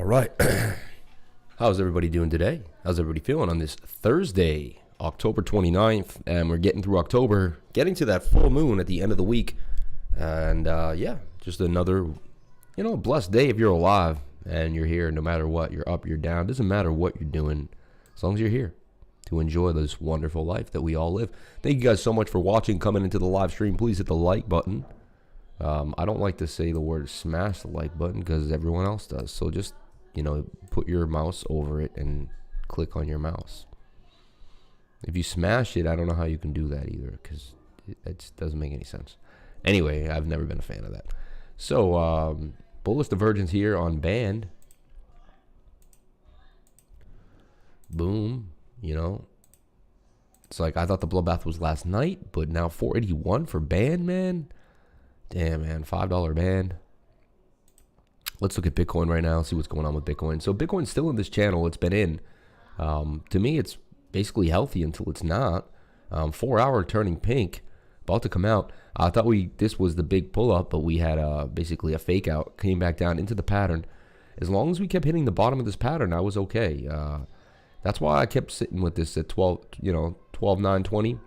right. How's everybody doing today? How's everybody feeling on this Thursday, October 29th? And we're getting through October, getting to that full moon at the end of the week. And yeah, just another, blessed day if you're alive and you're here no matter what. You're up, you're down. Doesn't matter what you're doing as long as you're here to enjoy this wonderful life that we all live. Thank you guys so much for watching, coming into the live stream. Please hit the like button. I don't like to say the word smash the like button because everyone else does. So just, put your mouse over it and click on your mouse. If you smash it, I don't know how you can do that either because it just doesn't make any sense. Anyway, I've never been a fan of that. So, bullish divergence here on band. Boom, It's like I thought the bloodbath was last night, but now 481 for band, man. Damn, man, $5 band. Let's look at Bitcoin right now, see what's going on with Bitcoin. So Bitcoin's still in this channel. It's been in. To me, it's basically healthy until it's not. 4 hour turning pink, about to come out. I thought this was the big pull up, but we had basically a fake out, came back down into the pattern. As long as we kept hitting the bottom of this pattern, I was okay. That's why I kept sitting with this at 12,920.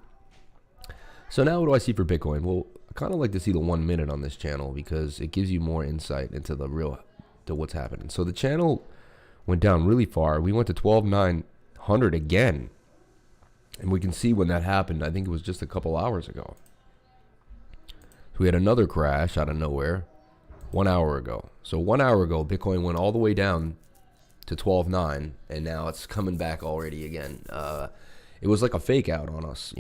So now what do I see for Bitcoin? Well, I kind of like to see the 1 minute on this channel because it gives you more insight into to what's happening. So the channel went down really far. We went to 12,900 again. And we can see when that happened. I think it was just a couple hours ago. So we had another crash out of nowhere 1 hour ago. So 1 hour ago, Bitcoin went all the way down to 12.9, and now it's coming back already again. It was like a fake out on us,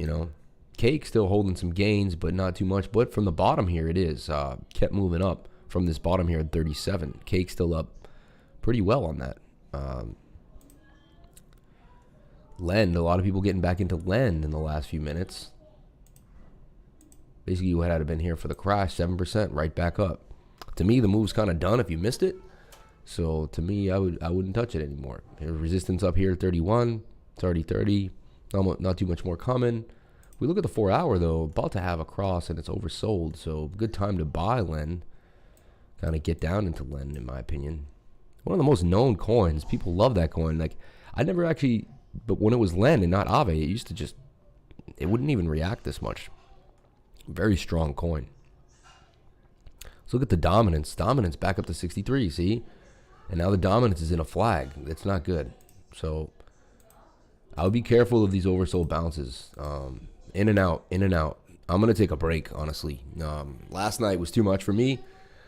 Cake still holding some gains, but not too much. But from the bottom here, it is kept moving up from this bottom here at 37. Cake still up pretty well on that. Lend, a lot of people getting back into Lend in the last few minutes. Basically, you had been here for the crash, 7%, right back up. To me, the move's kind of done if you missed it. So to me, I wouldn't touch it anymore. There's resistance up here at 31. It's already 30. Not too much more coming. We look at the 4 hour though, about to have a cross and it's oversold. So good time to buy Len. Kind of get down into Len, in my opinion. One of the most known coins. People love that coin. Like I never actually, but when it was Len and not Aave, it used to it wouldn't even react this much. Very strong coin. Let's look at the dominance. Dominance back up to 63, see? And now the dominance is in a flag. That's not good. So I would be careful of these oversold bounces. In and out, in and out. I'm going to take a break, honestly. Last night was too much for me.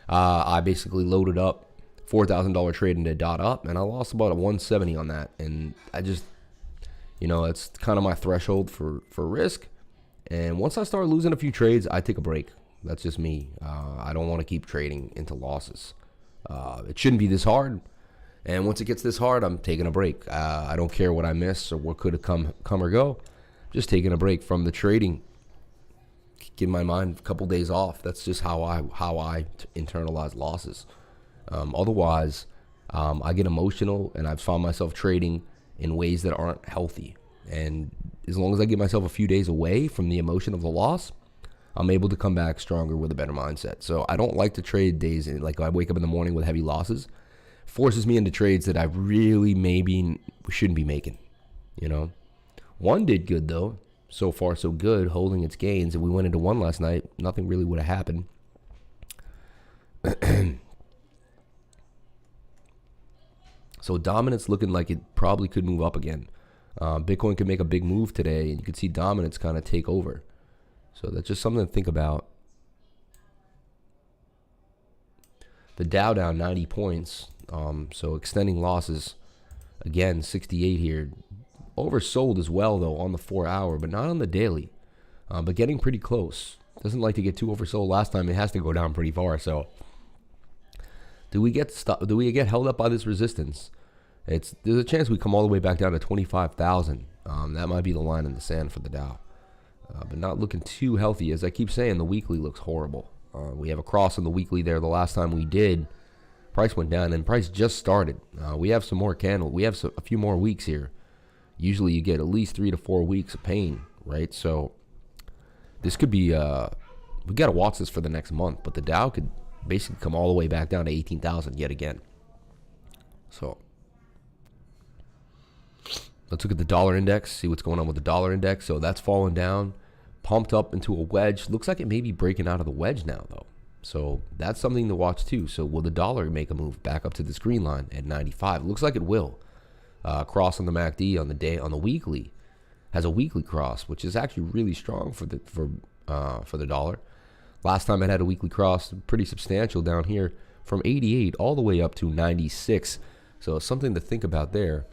I basically loaded up $4,000 trade into dot up, and I lost about a 170 on that. And I just, it's kind of my threshold for risk. And once I start losing a few trades, I take a break. That's just me. I don't want to keep trading into losses. It shouldn't be this hard. And once it gets this hard, I'm taking a break. I don't care what I miss or what could have come or go. Just taking a break from the trading. Give my mind a couple days off. That's just how I internalize losses. Otherwise, I get emotional, and I've found myself trading in ways that aren't healthy. And as long as I give myself a few days away from the emotion of the loss, I'm able to come back stronger with a better mindset. So I don't like to trade days like I wake up in the morning with heavy losses. Forces me into trades that I really maybe shouldn't be making, One did good though. So far so good, holding its gains. If we went into one last night, nothing really would have happened. So dominance looking like it probably could move up again. Bitcoin could make a big move today, and you could see dominance kind of take over. So that's just something to think about. The Dow down 90 points. So extending losses. Again, 68 here. Oversold as well, though, on the 4 hour, but not on the daily. But getting pretty close. Doesn't like to get too oversold. Last time it has to go down pretty far. So do we get held up by this resistance? There's a chance we come all the way back down to 25,000. That might be the line in the sand for the Dow. But not looking too healthy. As I keep saying, the weekly looks horrible. We have a cross on the weekly there. The last time we did, price went down, and price just started. We have some more candle. We have a few more weeks here. Usually you get at least 3 to 4 weeks of pain, right? So this could be, we got to watch this for the next month, but the Dow could basically come all the way back down to 18,000 yet again. So let's look at the dollar index, see what's going on with the dollar index. So that's fallen down, pumped up into a wedge. Looks like it may be breaking out of the wedge now, though. So that's something to watch, too. So will the dollar make a move back up to this green line at 95? Looks like it will. Cross on the MACD on the day, on the weekly, has a weekly cross, which is actually really strong for the dollar. Last time it had a weekly cross, pretty substantial down here from 88 all the way up to 96. So something to think about there.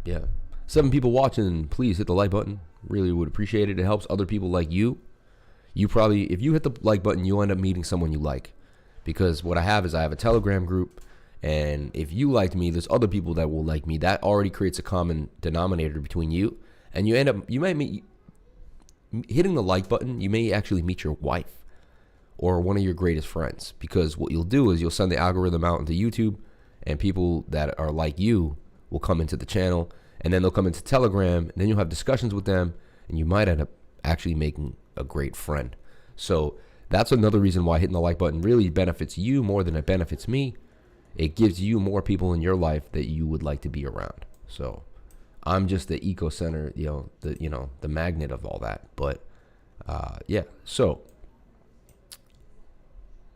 Yeah, 7 people watching, please hit the like button. Really would appreciate it. It helps other people like you. You probably, if you hit the like button, you'll end up meeting someone you like. Because what I have is I have a Telegram group, and if you liked me, there's other people that will like me. That already creates a common denominator between you, and you might meet, hitting the like button, you may actually meet your wife or one of your greatest friends. Because what you'll do is you'll send the algorithm out into YouTube, and people that are like you will come into the channel, and then they'll come into Telegram, and then you'll have discussions with them, and you might end up actually making a great friend. So that's another reason why hitting the like button really benefits you more than it benefits me. It gives you more people in your life that you would like to be around. So I'm just the eco center, the magnet of all that. But yeah, so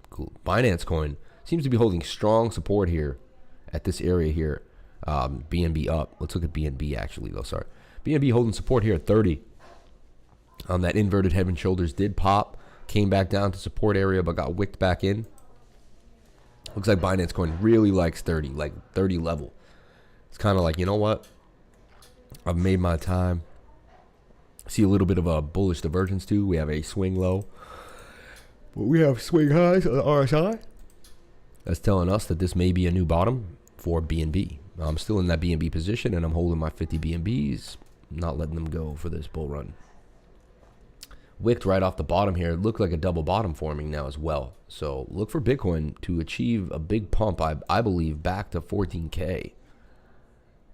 cool. Binance Coin seems to be holding strong support here at this area here. BNB up. Let's look at BNB actually though. Sorry, BNB holding support here at 30. That inverted head and shoulders did pop, came back down to support area, but got wicked back in. Looks like Binance Coin really likes 30, like 30 level. It's kind of like, you know what? I've made my time. See a little bit of a bullish divergence too. We have a swing low, but we have swing highs on the RSI. That's telling us that this may be a new bottom for BNB. I'm still in that BNB position, and I'm holding my 50 BNBs, not letting them go for this bull run. Wicked right off the bottom here. It looked like a double bottom forming now as well. So look for Bitcoin to achieve a big pump, I believe, back to 14K.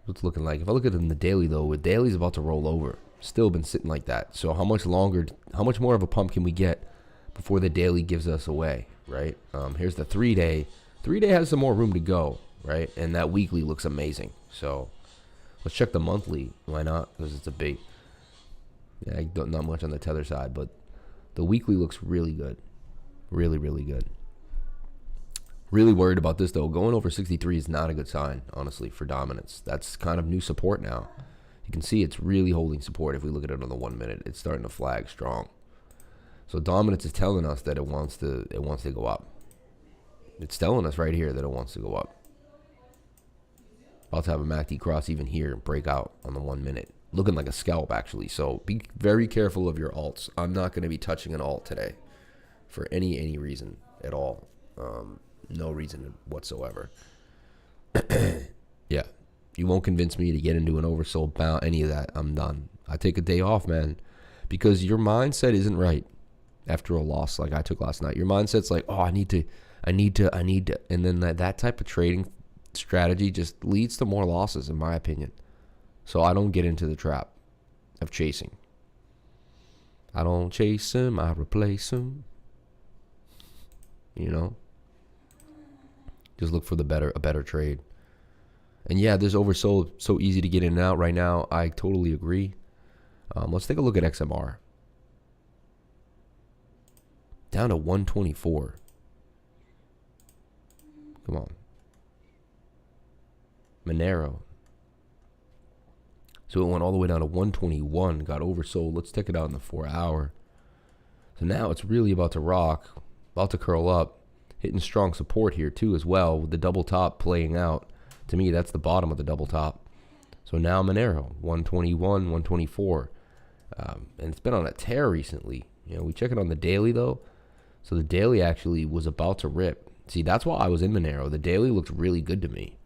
What's looking like? If I look at it in the daily, though, the daily's about to roll over. Still been sitting like that. So how much longer, how much more of a pump can we get before the daily gives us away, right? Here's the 3-day. 3-day has some more room to go, right? And that weekly looks amazing. So let's check the monthly. Why not? Because it's a big... Yeah, not much on the tether side, but the weekly looks really good. Really, really good. Really worried about this, though. Going over 63 is not a good sign, honestly, for dominance. That's kind of new support now. You can see it's really holding support. If we look at it on the 1 minute, it's starting to flag strong. So dominance is telling us that it wants to go up. It's telling us right here that it wants to go up. About to have a MACD cross even here and break out on the 1 minute. Looking like a scalp, actually. So be very careful of your alts. I'm not going to be touching an alt today for any reason at all. No reason whatsoever. Yeah. You won't convince me to get into an oversold bound, any of that. I'm done. I take a day off, man, because your mindset isn't right after a loss like I took last night. Your mindset's like, oh, I need to. And then that type of trading strategy just leads to more losses, in my opinion. So I don't get into the trap of chasing. I don't chase him, I replace him. You know? Just look for a better trade. And yeah, this oversold, so easy to get in and out right now. I totally agree. Let's take a look at XMR. Down to 124. Come on. Monero. So it went all the way down to 121, got oversold. Let's check it out in the 4 hour. So now it's really about to rock, about to curl up, hitting strong support here too as well, with the double top playing out. To me, that's the bottom of the double top. So now Monero, 121, 124. And it's been on a tear recently. You know, we check it on the daily though. So the daily actually was about to rip. See, that's why I was in Monero. The daily looked really good to me.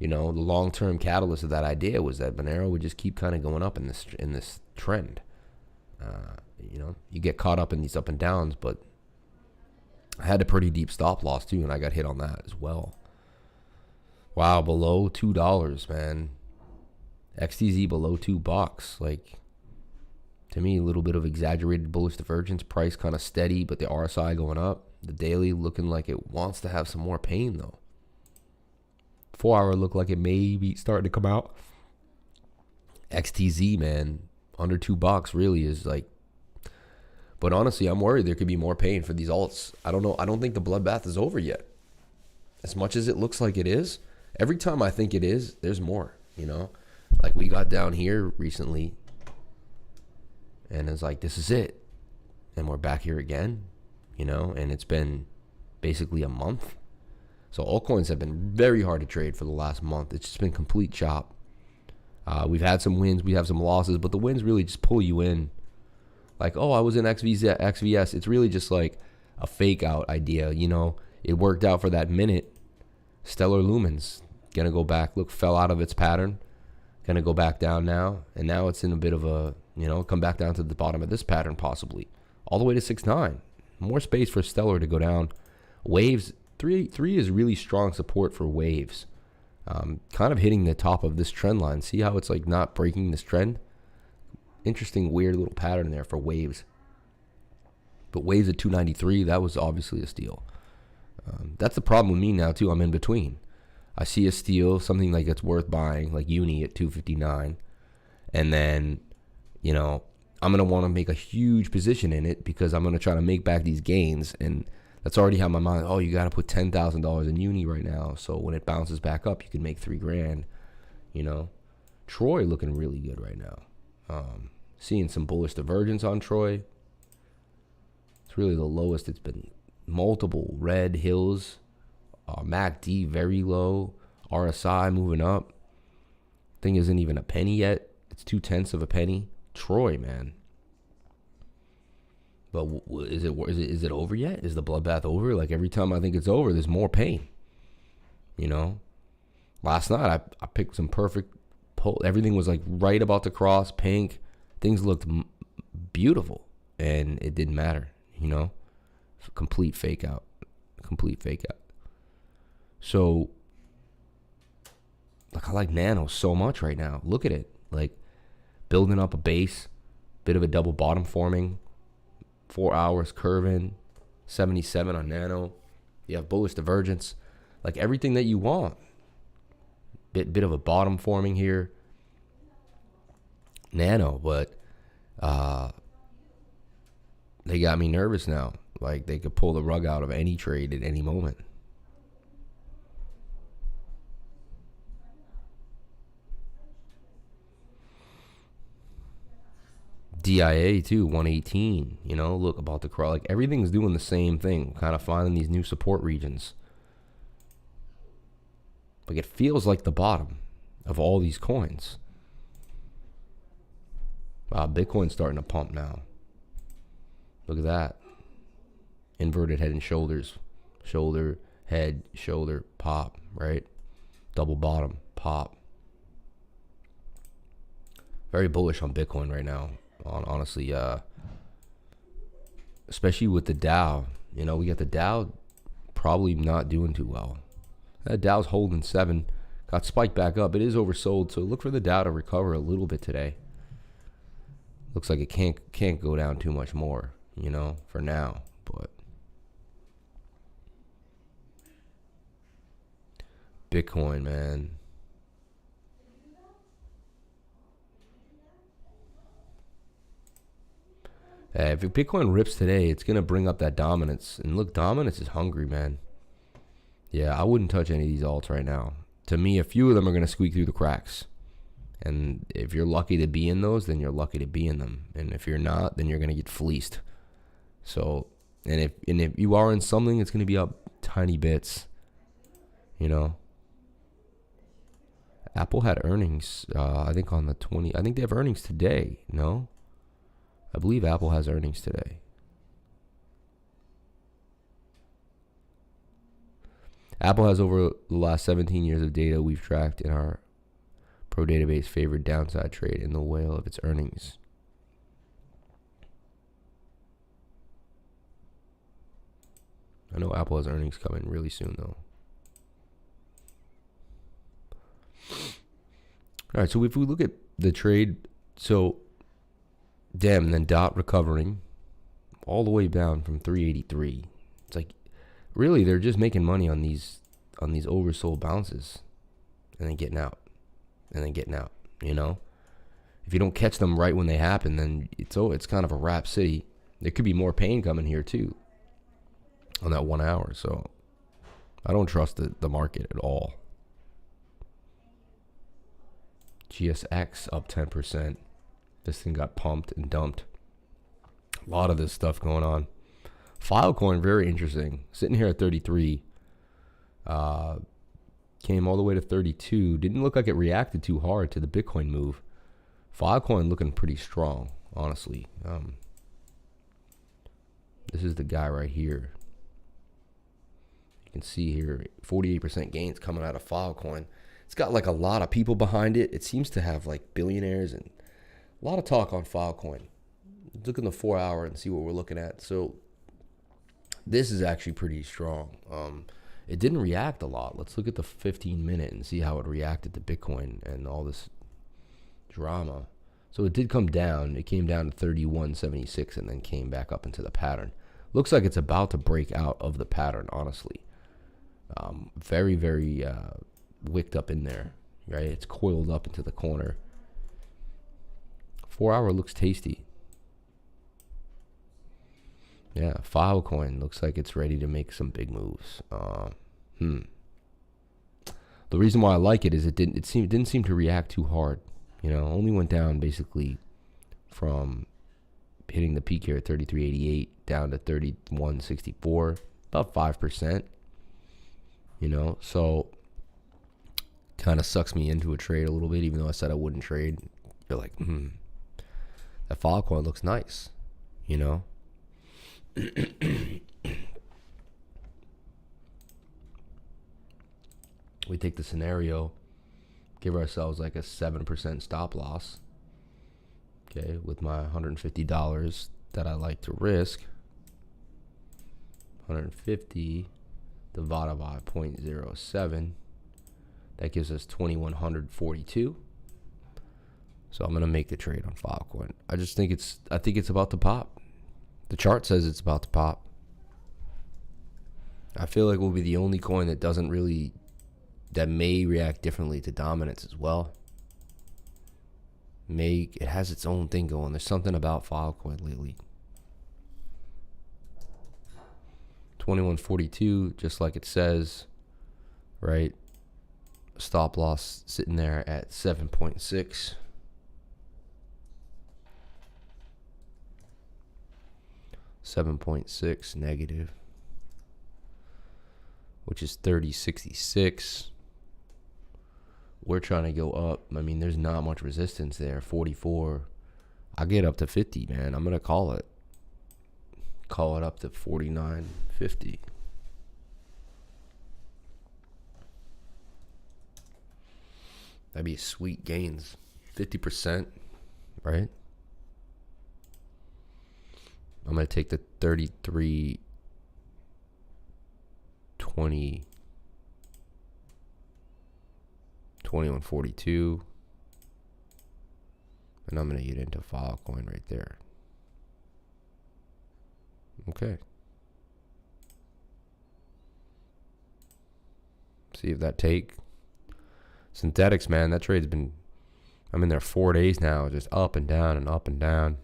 You know, the long-term catalyst of that idea was that Monero would just keep kind of going up in this trend. You know, you get caught up in these up and downs, but I had a pretty deep stop loss too, and I got hit on that as well. Wow, below $2, man. XTZ below $2. Like, to me, a little bit of exaggerated bullish divergence. Price kind of steady, but the RSI going up. The daily looking like it wants to have some more pain, though. 4-hour looked like it may be starting to come out. XTZ, man, under $2 really is like. But honestly, I'm worried there could be more pain for these alts. I don't know. I don't think the bloodbath is over yet. As much as it looks like it is, every time I think it is, there's more, you know? Like we got down here recently and it's like, this is it. And we're back here again, you know? And it's been basically a month. So altcoins have been very hard to trade for the last month. It's just been complete chop. We've had some wins, we have some losses, but the wins really just pull you in. Like, oh, I was in XVS. It's really just like a fake out idea, you know? It worked out for that minute. Stellar Lumens gonna go back. Look, fell out of its pattern. Gonna go back down now. And now it's in a bit of a, you know, come back down to the bottom of this pattern possibly. All the way to 6.9. More space for Stellar to go down. Waves, 3 is really strong support for waves. Kind of hitting the top of this trend line. See how it's like not breaking this trend? Interesting, weird little pattern there for waves. But waves at 293, that was obviously a steal. That's the problem with me now too. I'm in between. I see a steal, something like it's worth buying, like Uni at 259, and then, you know, I'm gonna want to make a huge position in it because I'm gonna try to make back these gains, and that's already how my mind. Oh, you got to put $10,000 in Uni right now, so when it bounces back up, you can make $3,000. You know, Troy looking really good right now. Seeing some bullish divergence on Troy. It's really the lowest it's been. Multiple red hills, MACD very low, RSI moving up. Thing isn't even a penny yet. It's 0.2 of a penny. Troy, man. But is it over yet? Is the bloodbath over? Like every time I think it's over, there's more pain. You know, last night I picked some perfect pull. Everything was like right about to cross pink. Things looked beautiful, and it didn't matter. You know. Complete fake out. So like I like Nano so much right now. Look at it, like building up a base, bit of a double bottom forming, 4 hours curving, 77 on Nano. You have bullish divergence, like everything that you want. Bit of a bottom forming here, Nano, but they got me nervous now. Like they could pull the rug out of any trade at any moment. DIA too, 118. You know, look about to crawl. Like everything's doing the same thing, kind of finding these new support regions. Like it feels like the bottom of all these coins. Wow, Bitcoin's starting to pump now. Look at that. Inverted head and shoulders. Shoulder, head, shoulder, pop, right? Double bottom, pop. Very bullish on Bitcoin right now. Honestly, especially with the Dow. You know, we got the Dow probably not doing too well. That Dow's holding 7. Got spiked back up. It is oversold, so look for the Dow to recover a little bit today. Looks like it can't go down too much more, you know, for now. But Bitcoin, man. If Bitcoin rips today, it's going to bring up that dominance. And look, dominance is hungry, man. Yeah, I wouldn't touch any of these alts right now. To me, a few of them are going to squeak through the cracks. And if you're lucky to be in those, then you're lucky to be in them. And if you're not, then you're going to get fleeced. So, and if you are in something, it's going to be up tiny bits. You know. Apple had earnings, I think on the 20th. I think they have earnings today, no? I believe Apple has earnings today. Apple has over the last 17 years of data we've tracked in our Pro database favored downside trade in the whale of its earnings. I know Apple has earnings coming really soon though. All right, so if we look at the trade, so damn, and then DOT recovering all the way down from 383. It's like really they're just making money on these oversold bounces. and then getting out, and then getting out, you know? If you don't catch them right when they happen, then it's kind of a wrap city. There could be more pain coming here too on that 1 hour. So I don't trust the market at all. GSX up 10%. This thing got pumped and dumped. A lot of this stuff going on. Filecoin, very interesting. Sitting here at 33. Came all the way to 32. Didn't look like it reacted too hard to the Bitcoin move. Filecoin looking pretty strong, honestly. This is the guy right here. You can see here 48% gains coming out of Filecoin. It's got like a lot of people behind it. It seems to have like billionaires and a lot of talk on Filecoin. Look in the 4 hour and see what we're looking at. So this is actually pretty strong. It didn't react a lot. Let's look at the 15-minute and see how it reacted to Bitcoin and all this drama. So it did come down. It came down to 31.76 and then came back up into the pattern. Looks like it's about to break out of the pattern, honestly. Very, very wicked up in there, right? It's coiled up into the corner. 4 hour looks tasty. Yeah, Filecoin looks like it's ready to make some big moves. The reason why I like it is it didn't seem to react too hard. You know, only went down basically from hitting the peak here at 33.88 down to 31.64, about 5%. You know, so kind of sucks me into a trade a little bit, even though I said I wouldn't trade. You're like, that Filecoin looks nice, you know. We take the scenario, give ourselves like a 7% stop loss, okay, with my $150 that I like to risk. 150 divided by 0.07, that gives us 2142. So I'm gonna make the trade on Filecoin. I think it's about to pop. The chart says it's about to pop. I feel like we'll be the only coin that may react differently to dominance as well. It has its own thing going. There's something about Filecoin lately. 2142, just like it says, right? Stop loss sitting there at 7.6. $7.6 negative, which is 30.66. We're trying to go up. I mean, there's not much resistance there. 44. I get up to 50, man. I'm gonna call it up to 49.50. That'd be sweet gains. 50%, right? I'm going to take the 33.20, 21.42, and I'm going to get into Filecoin right there. Okay. See if that take. Synthetics, man, that trade's been, I'm in there 4 days now, just up and down and up and down.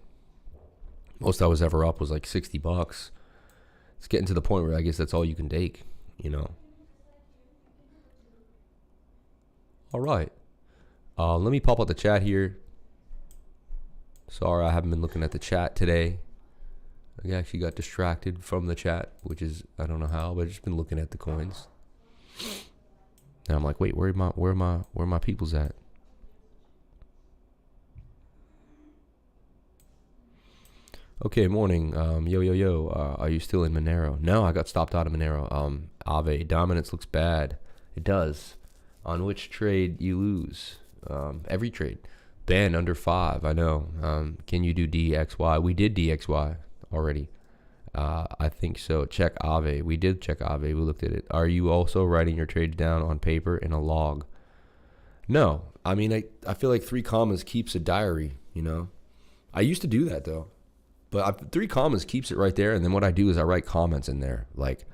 Most I was ever up was like $60. It's getting to the point where I guess that's all you can take, you know. All right. Let me pop out the chat here. Sorry, I haven't been looking at the chat today. I actually got distracted from the chat, which is, I don't know how, but I've just been looking at the coins. And I'm like, wait, where are my peoples at? Okay, morning. Yo. Are you still in Monero? No, I got stopped out of Monero. Ave, dominance looks bad. It does. On which trade you lose? Every trade. Ben, under 5, I know. Can you do DXY? We did DXY already. I think so. Check Ave. We did check Ave. We looked at it. Are you also writing your trades down on paper in a log? No. I mean, I feel like 3 commas keeps a diary, you know. I used to do that, though. But 3 commas keeps it right there, and then what I do is I write comments in there, like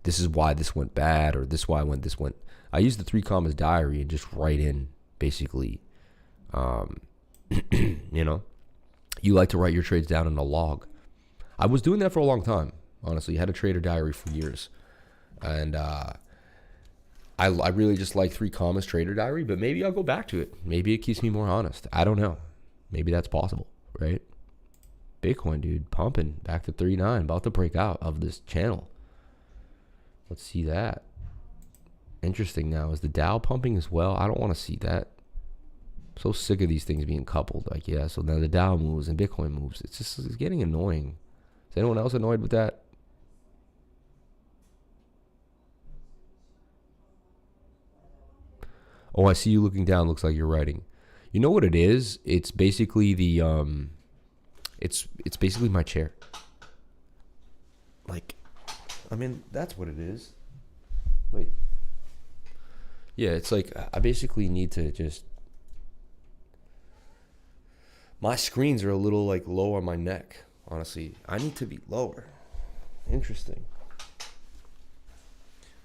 this is why this went bad, or this why when this went. I use the 3 commas diary and just write in basically, you know, you like to write your trades down in a log. I was doing that for a long time, honestly. I had a trader diary for years, and I really just like 3 commas trader diary, but maybe I'll go back to it. Maybe it keeps me more honest. I don't know. Maybe that's possible, right? Bitcoin, dude, pumping back to 39, about to break out of this channel. Let's see that. Interesting now. Is the Dow pumping as well? I don't want to see that. I'm so sick of these things being coupled. Like, yeah, so now the Dow moves and Bitcoin moves. It's getting annoying. Is anyone else annoyed with that? Oh, I see you looking down. Looks like you're writing. You know what it is? It's basically the it's basically my chair. Like, I mean, that's what it is. Wait. Yeah, it's like I basically need to just, my screens are a little like low on my neck, honestly. I need to be lower. Interesting.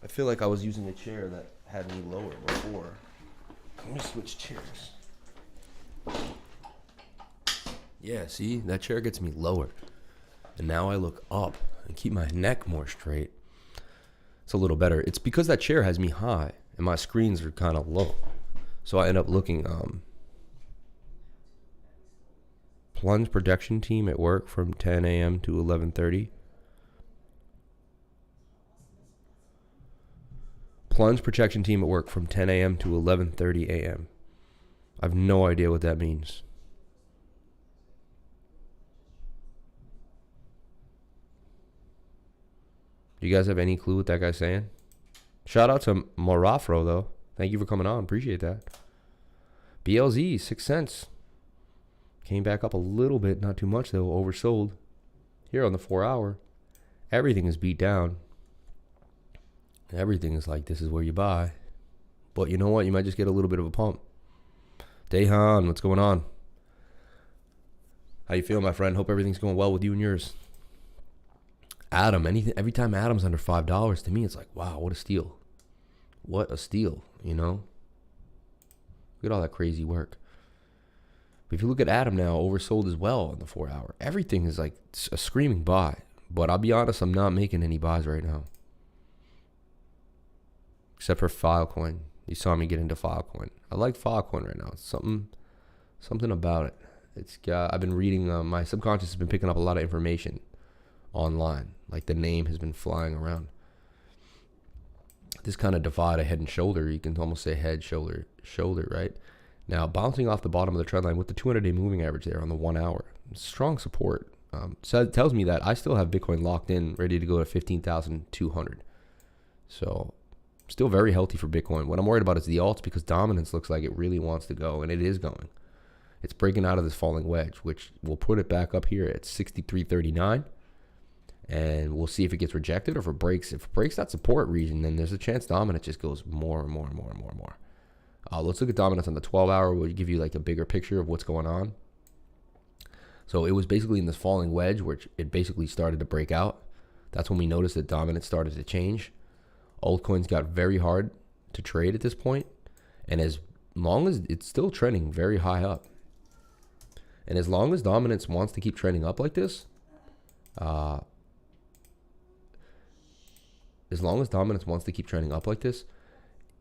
I feel like I was using a chair that had me lower before. Let me switch chairs. Yeah, see? That chair gets me lower. And now I look up and keep my neck more straight. It's a little better. It's because that chair has me high and my screens are kind of low. So I end up looking, plunge protection team at work from 10 a.m. to 11:30. Plunge protection team at work from 10 a.m. to 11:30 a.m. I have no idea what that means. Do you guys have any clue what that guy's saying? Shout out to Morafro, though. Thank you for coming on. Appreciate that. BLZ, 6 cents. Came back up a little bit. Not too much, though. Oversold. Here on the 4-hour. Everything is beat down. Everything is like, this is where you buy. But you know what? You might just get a little bit of a pump. Dehan, what's going on? How you feel, my friend? Hope everything's going well with you and yours. Adam, every time Adam's under $5, to me, it's like, wow, what a steal. What a steal, you know? Look at all that crazy work. But if you look at Adam now, oversold as well on the 4-hour. Everything is like a screaming buy. But I'll be honest, I'm not making any buys right now. Except for Filecoin. You saw me get into Filecoin. I like Filecoin right now. It's something about it. It's I've been reading, my subconscious has been picking up a lot of information online. Like the name has been flying around. This kind of divide a head and shoulder. You can almost say head, shoulder, right? Now bouncing off the bottom of the trend line with the 200-day moving average there on the 1 hour. Strong support. So it tells me that I still have Bitcoin locked in, ready to go to 15,200. So still very healthy for Bitcoin. What I'm worried about is the alts, because dominance looks like it really wants to go, and it is going. It's breaking out of this falling wedge, which will put it back up here at 63.39. And we'll see if it gets rejected or if it breaks. If it breaks that support region, then there's a chance dominance just goes more and more and more and more and more. Let's look at dominance on the 12-hour. We'll give you like a bigger picture of what's going on. So it was basically in this falling wedge, which it basically started to break out. That's when we noticed that dominance started to change. Altcoins got very hard to trade at this point. And as long as it's still trending very high up, and as long as dominance wants to keep trending up like this,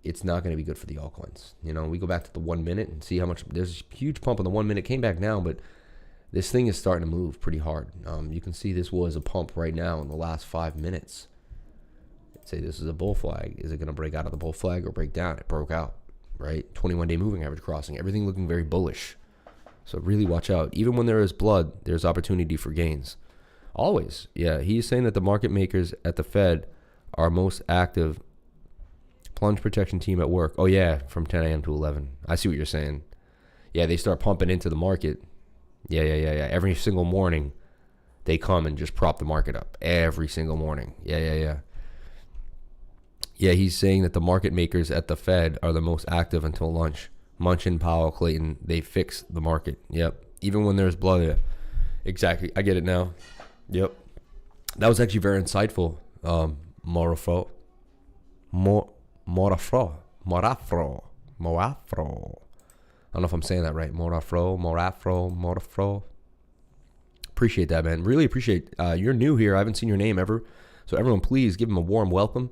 it's not going to be good for the altcoins. You know, we go back to the 1 minute and see how much. There's a huge pump on the 1 minute, came back down, but this thing is starting to move pretty hard. You can see this was a pump right now in the last 5 minutes. I'd say this is a bull flag. Is it going to break out of the bull flag or break down? It broke out, right? 21-day moving average crossing. Everything looking very bullish. So really watch out. Even when there is blood, there's opportunity for gains. Always. Yeah, he's saying that the market makers at the Fed are most active. Plunge protection team at work. Oh, yeah, from 10 a.m. to 11. I see what you're saying. Yeah, they start pumping into the market. Yeah. Every single morning, they come and just prop the market up. Every single morning. Yeah. Yeah, he's saying that the market makers at the Fed are the most active until lunch. Munchin, Powell, Clayton, they fix the market. Yep. Even when there's blood. Yeah. Exactly. I get it now. Yep. That was actually very insightful. Morafro. Morafro. I don't know if I'm saying that right. Morafro. Appreciate that, man. Really appreciate. You're new here. I haven't seen your name ever. So everyone, please give him a warm welcome.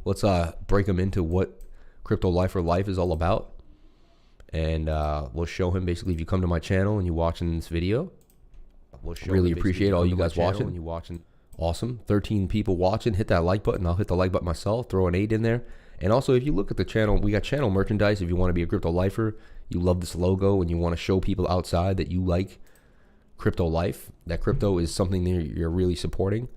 Let's break him into what Crypto Lifer Life is all about. And we'll show him basically if you come to my channel and you're watching this video. Really appreciate all you guys watching. Awesome. 13 people watching. Hit that like button. I'll hit the like button myself. Throw an 8 in there. And also, if you look at the channel, we got channel merchandise. If you want to be a crypto lifer, you love this logo, and you want to show people outside that you like crypto life, that crypto is something that you're really supporting.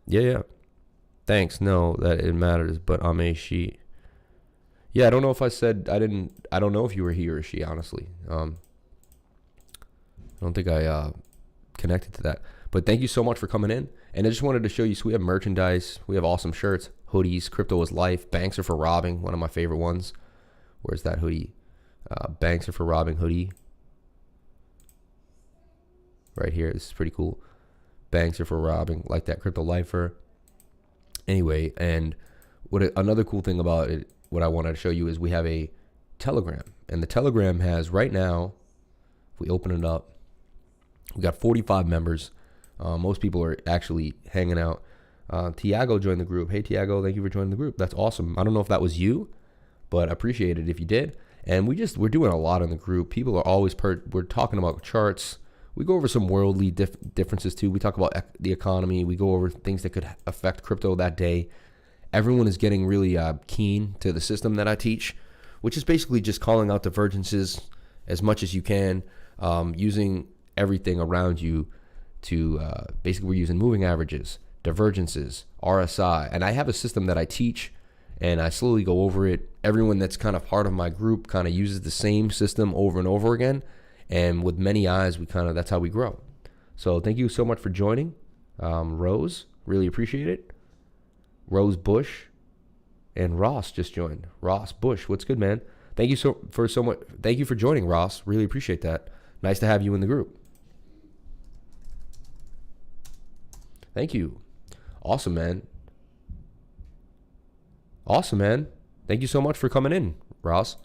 Yeah. Thanks. No, that it matters, but I'm a she. Yeah, I don't know if I said I don't know if you were he or she, honestly. I don't think I connected to that. But thank you so much for coming in. And I just wanted to show you, so we have merchandise. We have awesome shirts, hoodies. Crypto is life. Banks are for robbing. One of my favorite ones. Where's that hoodie? Banks are for robbing hoodie. Right here. This is pretty cool. Banks are for robbing. Like that crypto lifer. Anyway, and another cool thing about it, what I wanted to show you is we have a Telegram. And the Telegram has right now, if we open it up, we got 45 members. Most people are actually hanging out. Tiago joined the group. Hey, Tiago, thank you for joining the group. That's awesome. I don't know if that was you, but I appreciate it if you did. And we're doing a lot in the group. People are always, we're talking about charts. We go over some worldly differences too. We talk about the economy. We go over things that could affect crypto that day. Everyone is getting really keen to the system that I teach, which is basically just calling out divergences as much as you can, using everything around you to basically we're using moving averages, divergences, RSI. And I have a system that I teach and I slowly go over it. Everyone that's kind of part of my group kind of uses the same system over and over again. And with many eyes, that's how we grow. So thank you so much for joining. Rose, really appreciate it. Rose Bush and Ross just joined. Ross Bush, what's good, man? Thank you so much. Thank you for joining, Ross. Really appreciate that. Nice to have you in the group. Thank you. Awesome, man. Awesome, man. Thank you so much for coming in, Ross.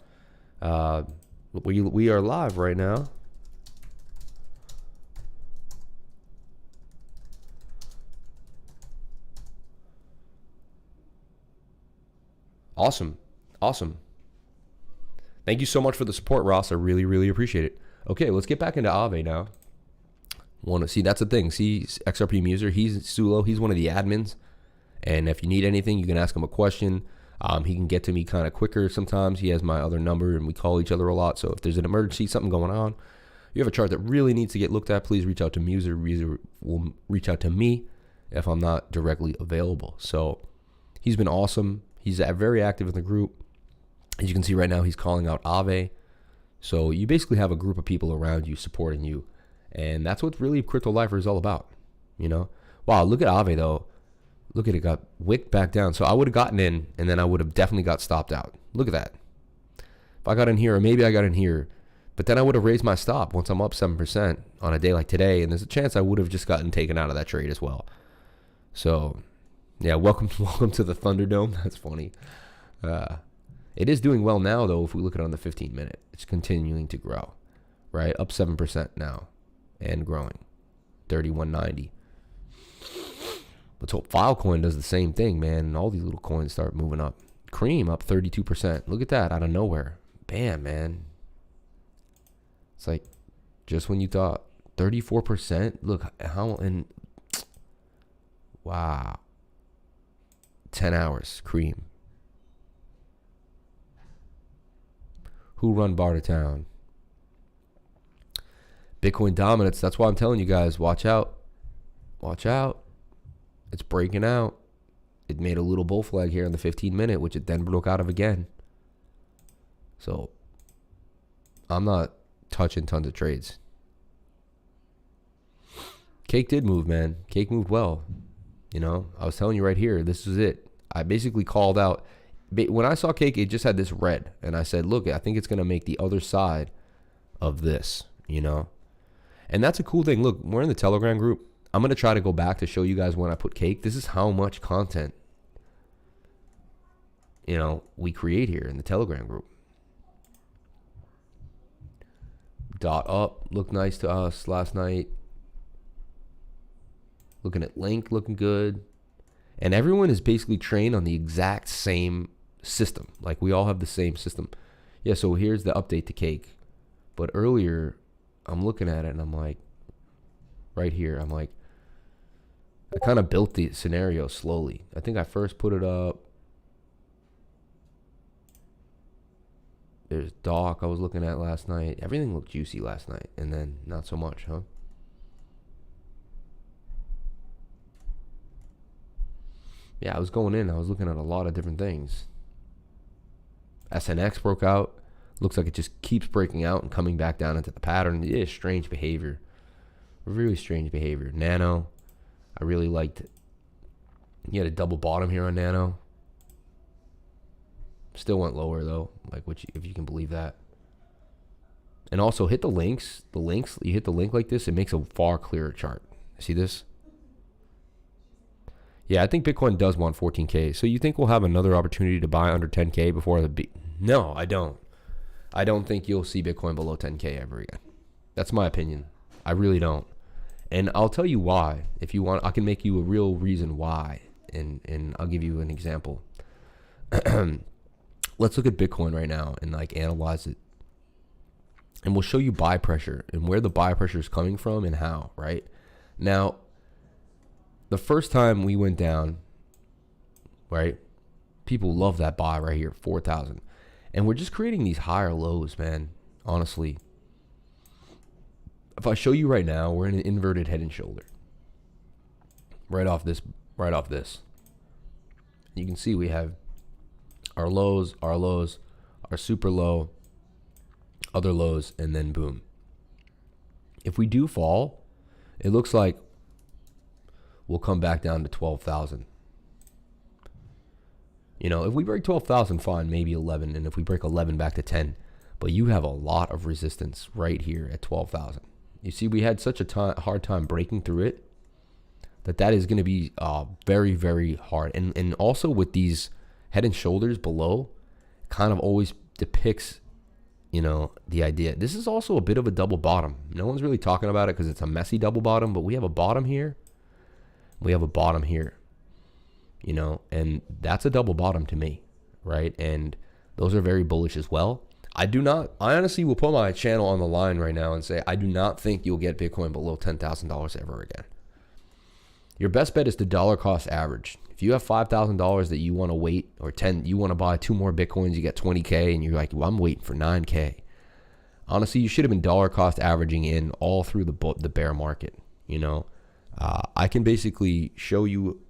We are live right now. Awesome. Thank you so much for the support, Ross. I really, really appreciate it. Okay, let's get back into Aave now. Want to see, that's the thing. See, XRP user, he's Sulo. He's one of the admins. And if you need anything, you can ask him a question. He can get to me kind of quicker sometimes. He has my other number and we call each other a lot. So if there's an emergency, something going on, you have a chart that really needs to get looked at, please reach out to Muser. Muser will reach out to me if I'm not directly available. So he's been awesome. He's very active in the group. As you can see right now, he's calling out Aave. So you basically have a group of people around you supporting you. And that's what really Crypto Lifer is all about. You know? Wow, look at Aave though. Look at it, got wicked back down. So I would have gotten in and then I would have definitely got stopped out. Look at that. If I got in here, or maybe I got in here, but then I would have raised my stop once I'm up 7% on a day like today. And there's a chance I would have just gotten taken out of that trade as well. So yeah, welcome to the Thunderdome. That's funny. It is doing well now though. If we look at it on the 15-minute, it's continuing to grow, right? Up 7% now and growing. 31.90. Let's hope Filecoin does the same thing, man. And all these little coins start moving up. Cream up 32%. Look at that out of nowhere. Bam, man. It's like just when you thought 34%. Look how, and wow. 10 hours. Cream. Who run Barter Town? Bitcoin dominance. That's why I'm telling you guys, watch out. Watch out. It's breaking out. It made a little bull flag here in the 15-minute, which it then broke out of again. So I'm not touching tons of trades. Cake did move, man. Cake moved well. You know, I was telling you right here, this is it. I basically called out. When I saw Cake, it just had this red. And I said, look, I think it's going to make the other side of this, you know. And that's a cool thing. Look, we're in the Telegram group. I'm going to try to go back to show you guys when I put cake. This is how much content, you know, we create here in the Telegram group. Dot up looked nice to us last night. Looking at Link looking good. And everyone is basically trained on the exact same system. Like we all have the same system. Yeah, so here's the update to cake. But earlier, I'm looking at it and I'm like, right here, I'm like, I kind of built the scenario slowly. I think I first put it up. There's Doc I was looking at last night. Everything looked juicy last night. And then not so much, huh? Yeah, I was going in. I was looking at a lot of different things. SNX broke out. Looks like it just keeps breaking out and coming back down into the pattern. It is strange behavior. Really strange behavior. Nano, I really liked it. You had a double bottom here on Nano. Still went lower though, like if you can believe that. And also hit the links. The links, you hit the link like this, it makes a far clearer chart. See this? Yeah, I think Bitcoin does want 14K. So you think we'll have another opportunity to buy under 10K before the No, I don't. I don't think you'll see Bitcoin below 10K ever again. That's my opinion. I really don't. And I'll tell you why. If you want, I can make you a real reason why. And I'll give you an example. Let's look at Bitcoin right now and like analyze it. And we'll show you buy pressure and where the buy pressure is coming from and how, right? Now, the first time we went down, right? People love that buy right here, 4,000. And we're just creating these higher lows, man. Honestly. If I show you right now, we're in an inverted head and shoulder. Right off this. You can see we have our lows, our super low, other lows, and then boom. If we do fall, it looks like we'll come back down to 12,000. You know, if we break 12,000, fine, maybe 11. And if we break 11, back to 10. But you have a lot of resistance right here at 12,000. You see, we had such a hard time breaking through it that is going to be very, very hard. And also with these head and shoulders below, kind of always depicts, you know, the idea. This is also a bit of a double bottom. No one's really talking about it because it's a messy double bottom. But we have a bottom here. We have a bottom here. You know, and that's a double bottom to me, right? And those are very bullish as well. I honestly will put my channel on the line right now and say, I do not think you'll get Bitcoin below $10,000 ever again. Your best bet is the dollar cost average. If you have $5,000 that you want to wait, or 10, you want to buy 2 more Bitcoins, you get 20K, and you're like, well, I'm waiting for 9K. Honestly, you should have been dollar cost averaging in all through the bear market. You know, I can basically show you.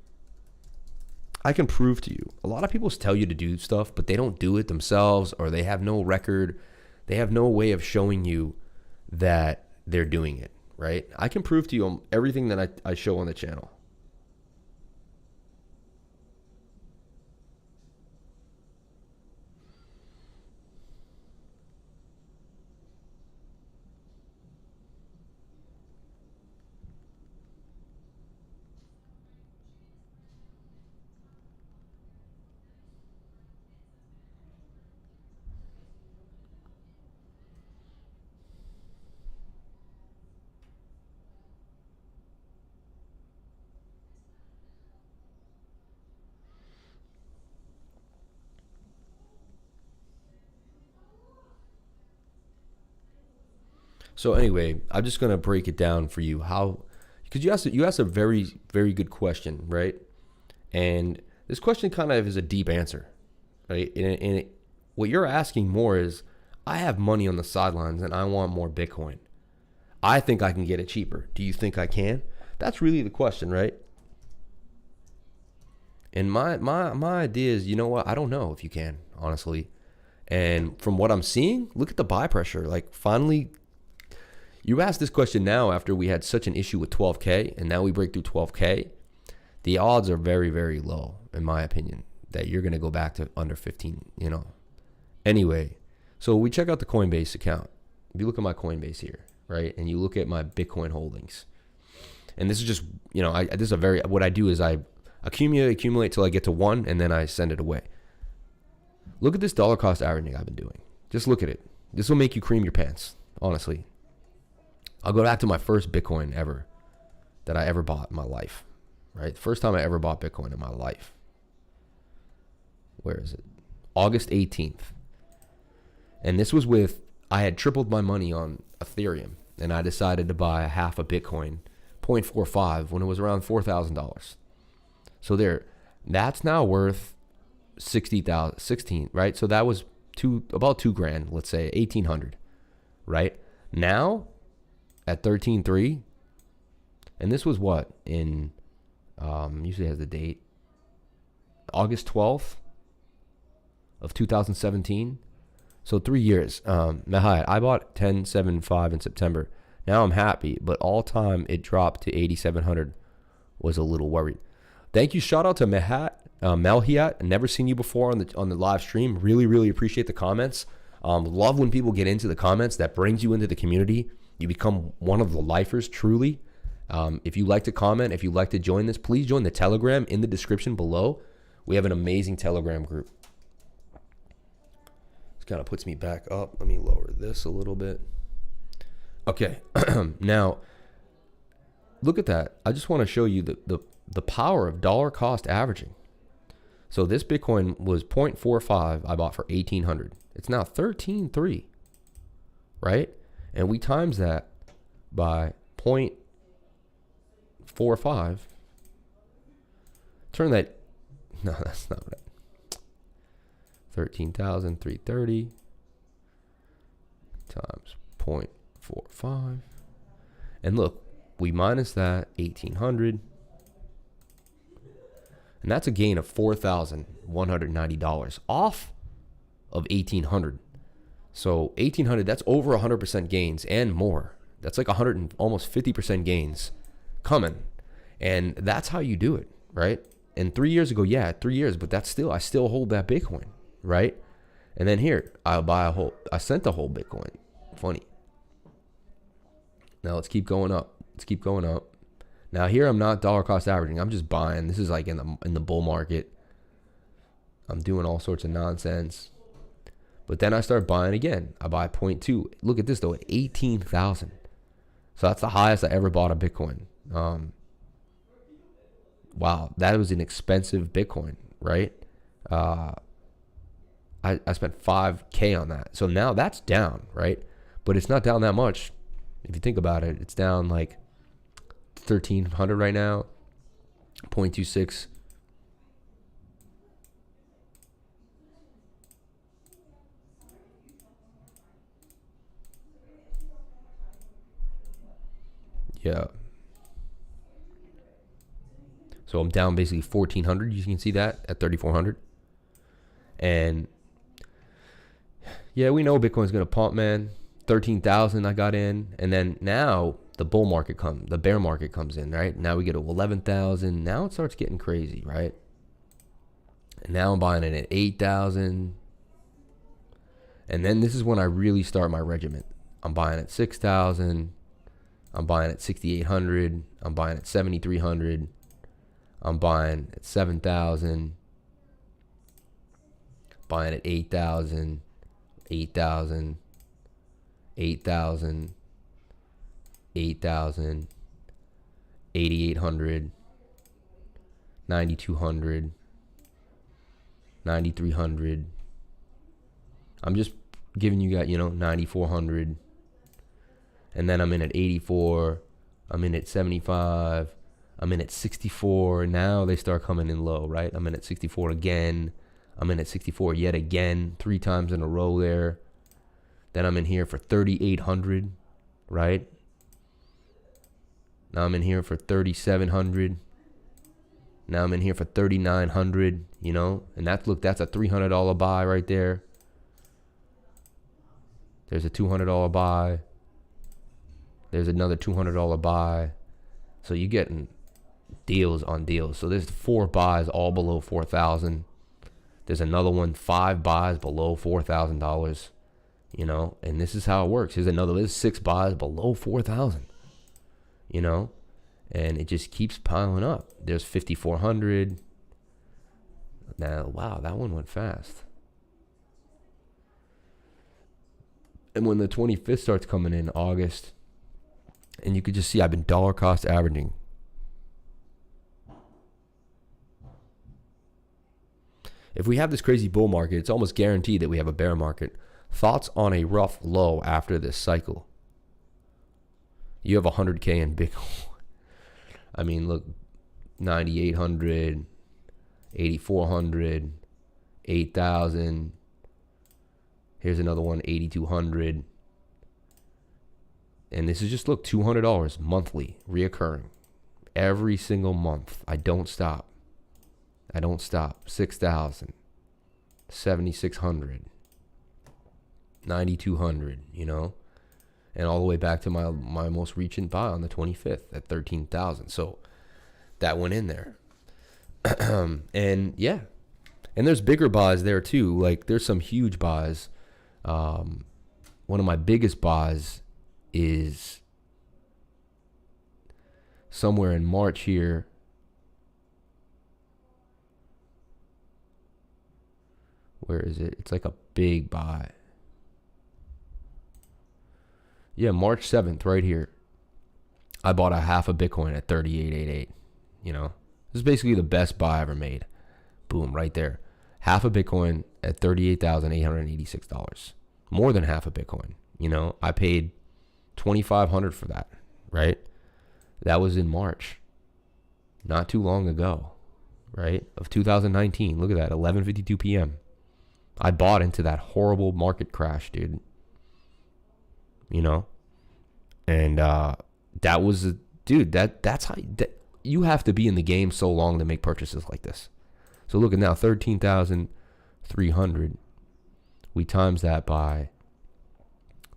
I can prove to you. A lot of people tell you to do stuff, but they don't do it themselves, or they have no record. They have no way of showing you that they're doing it, right? I can prove to you everything that I show on the channel. So anyway, I'm just going to break it down for you because you asked a very, very good question, right? And this question kind of is a deep answer, right? And what you're asking more is, I have money on the sidelines and I want more Bitcoin. I think I can get it cheaper. Do you think I can? That's really the question, right? And my idea is, you know what? I don't know if you can, honestly. And from what I'm seeing, look at the buy pressure. Like finally, you asked this question now after we had such an issue with 12K, and now we break through 12K. The odds are very, very low, in my opinion, that you're going to go back to under 15, you know. Anyway, so we check out the Coinbase account. If you look at my Coinbase here, right, and you look at my Bitcoin holdings, And this is just, you know, this is a very, what I do is I accumulate till I get to 1, and then I send it away. Look at this dollar cost averaging I've been doing. Just look at it. This will make you cream your pants, honestly. I'll go back to my first Bitcoin ever that I ever bought in my life, right? First time I ever bought Bitcoin in my life. Where is it? August 18th. And this was with, I had tripled my money on Ethereum, and I decided to buy half a Bitcoin, 0.45, when it was around $4,000. So there, that's now worth 16, right? So that was about $2,000, let's say 1,800, right? Now at 13.3, and this was what in usually has the date, August 12th of 2017. So 3 years. Mahayat, I bought 10.75 in September. Now I'm happy, but all time it dropped to 8,700. Was a little worried. Thank you. Shout out to Melhiat. Never seen you before on the live stream. Really appreciate the comments. Love when people get into the comments. That brings you into the community. You become one of the lifers, truly. If you like to comment, if you like to join this, please join the Telegram in the description below. We have an amazing Telegram group. This kind of puts me back up. Let me lower this a little bit. Okay. Now, look at that. I just want to show you the power of dollar cost averaging. So this Bitcoin was 0.45 I bought for 1,800. It's now 13.3, right? And we times that by 0.45. Turn that, no, that's not right. 13,330 times 0.45. And look, we minus that 1,800. And that's a gain of $4,190 off of 1,800. So 1,800, that's over 100% gains and more. That's like 100 and almost 50% gains coming. And that's how you do it, right? And 3 years ago, yeah, 3 years, but that's still, I still hold that Bitcoin, right? And then here, I sent the whole Bitcoin. Funny. Now let's keep going up. Let's keep going up. Now here I'm not dollar cost averaging. I'm just buying. This is like in the bull market. I'm doing all sorts of nonsense. But then I start buying again. I buy 0.2. Look at this though, 18,000. So that's the highest I ever bought a Bitcoin. Wow, that was an expensive Bitcoin, right? I spent $5,000 on that. So now that's down, right? But it's not down that much. If you think about it, it's down like 1,300 right now, 0.26. Yeah. So I'm down basically 1,400. You can see that at 3,400. And yeah, we know Bitcoin's going to pump, man. 13,000 I got in. And then now the the bear market comes in, right? Now we get to 11,000. Now it starts getting crazy, right? And now I'm buying it at 8,000. And then this is when I really start my regiment. I'm buying at 6,000. I'm buying at 6,800. I'm buying at 7,300. I'm buying at 7,000. Buying at 8,000. 8,000. 8,000. 8,000. 8,800. 9,200. 9,300. I'm just giving you guys, 9,400. And then I'm in at 84. I'm in at 75. I'm in at 64. Now they start coming in low, right? I'm in at 64 again. I'm in at 64 yet again, 3 times in a row there. Then I'm in here for 3,800, right? Now I'm in here for 3,700. Now I'm in here for 3,900, and that's a $300 buy right there. There's a $200 buy. There's another $200 buy. So you're getting deals on deals. So there's 4 buys all below 4,000. There's another one, 5 buys below $4,000. And this is how it works. There's 6 buys below 4,000. and it just keeps piling up. There's 5,400. Now, wow, that one went fast. And when the 25th starts coming in August, and you could just see I've been dollar cost averaging. If we have this crazy bull market, it's almost guaranteed that we have a bear market. Thoughts on a rough low after this cycle? You have 100K in Bitcoin. I mean, look, 9,800, 8,400, 8,000. Here's another one, 8,200. And this is just, look, $200 monthly, reoccurring. Every single month. I don't stop. 6,000, 7,600, 9,200, you know, and all the way back to my most recent buy on the 25th at 13,000. So that went in there. And yeah, and there's bigger buys there too. Like there's some huge buys. One of my biggest buys is somewhere in March here. Where is it? It's like a big buy. Yeah, March 7th, right here. I bought a half a Bitcoin at 38.88. You know, this is basically the best buy I ever made. Boom, right there. Half a Bitcoin at $38,886. More than half a Bitcoin. You know, I paid $2,500 for that, right? That was in March, not too long ago, right? Of 2019. Look at that, 11:52 p.m. I bought into that horrible market crash, dude. You know, and that was dude. That's how you have to be in the game so long to make purchases like this. So look at now, 13,300. We times that by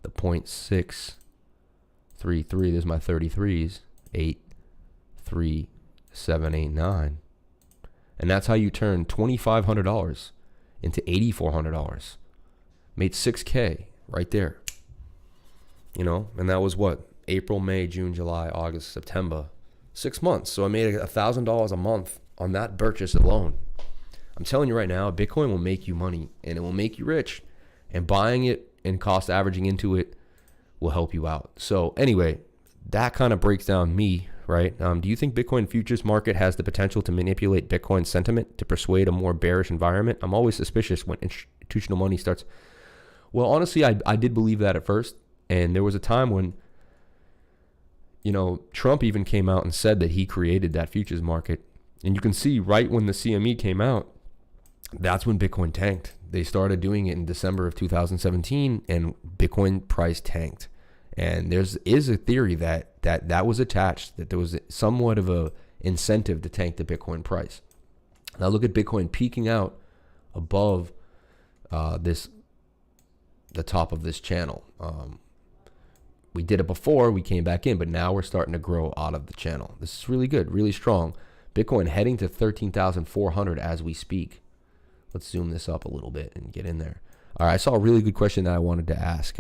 the 0.633. There's my 33s. 83789, and that's how you turn $2,500 into $8,400. Made $6K right there. You know, and that was what? April, May, June, July, August, September. 6 months. So I made $1,000 a month on that purchase alone. I'm telling you right now, Bitcoin will make you money and it will make you rich. And buying it and cost averaging into it will help you out. So anyway, that kind of breaks down me, right? Do you think Bitcoin futures market has the potential to manipulate Bitcoin sentiment to persuade a more bearish environment? I'm always suspicious when institutional money starts. Well, honestly, I did believe that at first. And there was a time when, you know, Trump even came out and said that he created that futures market. And you can see right when the CME came out, that's when Bitcoin tanked. They started doing it in December of 2017 and Bitcoin price tanked. And is a theory that was attached, that there was somewhat of a incentive to tank the Bitcoin price. Now look at Bitcoin peaking out above the top of this channel. We did it before, we came back in, but now we're starting to grow out of the channel. This is really good, really strong. Bitcoin heading to 13,400 as we speak. Let's zoom this up a little bit and get in there. All right, I saw a really good question that I wanted to ask.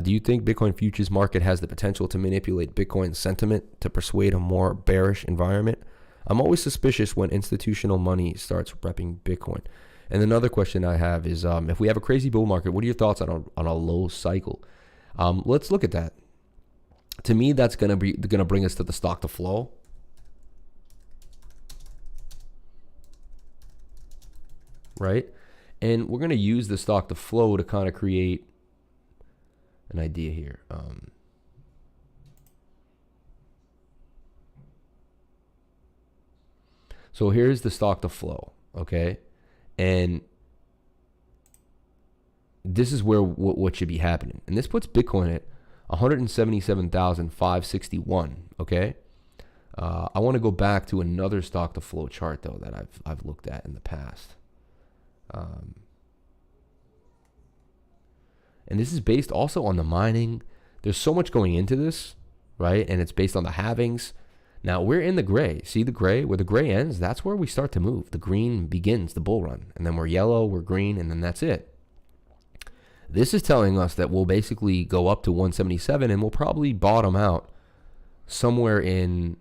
Do you think Bitcoin futures market has the potential to manipulate Bitcoin sentiment to persuade a more bearish environment? I'm always suspicious when institutional money starts repping Bitcoin. And another question I have is, if we have a crazy bull market, what are your thoughts on a low cycle? Let's look at that. To me, that's gonna bring us to the stock to flow. Right? And we're gonna use the stock to flow to kind of create an idea here. So here's the stock to flow, okay? And this is where what should be happening. And this puts Bitcoin at 177,561, okay? I want to go back to another stock to flow chart though that I've looked at in the past. And this is based also on the mining. There's so much going into this, right? And it's based on the halvings. Now we're in the gray. See the gray? Where the gray ends, that's where we start to move. The green begins the bull run. And then we're yellow, we're green, and then that's it. This is telling us that we'll basically go up to 177 and we'll probably bottom out somewhere in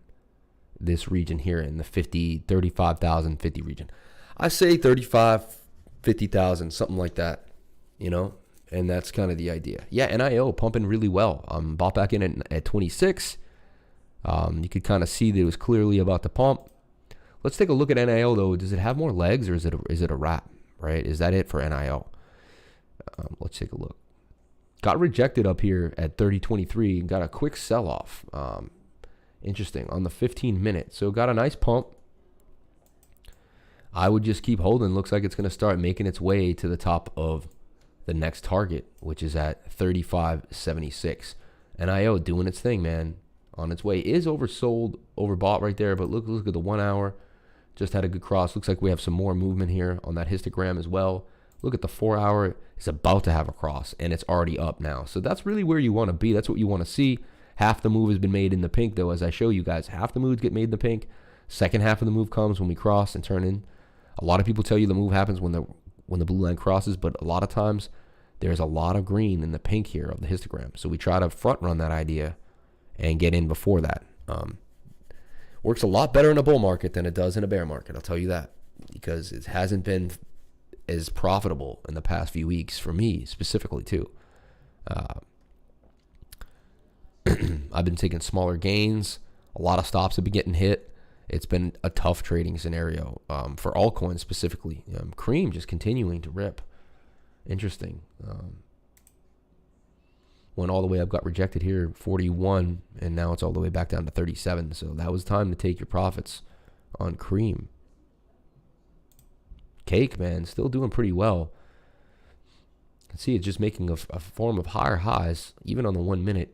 this region here in the 35,000, 50 region. I say 35, 50,000, something like that, you know, and that's kind of the idea. Yeah, NIO pumping really well. Bought back in at 26. You could kind of see that it was clearly about to pump. Let's take a look at NIO though. Does it have more legs, or is it a wrap, right? Is that it for NIO? Let's take a look. Got rejected up here at 30.23 and got a quick sell-off. Interesting, on the 15-minute. So got a nice pump. I would just keep holding. Looks like it's going to start making its way to the top of the next target, which is at 35.76. NIO doing its thing, man. On its way. Is oversold, overbought right there, but look at the 1 hour. Just had a good cross. Looks like we have some more movement here on that histogram as well. Look at the 4 hour. It's about to have a cross, and it's already up now. So that's really where you want to be. That's what you want to see. Half the move has been made in the pink, though, as I show you guys. Half the moves get made in the pink. Second half of the move comes when we cross and turn in. A lot of people tell you the move happens when the blue line crosses, but a lot of times there's a lot of green in the pink here of the histogram. So we try to front run that idea and get in before that. Works a lot better in a bull market than it does in a bear market, I'll tell you that, because it hasn't been as profitable in the past few weeks for me specifically too. I've been taking smaller gains. A lot of stops have been getting hit. It's been a tough trading scenario for altcoins specifically. Cream just continuing to rip. Interesting. Went all the way up, got rejected here, 41, and now it's all the way back down to 37. So that was time to take your profits on Cream. Cake, man, still doing pretty well. You can see it's just making a form of higher highs, even on the 1 minute.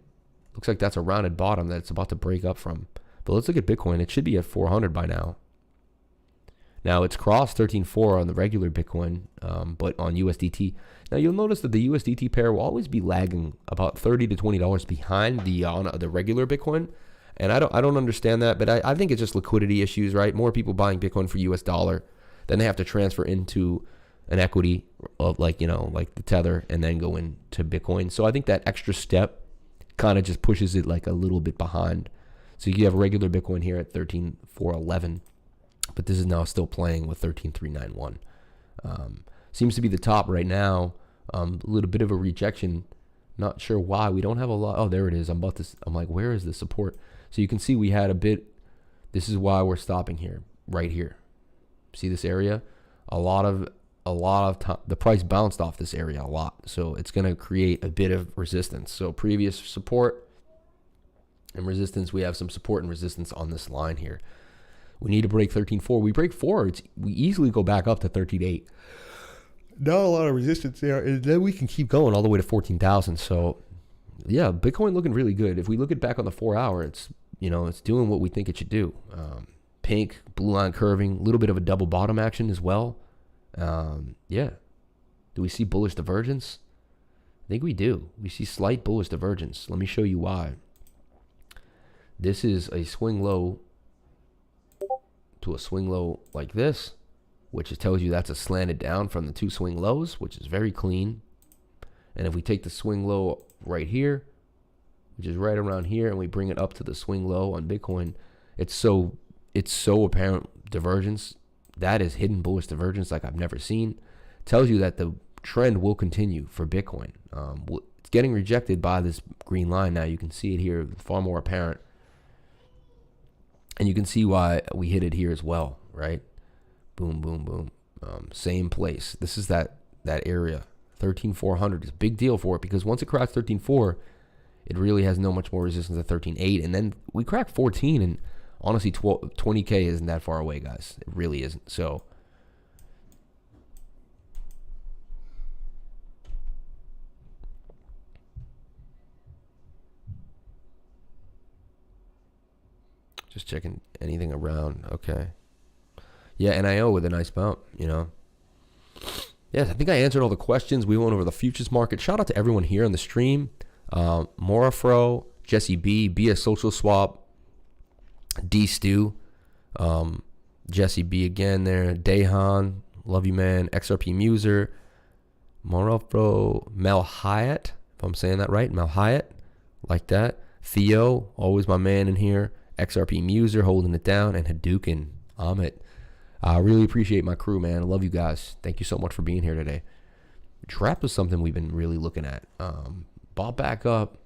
Looks like that's a rounded bottom that it's about to break up from. But let's look at Bitcoin. It should be at 400 by now. Now, it's crossed 13.4 on the regular Bitcoin, but on USDT. Now, you'll notice that the USDT pair will always be lagging about $30 to $20 behind the regular Bitcoin. And I don't understand that, but I think it's just liquidity issues, right? More people buying Bitcoin for US dollar, then they have to transfer into an equity of like the Tether and then go into Bitcoin. So I think that extra step kind of just pushes it like a little bit behind. So you have regular Bitcoin here at 13.411. But this is now still playing with 13.391. Seems to be the top right now. A little bit of a rejection. Not sure why. We don't have a lot. Oh, there it is. I'm like, where is the support? So you can see we had a bit. This is why we're stopping here, right here. See this area? A lot of time. The price bounced off this area a lot. So it's going to create a bit of resistance. So previous support and resistance. We have some support and resistance on this line here. We need to break 13.4. We break 4, we easily go back up to 13.8. Not a lot of resistance there, and then we can keep going all the way to 14,000. So, yeah, Bitcoin looking really good. If we look at back on the 4 hour, it's doing what we think it should do. Pink, blue line curving, a little bit of a double bottom action as well. Yeah. Do we see bullish divergence? I think we do. We see slight bullish divergence. Let me show you why. This is a swing low to a swing low like this, which tells you that's a slanted down from the two swing lows, which is very clean. And if we take the swing low right here, which is right around here, and we bring it up to the swing low on Bitcoin, it's so apparent divergence. That is hidden bullish divergence like I've never seen. Tells you that the trend will continue for Bitcoin. It's getting rejected by this green line now. You can see it here, far more apparent. And you can see why we hit it here as well, right? Boom, boom, boom. Same place. This is that area. 13,400 is a big deal for it, because once it cracks 13.4, it really has no much more resistance at 13.8. And then we crack 14, and honestly, 20K isn't that far away, guys. It really isn't. So just checking anything around. Okay. Yeah, NIO with a nice bump, Yes, I think I answered all the questions. We went over the futures market. Shout out to everyone here on the stream. Morafro, Jesse B, BS Social Swap, D Stew, Jesse B again there, Dehan, love you, man, XRP Muser, Morafro, Mel Hyatt, if I'm saying that right, Mel Hyatt, like that. Theo, always my man in here. XRP Muser holding it down, and Hadouken, Amit. I really appreciate my crew, man. I love you guys. Thank you so much for being here today. Trap is something we've been really looking at. Bought back up.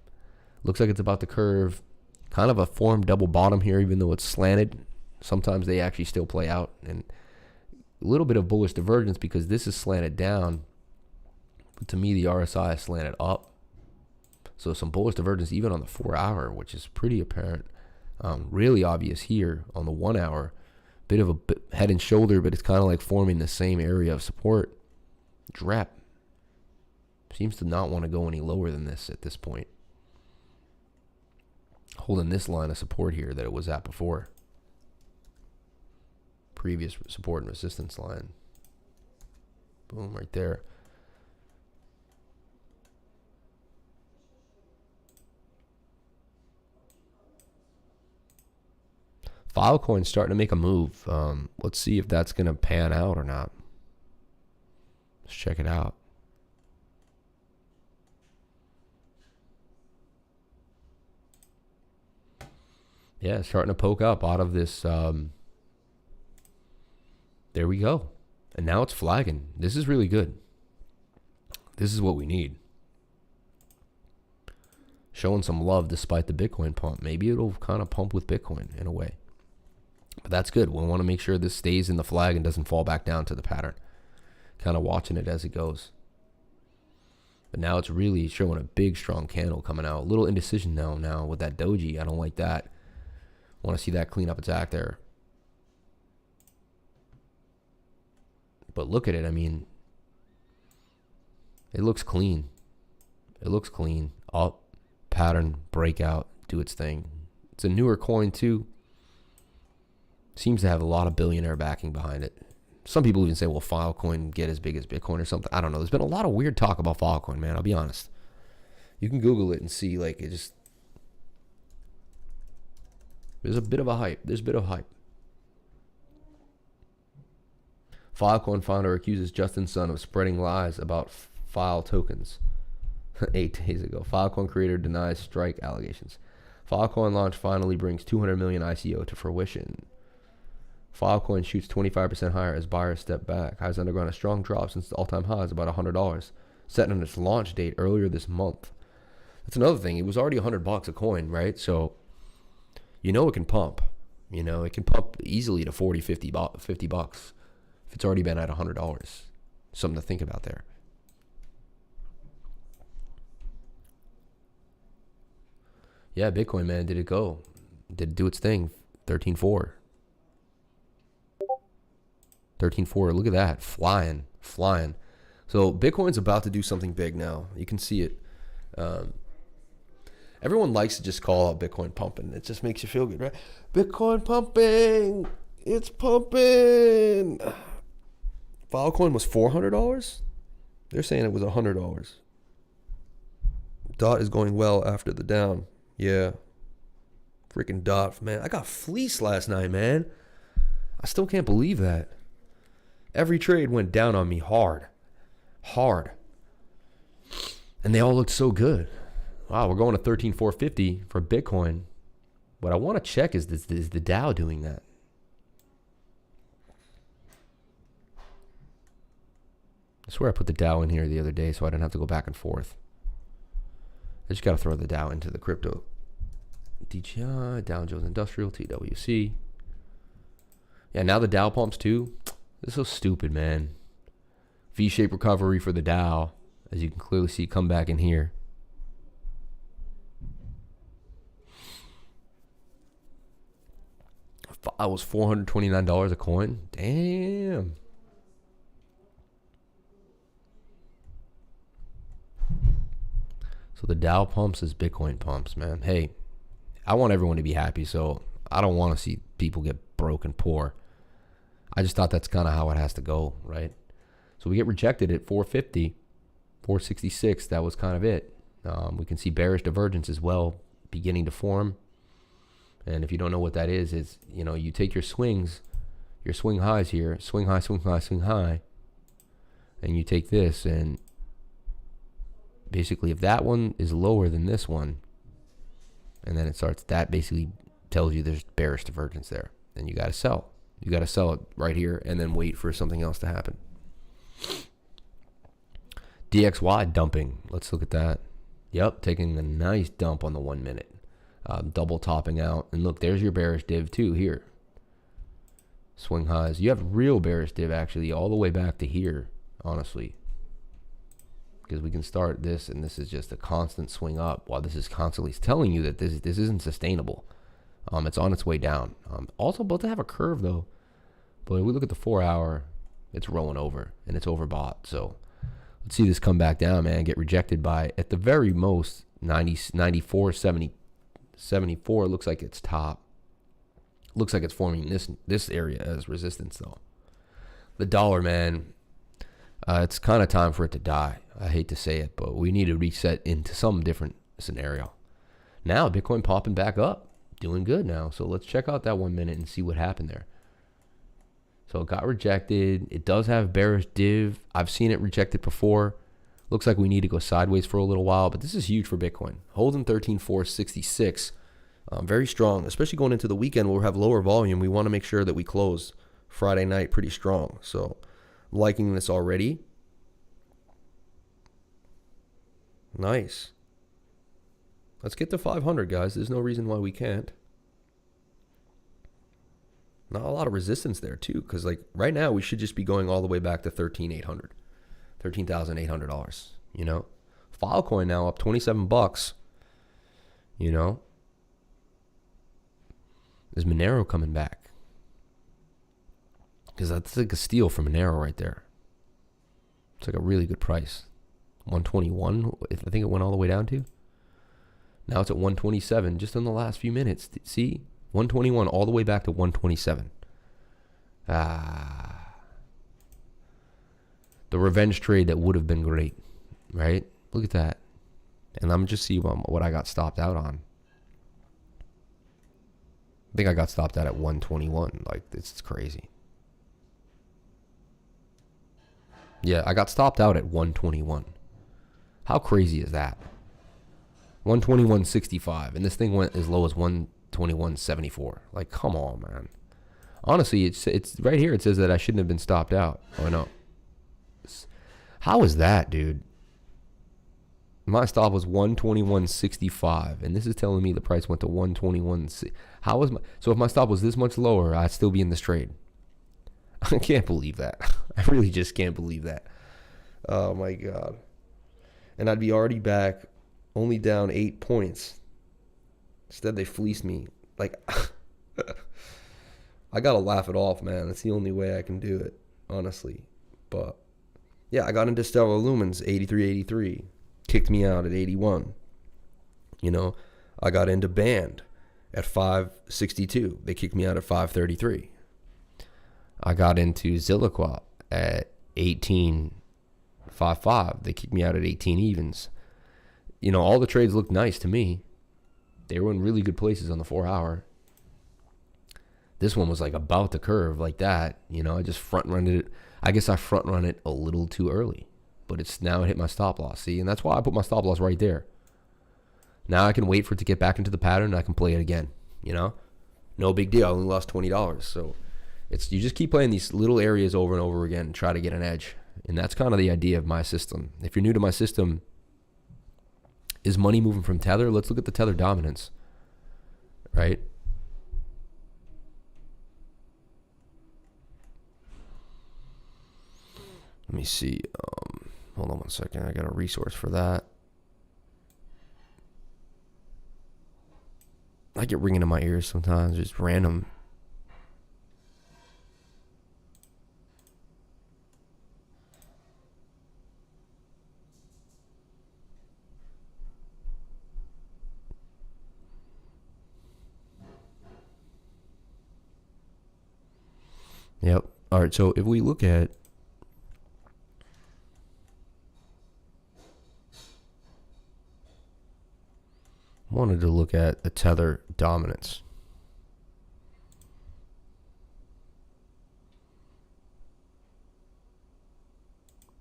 Looks like it's about to curve. Kind of a formed double bottom here, even though it's slanted. Sometimes they actually still play out. And a little bit of bullish divergence because this is slanted down. But to me, the RSI is slanted up. So some bullish divergence even on the 4 hour, which is pretty apparent. Really obvious here on the 1 hour. Bit of a head and shoulder, but it's kind of like forming the same area of support. Drep seems to not want to go any lower than this at this point. Holding this line of support here that it was at before. Previous support and resistance line. Boom, right there. Filecoin's starting to make a move. Let's see if that's going to pan out or not. Let's check it out. Yeah, it's starting to poke up out of this. There we go. And now it's flagging. This is really good. This is what we need. Showing some love despite the Bitcoin pump. Maybe it'll kind of pump with Bitcoin in a way. But that's good. We want to make sure this stays in the flag and doesn't fall back down to the pattern. Kind of watching it as it goes. But now it's really showing a big, strong candle coming out. A little indecision now with that doji. I don't like that. Want to see that clean up attack there. But look at it. I mean, it looks clean. It looks clean. Up, pattern, breakout, do its thing. It's a newer coin too. Seems to have a lot of billionaire backing behind it. Some people even say, well, Filecoin get as big as Bitcoin or something. I don't know. There's been a lot of weird talk about Filecoin, man. I'll be honest. You can Google it and see, like, it just... There's a bit of a hype. There's a bit of hype. Filecoin founder accuses Justin Sun of spreading lies about File tokens 8 days ago. Filecoin creator denies strike allegations. Filecoin launch finally brings 200 million ICO to fruition. Filecoin shoots 25% higher as buyers step back. Has undergone a strong drop since the all-time high is about $100, set on its launch date earlier this month. That's another thing. It was already $100 a coin, right? So, you know it can pump. You know, it can pump easily to 40, 50 bucks if it's already been at $100. Something to think about there. Yeah, Bitcoin, man, did it go? Did it do its thing? 13.4. 13.4, look at that, flying. So Bitcoin's about to do something big now. You can see it. Everyone likes to just call out Bitcoin pumping. It just makes you feel good, right? Bitcoin pumping, it's pumping. Filecoin was $400. They're saying it was $100. DOT is going well after the down. Yeah. Freaking DOT, man. I got fleeced last night, man. I still can't believe that. Every trade went down on me hard. And they all looked so good. Wow, we're going to 13,450 for Bitcoin. What I want to check is the Dow doing that? I swear I put the Dow in here the other day so I didn't have to go back and forth. I just got to throw the Dow into the crypto. DJI, Dow Jones Industrial, TWC. Yeah, now the Dow pumps too. This is so stupid, man. V-shaped recovery for the Dow, as you can clearly see, come back in here. I was $429 a coin. Damn. So the Dow pumps as Bitcoin pumps, man. Hey, I want everyone to be happy, so I don't want to see people get broke and poor. I just thought that's kind of how it has to go, right? So we get rejected at 450, 466. That was kind of it. We can see bearish divergence as well beginning to form. And if you don't know what that is, you know, you take your swings, your swing highs here, swing high, swing high, swing high, and you take this, and basically if that one is lower than this one, and then it starts. That basically tells you there's bearish divergence there, and you got to sell. You got to sell it right here, and then wait for something else to happen. DXY dumping. Let's look at that. Yep, taking a nice dump on the 1 minute. Double topping out. And look, there's your bearish div too here. Swing highs. You have real bearish div actually all the way back to here, honestly. Because we can start this, and this is just a constant swing up while this is constantly telling you that this isn't sustainable. It's on its way down. Also about to have a curve though. But if we look at the 4 hour, it's rolling over and it's overbought. So let's see this come back down, man. Get rejected by, at the very most, 94, 70, 74. Looks like it's top. Looks like it's forming this area as resistance, though. The dollar, man, it's kind of time for it to die. I hate to say it, but we need to reset into some different scenario. Now, Bitcoin popping back up. Doing good now. So let's check out that 1 minute and see what happened there. So it got rejected. It does have bearish div. I've seen it rejected before. Looks like we need to go sideways for a little while, but this is huge for Bitcoin. Holding 13,466. Very strong, especially going into the weekend where we have lower volume. We want to make sure that we close Friday night pretty strong. So I'm liking this already. Nice. Let's get to 500, guys. There's no reason why we can't. Not a lot of resistance there too, because like right now we should just be going all the way back to $13,800, you know. Filecoin now up 27 bucks, you know. Is Monero coming back? Because that's like a steal for Monero right there. It's like a really good price. 121, I think it went all the way down to. Now it's at 127 just in the last few minutes. See? 121 all the way back to 127. The revenge trade that would have been great, right? Look at that. And I'm just see what I got stopped out on. I think I got stopped out at 121. Like, this is crazy. Yeah, I got stopped out at 121. How crazy is that? 121.65, and this thing went as low as 121.74. Like, come on, man. Honestly, it's right here. It says that I shouldn't have been stopped out. Oh no. How is that, dude? My stop was 121.65, and this is telling me the price went to 121. How was my? So if my stop was this much lower, I'd still be in this trade. I can't believe that. I really just can't believe that. Oh my god. And I'd be already back, only down 8 points. Instead, they fleeced me. Like, I gotta laugh it off, man. That's the only way I can do it, honestly. But yeah, I got into Stellar Lumens 83.83, kicked me out at 81. You know, I got into Band at 562. They kicked me out at 533. I got into Zilliquat at 18.55. They kicked me out at 18 evens. You know, all the trades looked nice to me. They were in really good places on the 4 hour. This one was like about to curve like that. You know, I just front run it. I guess I front run it a little too early, but it's now hit my stop loss. See, and that's why I put my stop loss right there. Now I can wait for it to get back into the pattern and I can play it again. You know, no big deal. I only lost $20. So you just keep playing these little areas over and over again and try to get an edge. And that's kind of the idea of my system. If you're new to my system, is money moving from Tether? Let's look at the Tether dominance, right? Let me see. Hold on one second. I got a resource for that. I get ringing in my ears sometimes, just random. Yep. All right. So if we look at wanted to look at the Tether dominance.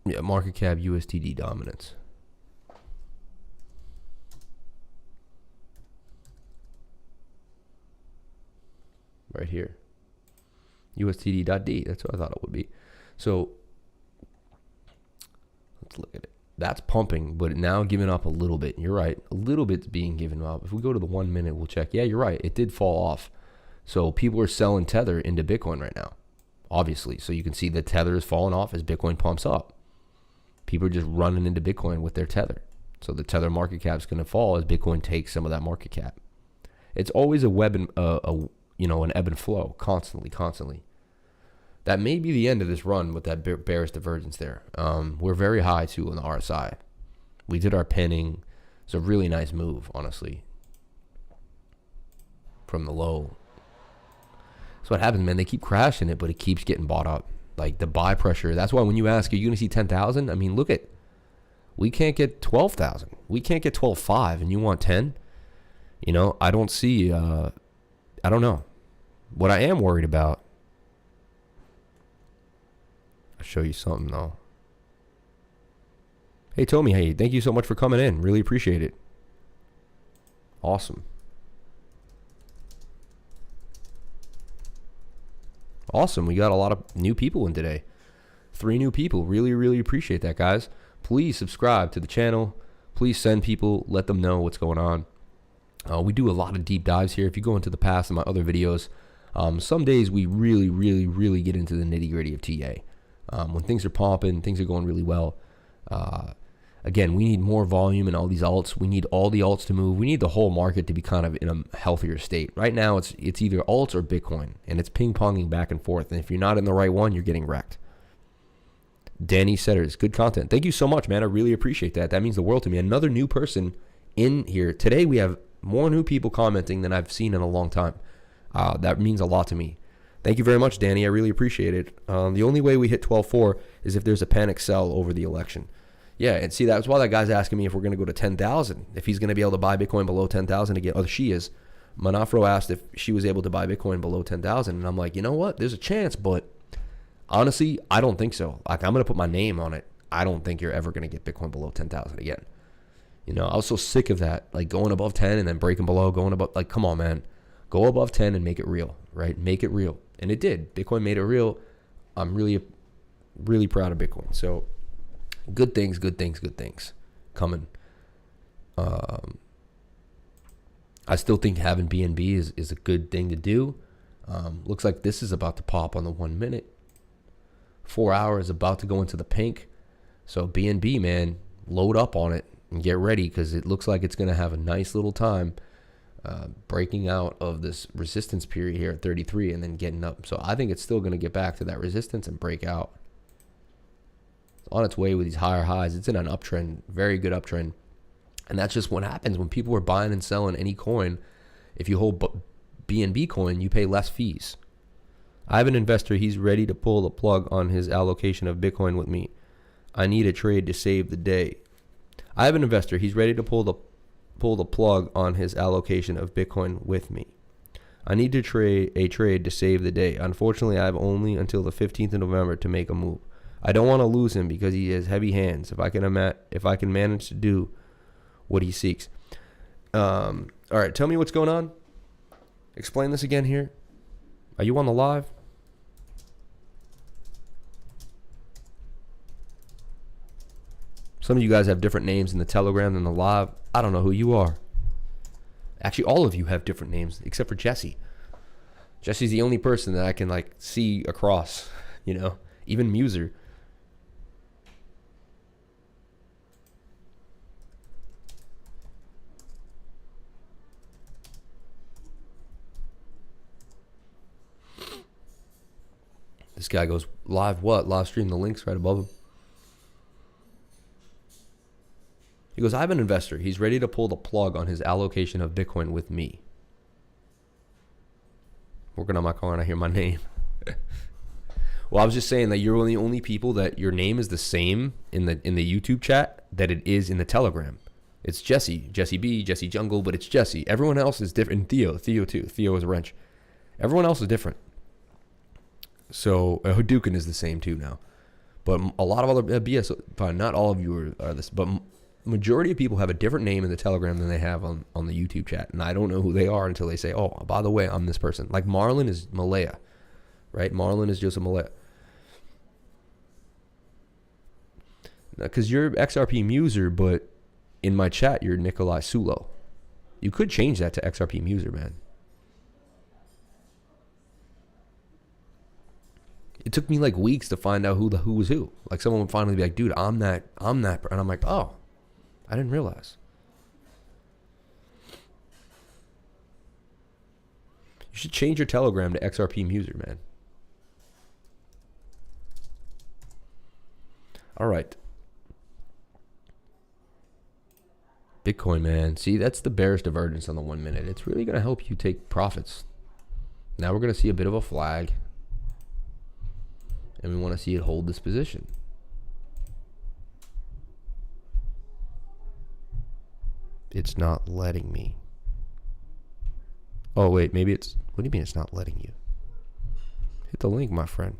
Yeah, market cap USDD dominance. right here. USTD.D. That's what I thought it would be. So let's look at it. That's pumping, but now giving up a little bit. You're right. A little bit's being given up. If we go to the 1 minute, we'll check. Yeah, you're right. It did fall off. So people are selling Tether into Bitcoin right now, obviously. So you can see the Tether is falling off as Bitcoin pumps up. People are just running into Bitcoin with their Tether. So the Tether market cap is going to fall as Bitcoin takes some of that market cap. It's always a web and an ebb and flow, constantly. That may be the end of this run with that bearish divergence there. We're very high too on the RSI. We did our pinning. It's a really nice move, honestly, from the low. That's what happens, man. They keep crashing it, but it keeps getting bought up. Like the buy pressure. That's why when you ask, are you going to see 10,000? I mean, look at, we can't get 12,000. We can't get 12.5, and you want 10? You know, I don't see, I don't know. What I am worried about, I'll show you something though. Hey, Tommy, hey, thank you so much for coming in. Really appreciate it. Awesome. Awesome. We got a lot of new people in today. 3 new people. Really appreciate that, guys. Please subscribe to the channel. Please send people. Let them know what's going on. We do a lot of deep dives here. If you go into the past in my other videos, some days we really get into the nitty-gritty of TA. When things are popping, things are going really well. Again, we need more volume in all these alts. We need all the alts to move. We need the whole market to be kind of in a healthier state. Right now, it's either alts or Bitcoin, and it's ping-ponging back and forth. And if you're not in the right one, you're getting wrecked. Danny Setters, good content. Thank you so much, man. I really appreciate that. That means the world to me. Another new person in here. Today, we have more new people commenting than I've seen in a long time. That means a lot to me. Thank you very much, Danny. I really appreciate it. The only way we hit 12.4 is if there's a panic sell over the election. Yeah, and see, that's why that guy's asking me if we're going to go to 10,000, if he's going to be able to buy Bitcoin below 10,000 again. Oh, she is. Manafro asked if she was able to buy Bitcoin below 10,000, and I'm like, you know what? There's a chance, but honestly, I don't think so. Like, I'm going to put my name on it. I don't think you're ever going to get Bitcoin below 10,000 again. You know, I was so sick of that, like going above 10 and then breaking below, going above, like, come on, man. Go above 10 and make it real, right? Make it real. And it did. Bitcoin made it real. I'm really proud of Bitcoin. So good things coming. I still think having BNB is a good thing to do. Looks like this is about to pop on the 1 minute. 4 hours about to go into the pink. So BNB, man, load up on it and get ready, because it looks like it's going to have a nice little time breaking out of this resistance period here at 33 and then getting up. So I think it's still going to get back to that resistance and break out. It's on its way with these higher highs. It's in an uptrend, very good uptrend. And that's just what happens when people are buying and selling any coin. If you hold BNB coin, you pay less fees. I have an investor. He's ready to pull the plug on his allocation of Bitcoin with me. I need a trade to save the day. I have an investor. He's ready to pull the plug on his allocation of Bitcoin with me. I need to trade to save the day. Unfortunately, I have only until the 15th of November to make a move. I don't want to lose him because he has heavy hands. If I can manage to do what he seeks. All right, tell me what's going on. Explain this again here. Are you on the live? Some of you guys have different names in the Telegram than the live. I don't know who you are. Actually, all of you have different names except for Jesse. Jesse's the only person that I can like see across, you know, even Muser. This guy goes, live what? Live stream, the link's right above him. He goes, I have an investor. He's ready to pull the plug on his allocation of Bitcoin with me. Working on my car and I hear my name. Well, I was just saying that you're the only people that your name is the same in the YouTube chat that it is in the Telegram. It's Jesse B, Jesse Jungle, but it's Jesse. Everyone else is different. And Theo too. Theo is a wrench. Everyone else is different. So Hadouken is the same too now. But a lot of other BS, not all of you are this, but majority of people have a different name in the Telegram than they have on the YouTube chat. And I don't know who they are until they say, oh, by the way, I'm this person. Like Marlon is Malaya, right? Marlon is Joseph Malaya. Because you're XRP Muser, but in my chat, you're Nikolai Sulo. You could change that to XRP Muser, man. It took me like weeks to find out who was who. Like someone would finally be like, dude, I'm that. And I'm like, oh, I didn't realize. You should change your Telegram to XRP Muser, man. All right. Bitcoin, man. See, that's the bearish divergence on the 1 minute. It's really going to help you take profits. Now we're going to see a bit of a flag. And we want to see it hold this position. It's not letting me. Oh, wait. Maybe it's... What do you mean it's not letting you? Hit the link, my friend.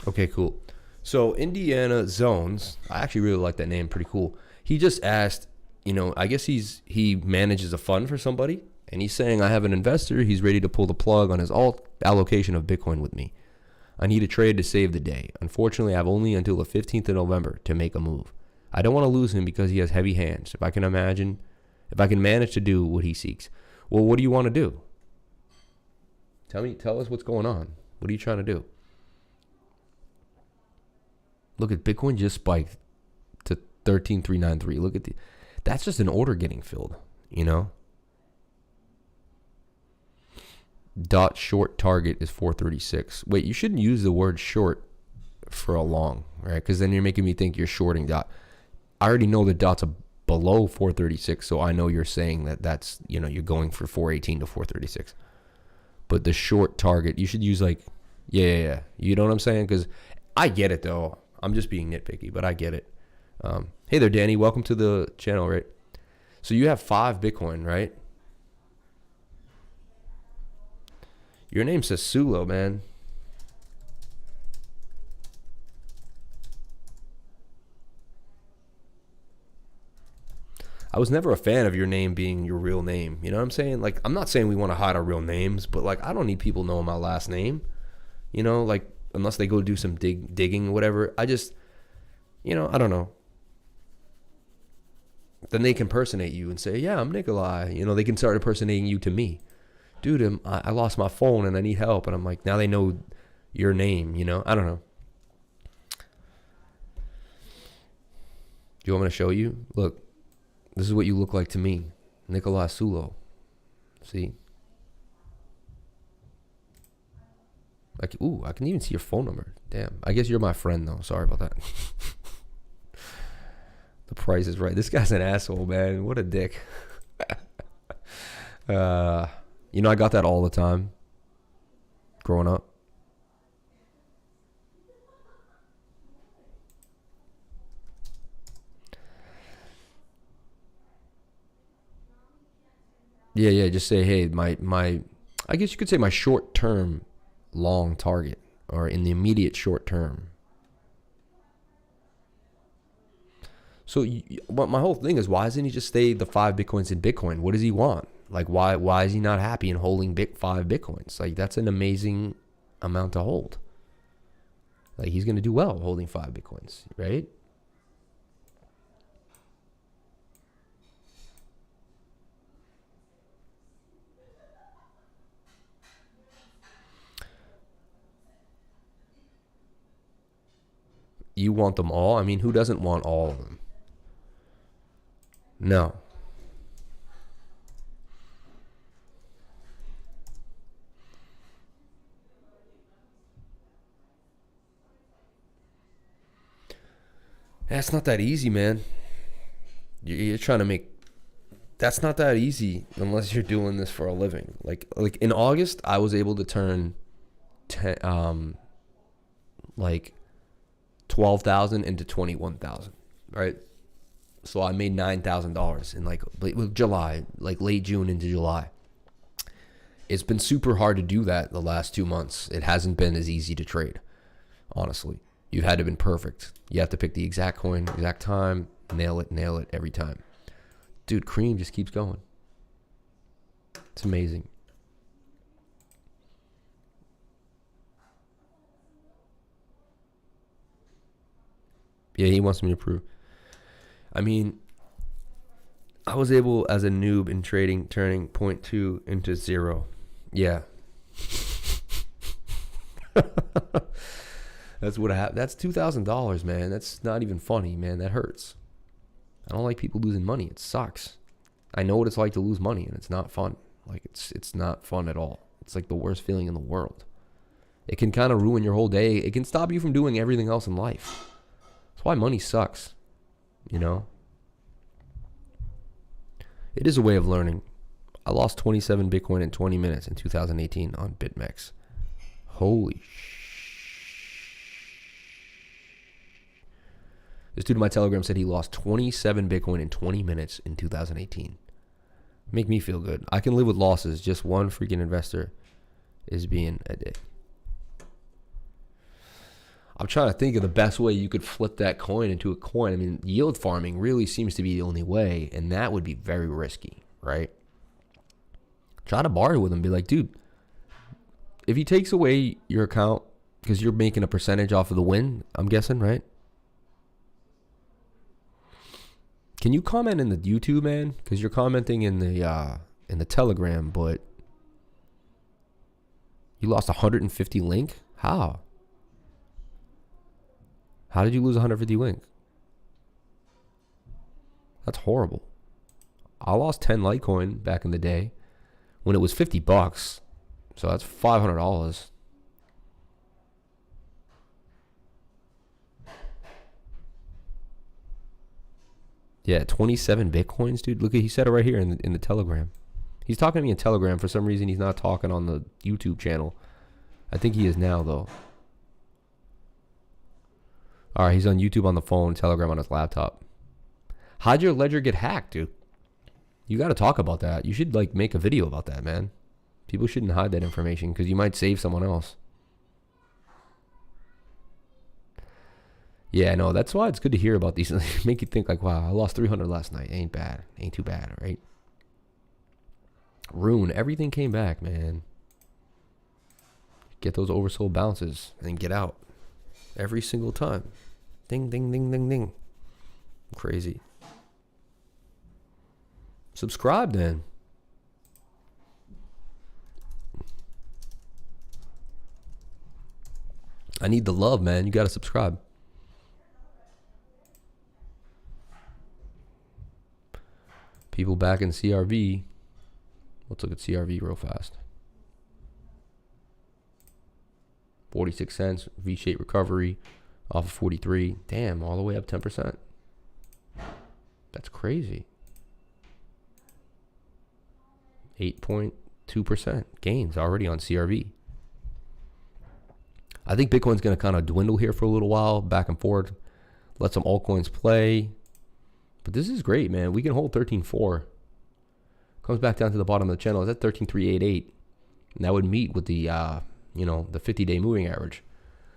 Okay, cool. So Indiana Zones, I actually really like that name, pretty cool. He just asked, you know, I guess he manages a fund for somebody, and he's saying, I have an investor, he's ready to pull the plug on his alt allocation of Bitcoin with me. I need a trade to save the day. Unfortunately, I have only until the 15th of November to make a move. I don't want to lose him because he has heavy hands. If I can manage to do what he seeks. Well, what do you want to do? Tell us what's going on. What are you trying to do? Look at Bitcoin just spiked to 13,393. Look at that's just an order getting filled, you know? Dot short target is 436. Wait, you shouldn't use the word short for a long, right? Because then you're making me think you're shorting dot. I already know the dot's below 436, so I know you're saying that's, you know, you're going for 418 to 436. But the short target, you should use like, yeah. You know what I'm saying? Because I get it, though. I'm just being nitpicky, but I get it. Hey there, Danny. Welcome to the channel, right? So you have 5 Bitcoin, right? Your name says Sulo, man. I was never a fan of your name being your real name. You know what I'm saying? Like, I'm not saying we want to hide our real names, but like, I don't need people knowing my last name. You know, like, unless they go do some digging or whatever. I just, you know, I don't know. Then they can impersonate you and say, yeah, I'm Nikolai. You know, they can start impersonating you to me. Dude, I lost my phone and I need help. And I'm like, now they know your name, you know? I don't know. Do you want me to show you? Look, this is what you look like to me. Nikolai Sulo. See? Like, ooh, I can even see your phone number. Damn. I guess you're my friend, though. Sorry about that. The price is right. This guy's an asshole, man. What a dick. You know, I got that all the time growing up. Yeah. Just say, hey, my. I guess you could say my short-term long target, or in the immediate short term. So my whole thing is, why doesn't he just stay the 5 Bitcoins in Bitcoin? What does he want? Like, why is he not happy in holding 5 Bitcoins? Like, that's an amazing amount to hold. Like, he's going to do well holding 5 Bitcoins, right? You want them all? I mean, who doesn't want all of them? No. That's not that easy, man. You're trying to make... That's not that easy unless you're doing this for a living. Like in August, I was able to turn 12,000 into 21,000. right? So I made $9,000 in like July, like late June into July. It's been super hard to do that the last 2 months. It hasn't been as easy to trade, honestly. You've had to have been perfect. You have to pick the exact coin, exact time, nail it every time. Dude, cream just keeps going. It's amazing. Yeah, he wants me to prove. I mean, I was able as a noob in trading, turning 0.2 into 0. Yeah. That's what happened. That's $2,000, man. That's not even funny, man. That hurts. I don't like people losing money. It sucks. I know what it's like to lose money, and it's not fun. Like, it's not fun at all. It's like the worst feeling in the world. It can kind of ruin your whole day. It can stop you from doing everything else in life. That's why money sucks, you know? It is a way of learning. I lost 27 Bitcoin in 20 minutes in 2018 on BitMEX. Holy sh! This dude in my Telegram said he lost 27 Bitcoin in 20 minutes in 2018. Make me feel good. I can live with losses. Just one freaking investor is being a dick. I'm trying to think of the best way you could flip that coin into a coin. I mean, yield farming really seems to be the only way, and that would be very risky, right? Try to barter with him. Be like, dude, if he takes away your account because you're making a percentage off of the win, I'm guessing, right? Can you comment in the YouTube, man? Because you're commenting in the Telegram, but you lost 150 link? How? How did you lose 150 link? That's horrible. I lost 10 Litecoin back in the day when it was $50. So that's $500. Yeah, 27 Bitcoins, dude. Look, he said it right here in the Telegram. He's talking to me in Telegram. For some reason, he's not talking on the YouTube channel. I think he is now, though. All right, he's on YouTube on the phone, Telegram on his laptop. How'd your ledger get hacked, dude? You got to talk about that. You should, like, make a video about that, man. People shouldn't hide that information because you might save someone else. Yeah, no, that's why it's good to hear about these. Make you think like, wow, I lost 300 last night. Ain't bad. Ain't too bad, right? Rune, everything came back, man. Get those oversold bounces and get out. Every single time. Ding, ding, ding, ding, ding. Crazy. Subscribe then. I need the love, man. You got to subscribe. People back in CRV. Let's look at CRV real fast. 46 cents. V-shaped recovery off of 43. Damn, all the way up 10%. That's crazy. 8.2% gains already on CRV. I think Bitcoin's going to kind of dwindle here for a little while, back and forth. Let some altcoins play. But this is great, man. We can hold 13.4. Comes back down to the bottom of the channel. It's at 13.388. And that would meet with the, the 50-day moving average.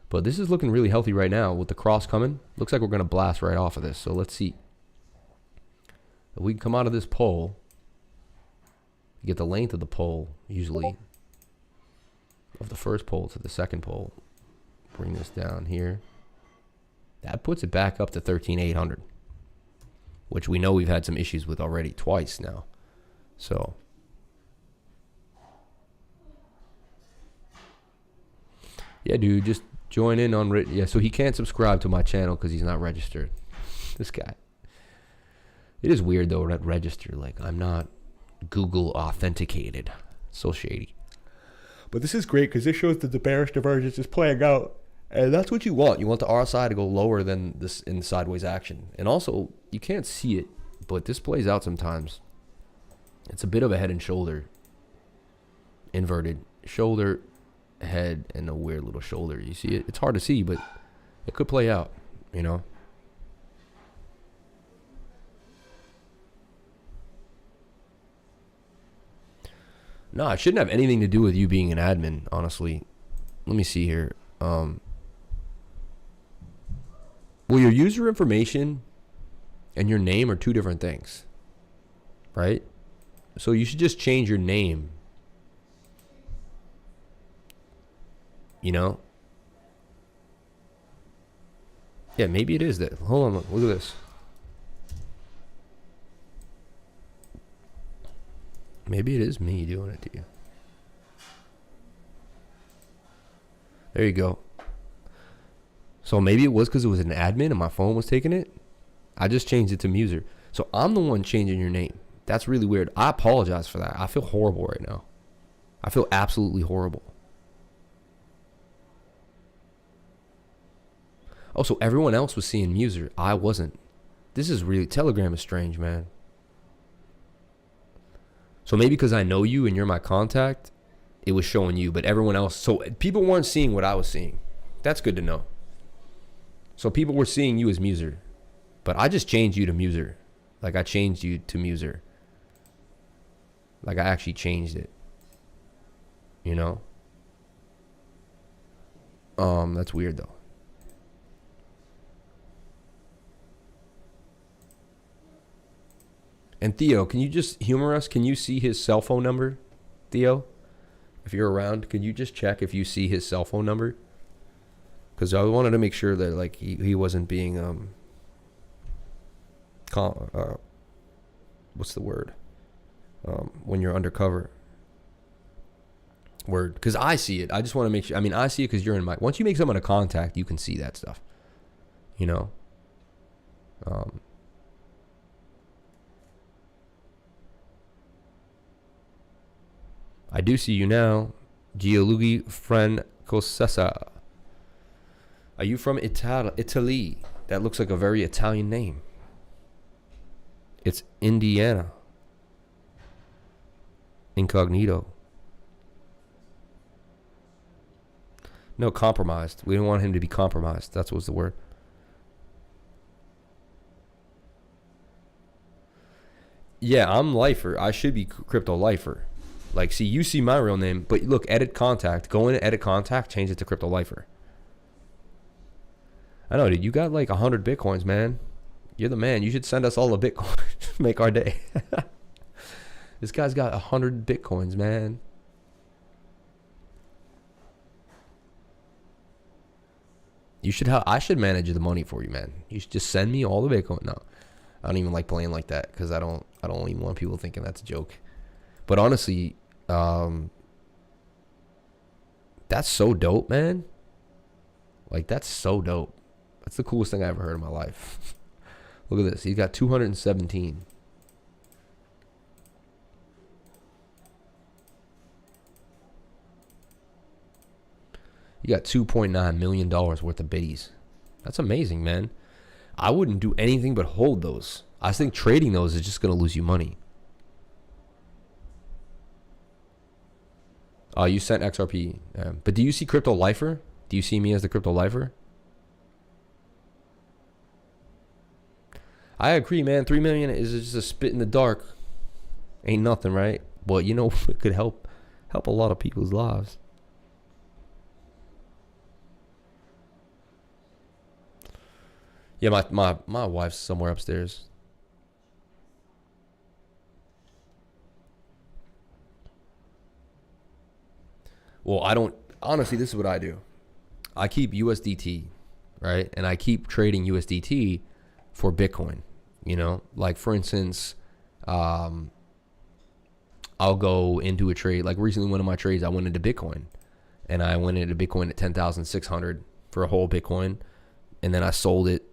But this is looking really healthy right now with the cross coming. Looks like we're going to blast right off of this. So let's see. If we can come out of this pole, get the length of the pole, usually, of the first pole to the second pole. Bring this down here. That puts it back up to 13,800. Which we know we've had some issues with already twice now. So yeah, dude, just join in on yeah. So he can't subscribe to my channel because he's not registered. This guy. It is weird though that register. Like I'm not Google authenticated. So shady. But this is great because this shows that the bearish divergence is playing out. And that's what you want. You want the RSI to go lower than this in sideways action. And also, you can't see it, but this plays out sometimes. It's a bit of a head and shoulder. Inverted shoulder, head, and a weird little shoulder. You see it? It's hard to see, but it could play out, you know? No, it shouldn't have anything to do with you being an admin, honestly. Let me see here. Well, your user information and your name are two different things, right? So you should just change your name, you know? Yeah, maybe it is that. Hold on, look at this. Maybe it is me doing it to you. There you go. So maybe it was because it was an admin and my phone was taking it. I just changed it to Muser. So I'm the one changing your name. That's really weird. I apologize for that. I feel horrible right now. I feel absolutely horrible. Oh, so everyone else was seeing Muser. I wasn't. This is really... Telegram is strange, man. So maybe because I know you and you're my contact, it was showing you, but everyone else... So people weren't seeing what I was seeing. That's good to know. So people were seeing you as Muser. But I just changed you to Muser. Like I changed you to Muser. Like I actually changed it. You know? That's weird though. And Theo, can you just humor us? Can you see his cell phone number, Theo? If you're around, could you just check if you see his cell phone number? Because I wanted to make sure that like he wasn't being what's the word? When you're undercover. Word. Because I see it. I just want to make sure. I mean, I see it because you're in my... Once you make someone a contact, you can see that stuff. You know? I do see you now. Gianluigi Francosessa. Are you from Italy? That looks like a very Italian name. It's Indiana. Incognito. No, compromised. We don't want him to be compromised. That's what's the word. Yeah, I'm Lifer. I should be Crypto Lifer. Like, see, you see my real name, but look, edit contact. Go in and edit contact, change it to Crypto Lifer. I know, dude. You got like 100 Bitcoins, man. You're the man. You should send us all a Bitcoin. Make our day. This guy's got 100 Bitcoins, man. You should have. I should manage the money for you, man. You should just send me all the Bitcoin. No, I don't even like playing like that because I don't even want people thinking that's a joke. But honestly, that's so dope, man. Like that's so dope. That's the coolest thing I ever heard in my life. Look at this. He's got 217. You got $2.9 million worth of biddies. That's amazing, man. I wouldn't do anything but hold those. I think trading those is just going to lose you money. Oh, you sent XRP. But do you see Crypto Lifer? Do you see me as the Crypto Lifer? I agree, man. 3 million is just a spit in the dark. Ain't nothing, right? But you know, it could help a lot of people's lives. Yeah, my wife's somewhere upstairs. Well, I don't... Honestly, this is what I do. I keep USDT, right? And I keep trading USDT for Bitcoin, you know? Like, for instance, I'll go into a trade. Like, recently, one of my trades, I went into Bitcoin. And I went into Bitcoin at 10,600 for a whole Bitcoin. And then I sold it.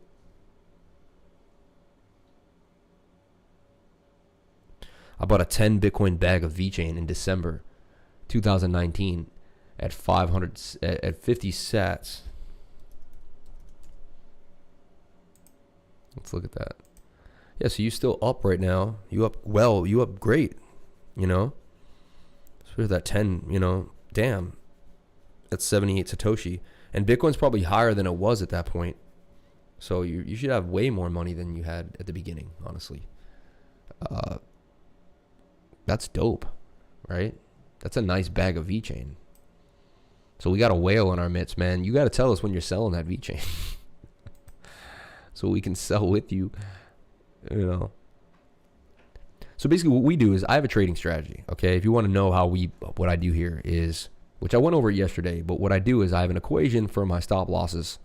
I bought a 10 Bitcoin bag of VeChain in December 2019 at 50 sats. Let's look at that. Yeah, so you still up right now. You up well, you up great, you know? So that 10, you know, damn. That's 78 Satoshi. And Bitcoin's probably higher than it was at that point. So you should have way more money than you had at the beginning, honestly. That's dope, right? That's a nice bag of V-chain. So we got a whale in our midst, man. You got to tell us when you're selling that V-chain. So we can sell with you, you know. So basically what we do is I have a trading strategy, okay? If you want to know what I do here is, which I went over yesterday, but what I do is I have an equation for my stop losses.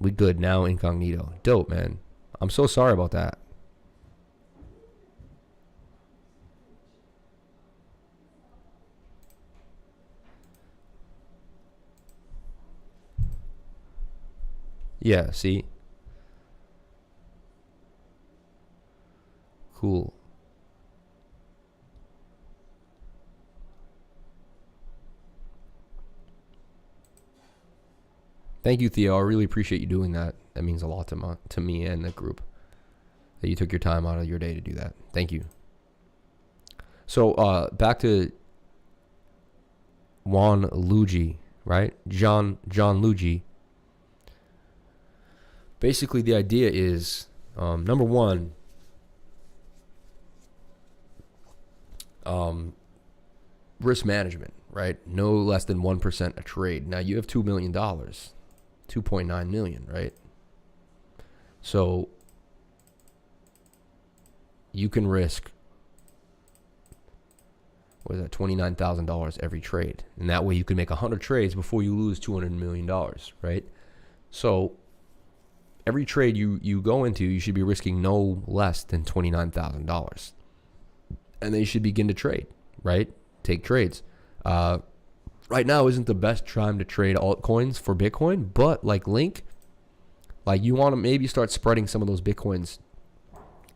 We good now, incognito. Dope, man. I'm so sorry about that. Yeah, see? Cool. Thank you, Theo. I really appreciate you doing that. That means a lot to me and the group, that you took your time out of your day to do that. Thank you. So back to Juan Luigi, right? John Luigi. Basically, the idea is, number one, risk management, right? No less than 1% a trade. Now you have $2 million, 2.9 million, right? So you can risk, what is that, $29,000 every trade. And that way you can make 100 trades before you lose $200 million, right? So every trade you go into, you should be risking no less than $29,000. And then you should begin to trade, right? Take trades. Right now isn't the best time to trade altcoins for Bitcoin, but like Link, like you want to maybe start spreading some of those Bitcoins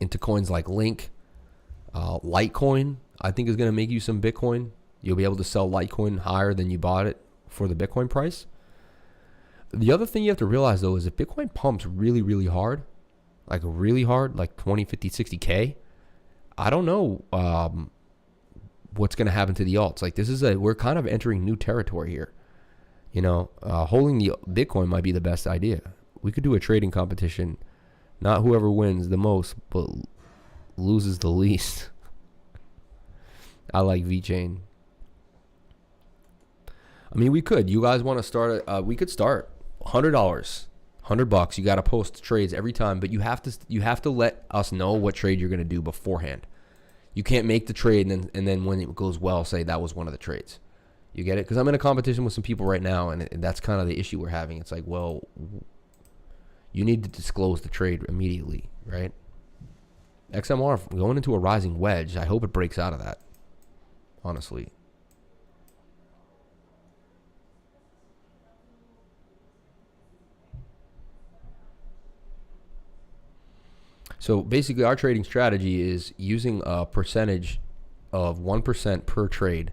into coins like Link. Litecoin, I think, is going to make you some Bitcoin. You'll be able to sell Litecoin higher than you bought it for the Bitcoin price. The other thing you have to realize, though, is if Bitcoin pumps really, really hard, like 20, 50, 60K, I don't know what's going to happen to the alts. Like we're kind of entering new territory here. You know, holding the Bitcoin might be the best idea. We could do a trading competition, not whoever wins the most, but loses the least. I like VeChain. I mean, we could. You guys want to start? We could start $100, $100. You got to post trades every time, but you have to let us know what trade you're going to do beforehand. You can't make the trade and then when it goes well, say that was one of the trades. You get it? Because I'm in a competition with some people right now, and that's kind of the issue we're having. It's like, well, you need to disclose the trade immediately, right? XMR going into a rising wedge. I hope it breaks out of that, honestly. So basically our trading strategy is using a percentage of 1% per trade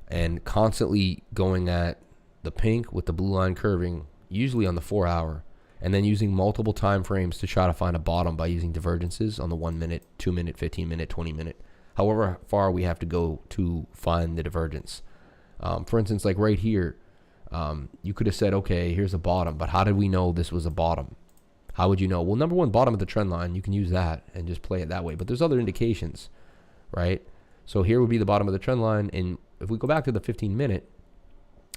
and constantly going at the pink with the blue line curving, usually on the 4 hour, and then using multiple time frames to try to find a bottom by using divergences on the 1 minute, 2 minute, 15 minute, 20 minute, however far we have to go to find the divergence. For instance, like right here, you could have said, okay, here's a bottom, but how did we know this was a bottom? How would you know? Well, number one, bottom of the trend line, you can use that and just play it that way. But there's other indications, right? So here would be the bottom of the trend line. And if we go back to the 15 minute,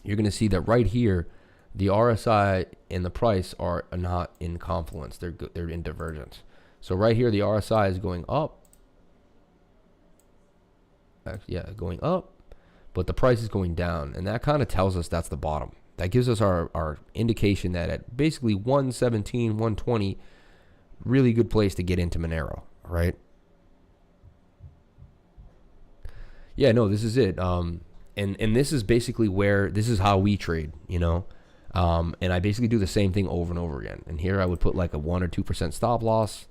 you're going to see that right here, the RSI and the price are not in confluence. They're in divergence. So right here, the RSI is going up. Yeah, going up. But the price is going down. And that kind of tells us that's the bottom. That gives us our indication that at basically 117, 120, really good place to get into Monero, right? Yeah, no, this is it. And this is basically this is how we trade, you know? And I basically do the same thing over and over again. And here I would put like a 1 or 2% stop loss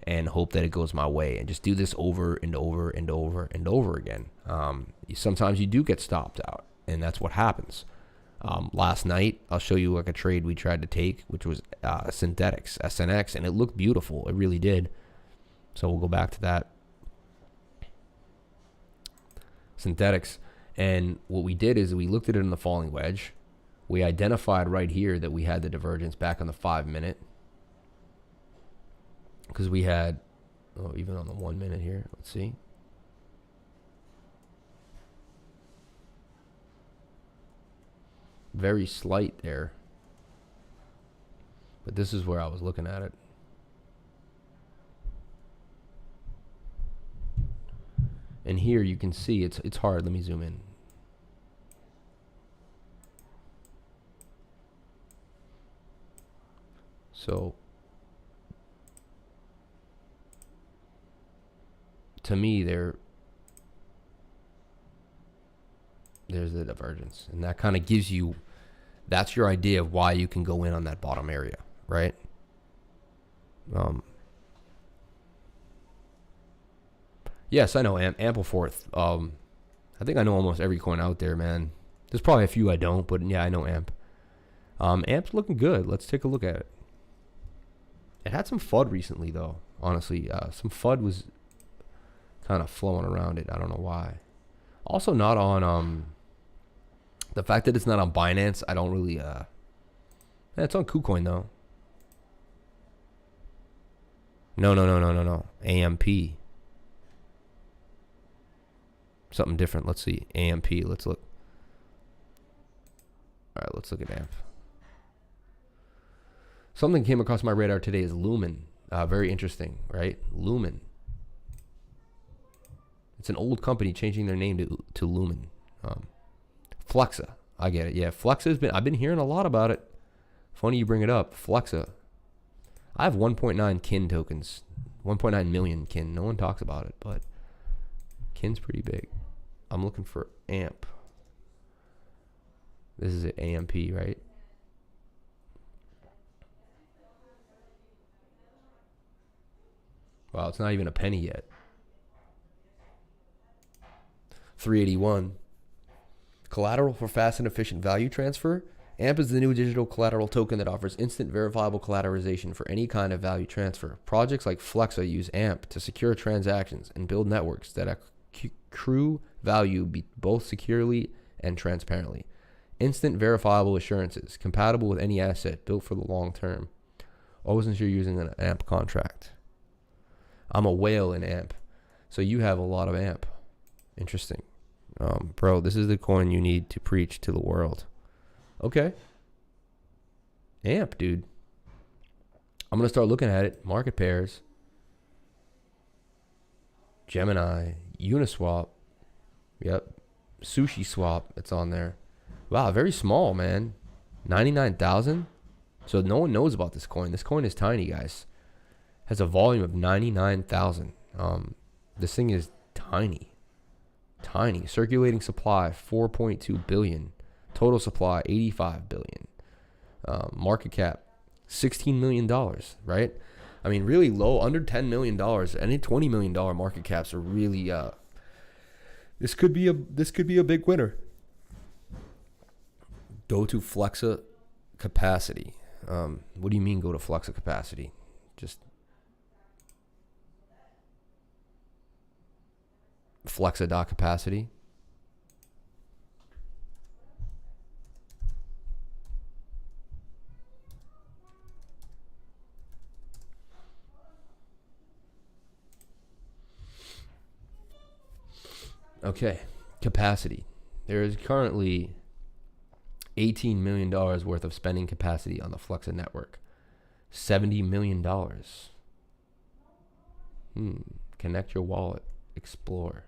and hope that it goes my way, and just do this over and over and over and over again. Sometimes you do get stopped out, and that's what happens. Last night, I'll show you like a trade we tried to take, which was synthetics, SNX, and it looked beautiful. It really did. So we'll go back to that. Synthetics. And what we did is we looked at it in the falling wedge. We identified right here that we had the divergence back on the 5 minute. Because we had, even on the 1 minute here, let's see. very slight there. But this is where I was looking at it. And here you can see it's hard. Let me zoom in. So to me, there's the divergence, and that kind of gives you, that's your idea of why you can go in on that bottom area, right? Yes, I know Ampleforth. I think I know almost every coin out there, man. There's probably a few I don't, but yeah, I know Amp. Amp's looking good. Let's take a look at it. It had some FUD recently, though. Honestly, some FUD was kind of flowing around it. I don't know why. Also, not on the fact that it's not on Binance. I don't really. Yeah, it's on KuCoin though. No. AMP. Something different. Let's see. AMP. Let's look. All right, let's look at AMP. Something came across my radar today is Lumen. Very interesting, right? Lumen. It's an old company changing their name to Lumen. Flexa. I get it. Yeah, Flexa's been. I've been hearing a lot about it. Funny you bring it up. Flexa. I have 1.9 kin tokens. 1.9 million kin. No one talks about it, but kin's pretty big. I'm looking for AMP. This is it, AMP, right? Wow, it's not even a penny yet. 381. Collateral for fast and efficient value transfer. AMP is the new digital collateral token that offers instant verifiable collateralization for any kind of value transfer. Projects like Flexa use AMP to secure transactions and build networks that accrue value both securely and transparently. Instant verifiable assurances, compatible with any asset, built for the long term. Always ensure using an AMP contract. I'm a whale in AMP. So you have a lot of AMP. Interesting. Bro, this is the coin you need to preach to the world. Okay. AMP, dude. I'm going to start looking at it. Market pairs. Gemini. Uniswap. Yep. Sushi Swap. It's on there. Wow, very small, man. 99,000. So no one knows about this coin. This coin is tiny, guys. Has a volume of 99,000. This thing is tiny. Tiny. Circulating supply 4.2 billion. Total supply 85 billion. Market cap $16 million, right? I mean, really low, under $10 million. Any $20 million market caps are really this could be a big winner. Go to Flexa capacity. What do you mean go to Flexa capacity? Just Flexa.capacity. Okay, capacity. There is currently $18 million worth of spending capacity on the Flexa network. $70 million. Connect your wallet. Explore.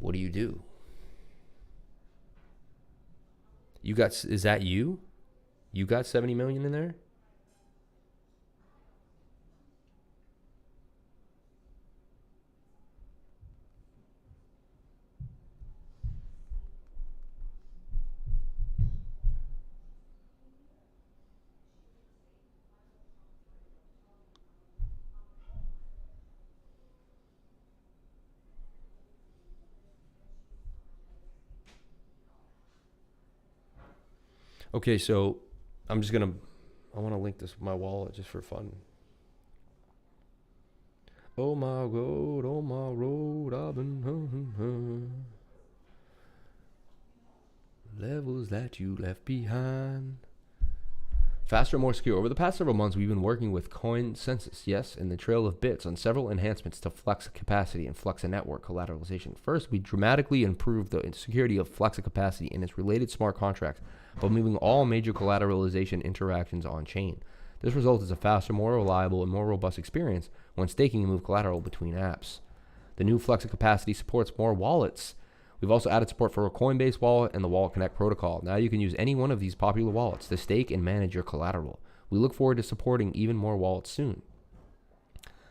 What do you do? You got, is that you? You got 70 million in there? Okay, so I'm just gonna, I want to link this with my wallet just for fun. Oh my road, I've been levels that you left behind. Faster, more secure. Over the past several months, we've been working with Consensus, yes, and the Trail of Bits on several enhancements to Flex capacity and Flex network collateralization. First, we dramatically improved the security of Flex capacity and its related smart contracts by moving all major collateralization interactions on chain. This result is a faster, more reliable, and more robust experience when staking and move collateral between apps. The new Flex capacity supports more wallets. We've also added support for a Coinbase wallet and the Wallet Connect protocol. Now you can use any one of these popular wallets to stake and manage your collateral. We look forward to supporting even more wallets soon.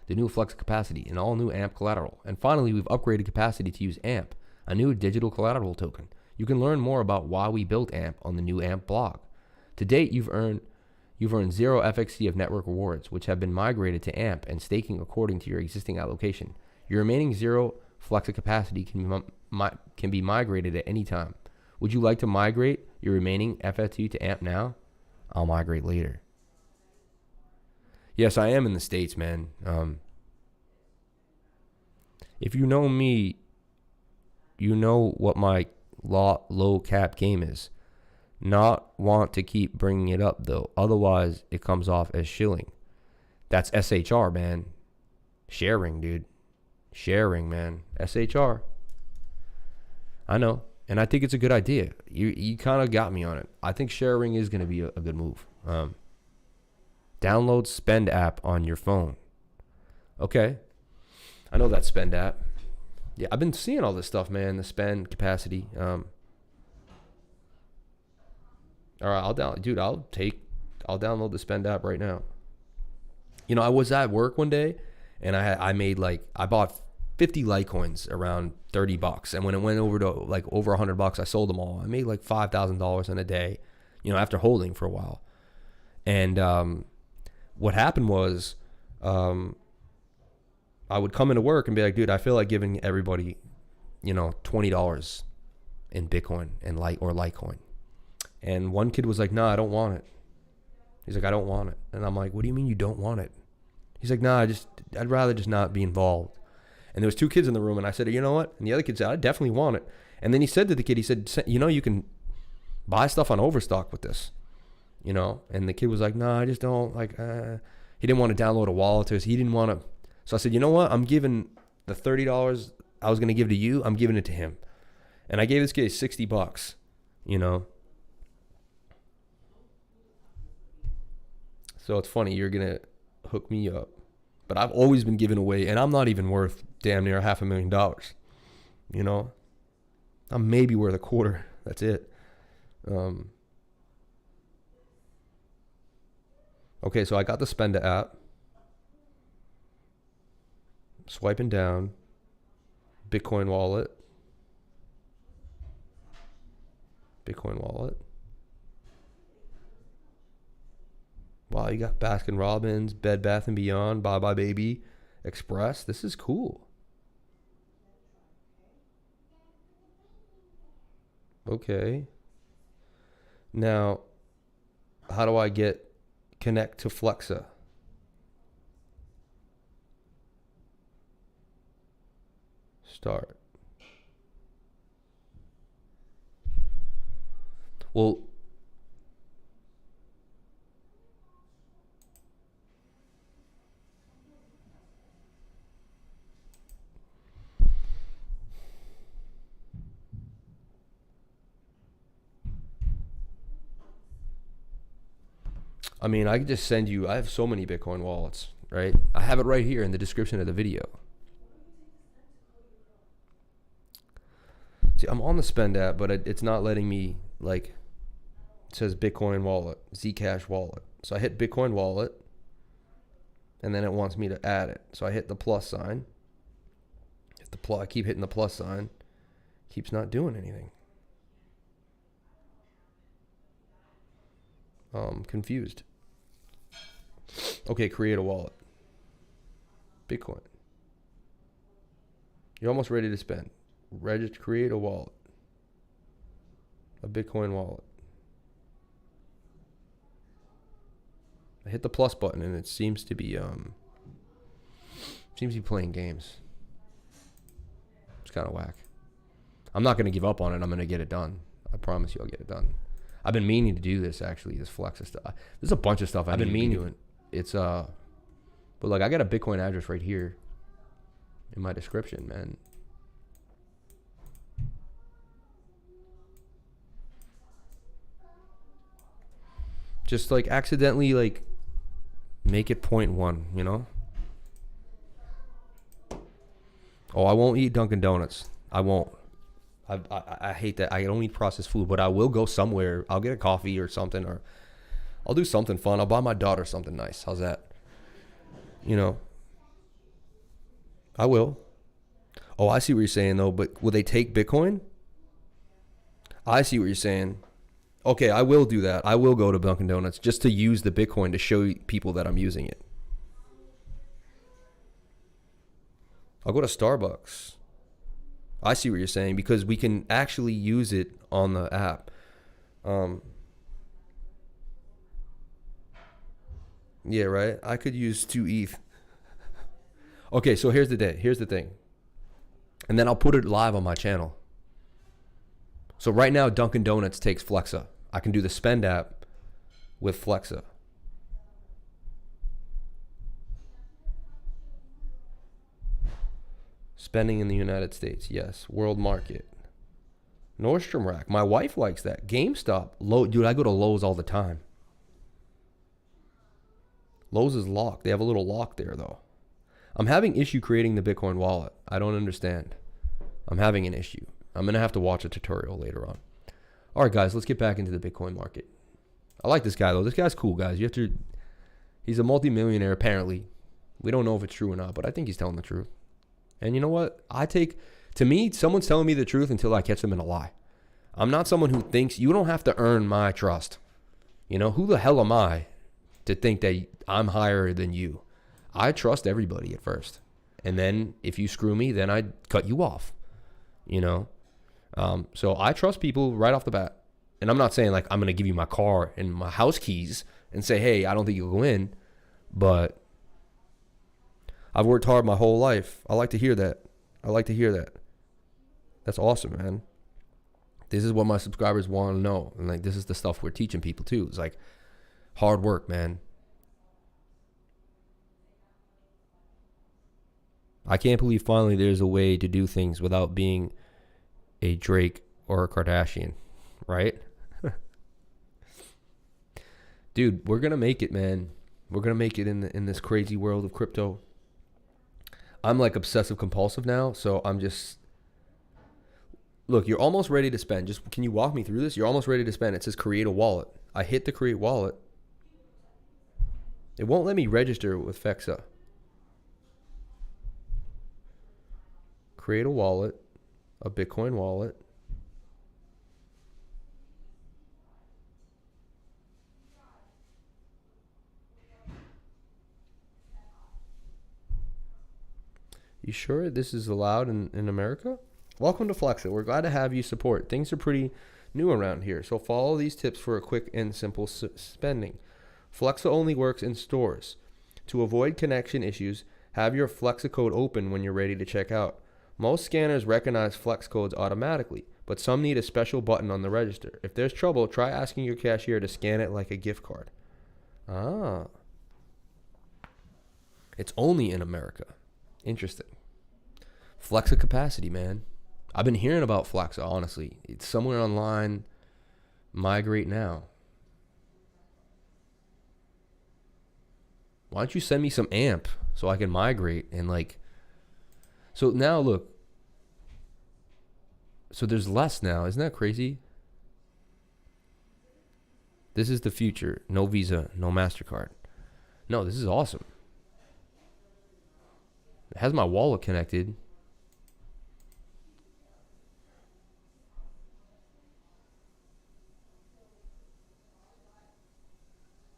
The new Flex capacity and all new AMP collateral. And finally, we've upgraded capacity to use AMP, a new digital collateral token. You can learn more about why we built AMP on the new AMP blog. To date, you've earned 0 FXC of network rewards, which have been migrated to AMP and staking according to your existing allocation. Your remaining 0 Flex capacity can be migrated at any time. Would you like to migrate your remaining FFT to AMP now? I'll migrate later. Yes, I am in the States, man. If you know me, you know what my low cap game is. Not want to keep bringing it up, though. Otherwise, it comes off as shilling. That's SHR, man. Sharing, dude. Sharing, man. SHR. I know. And I think it's a good idea. You kind of got me on it. I think sharing is going to be a good move. Download Spend app on your phone. Okay. I know that Spend app. Yeah, I've been seeing all this stuff, man. The Spend capacity. All right, I'll download the Spend app right now. You know, I was at work one day and I bought 50 Litecoins around $30, and when it went over to like over $100, I sold them all. I made like $5,000 in a day, you know, after holding for a while. And what happened was, I would come into work and be like, dude, I feel like giving everybody, you know, $20 in Bitcoin and Litecoin. And one kid was like, "No, I don't want it." He's like, "I don't want it." And I'm like, "What do you mean you don't want it?" He's like, "Nah, I'd rather just not be involved." And there was 2 kids in the room, and I said, "You know what?" And the other kid said, "I definitely want it." And then he said to the kid, he said, "You know, you can buy stuff on Overstock with this, you know." And the kid was like, "No, I just don't like." He didn't want to download a wallet, or he didn't want to. So I said, "You know what? I'm giving the $30 I was going to give to you. I'm giving it to him." And I gave this kid $60, you know. So it's funny, you're going to hook me up. But I've always been giving away, and I'm not even worth damn near $500,000. You know? I'm maybe worth a quarter. That's it. Okay, so I got the Spend app. Swiping down. Bitcoin wallet. Bitcoin wallet. Wow, you got Baskin Robbins, Bed Bath & Beyond, Bye Bye Baby, Express. This is cool. Okay. Now, how do I connect to Flexa? Start. Well, I mean, I could just send you, I have so many Bitcoin wallets, right? I have it right here in the description of the video. See, I'm on the Spend app, but it's not letting me, like, it says Bitcoin wallet, Zcash wallet. So I hit Bitcoin wallet, and then it wants me to add it. So I hit the plus sign. I keep hitting the plus sign. Keeps not doing anything. Confused. Okay, create a wallet. Bitcoin. You're almost ready to spend. Register, create a wallet. A Bitcoin wallet. I hit the plus button and it seems to be playing games. It's kind of whack. I'm not going to give up on it. I'm going to get it done. I promise you I'll get it done. I've been meaning to do this actually. This Flexa stuff. There's a bunch of stuff I've been meaning to do. It's but like I got a Bitcoin address right here in my description, man. Just like accidentally like make it 0.1, you know? Oh, I won't eat Dunkin' Donuts. I won't. I hate that. I don't eat processed food, but I will go somewhere. I'll get a coffee or something, or I'll do something fun. I'll buy my daughter something nice. How's that? You know, I will. Oh, I see what you're saying, though. But will they take Bitcoin? I see what you're saying. Okay, I will do that. I will go to Dunkin' Donuts just to use the Bitcoin to show people that I'm using it. I'll go to Starbucks. I see what you're saying, because we can actually use it on the app. Yeah, right? I could use 2 ETH. Okay, so here's the thing. And then I'll put it live on my channel. So right now, Dunkin' Donuts takes Flexa. I can do the spend app with Flexa. Spending in the United States, yes. World market. Nordstrom Rack. My wife likes that. GameStop. Dude, I go to Lowe's all the time. Lowe's is locked. They have a little lock there, though. I'm having issue creating the Bitcoin wallet. I don't understand. I'm having an issue. I'm going to have to watch a tutorial later on. All right, guys, let's get back into the Bitcoin market. I like this guy, though. This guy's cool, guys. He's a multimillionaire, apparently. We don't know if it's true or not, but I think he's telling the truth. And you know what? To me, someone's telling me the truth until I catch them in a lie. I'm not someone who thinks, you don't have to earn my trust. You know, who the hell am I to think that I'm higher than you? I trust everybody at first. And then if you screw me, then I cut you off. You know? So I trust people right off the bat. And I'm not saying like I'm going to give you my car and my house keys and say, hey, I don't think you'll go in. But I've worked hard my whole life. I like to hear that. That's awesome, man. This is what my subscribers want to know. And like, this is the stuff we're teaching people too. It's like hard work, man. I can't believe finally there's a way to do things without being a Drake or a Kardashian, right? Dude, we're going to make it, man. We're going to make it in this crazy world of crypto. I'm like obsessive compulsive now, so I'm just... Look, you're almost ready to spend. Just can you walk me through this? You're almost ready to spend. It says create a wallet. I hit the create wallet. It won't let me register with Flexa. Create a wallet, a Bitcoin wallet. You sure this is allowed in America? Welcome to Flexa. We're glad to have you support. Things are pretty new around here, so follow these tips for a quick and simple spending. Flexa only works in stores. To avoid connection issues, have your Flexa code open when you're ready to check out. Most scanners recognize Flex codes automatically, but some need a special button on the register. If there's trouble, try asking your cashier to scan it like a gift card. Ah. It's only in America. Interesting. Flexa capacity, man. I've been hearing about Flexa, honestly. It's somewhere online. Migrate now. Why don't you send me some AMP so I can migrate and like... So now look. So there's less now. Isn't that crazy? This is the future. No Visa, no MasterCard. No, this is awesome. It has my wallet connected.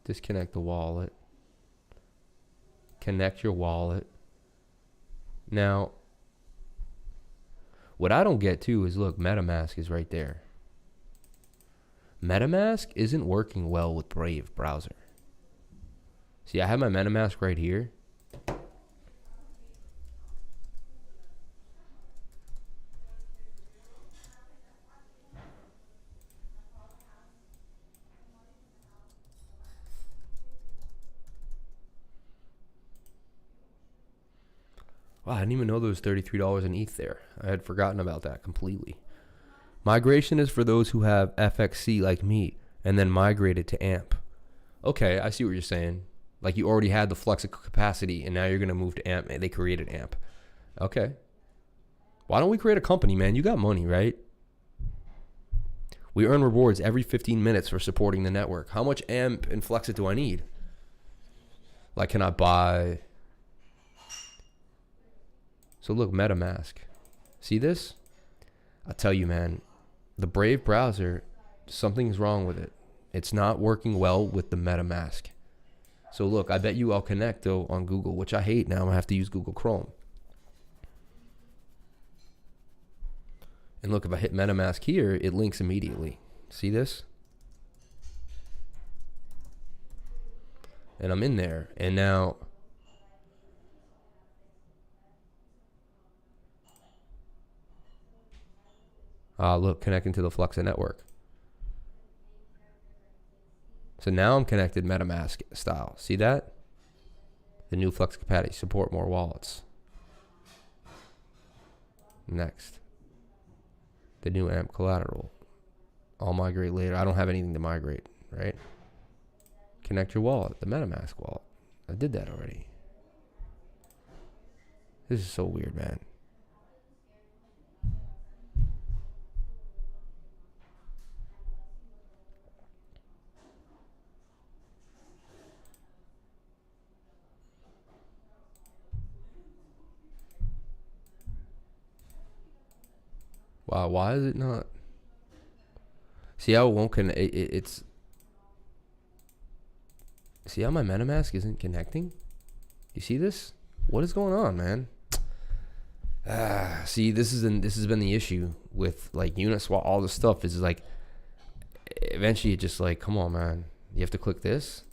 Disconnect the wallet. Connect your wallet. Now, what I don't get too is, look, MetaMask is right there. MetaMask isn't working well with Brave browser. See, I have my MetaMask right here. Wow, I didn't even know there was $33 in ETH there. I had forgotten about that completely. Migration is for those who have FXC like me and then migrated to AMP. Okay, I see what you're saying. Like you already had the flex capacity and now you're going to move to AMP and they created AMP. Okay. Why don't we create a company, man? You got money, right? We earn rewards every 15 minutes for supporting the network. How much AMP and Flexit do I need? Like, can I buy? So look, MetaMask. See this? I tell you, man, the Brave browser, something's wrong with it. It's not working well with the MetaMask. So look, I bet you I'll connect though on Google, which I hate now. I have to use Google Chrome. And look, if I hit MetaMask here, it links immediately. See this? And I'm in there. And now, look, connecting to the Flexit network. So now I'm connected MetaMask style. See that? The new Flex capacity, support more wallets. Next. The new AMP collateral. I'll migrate later. I don't have anything to migrate, right? Connect your wallet, the MetaMask wallet. I did that already. This is so weird, man. Wow, why is it not? See how it won't connect? It's. See how my MetaMask isn't connecting? You see this? What is going on, man? See, this has been the issue with like Uniswap. All this stuff is like, eventually it just like, come on, man. You have to click this.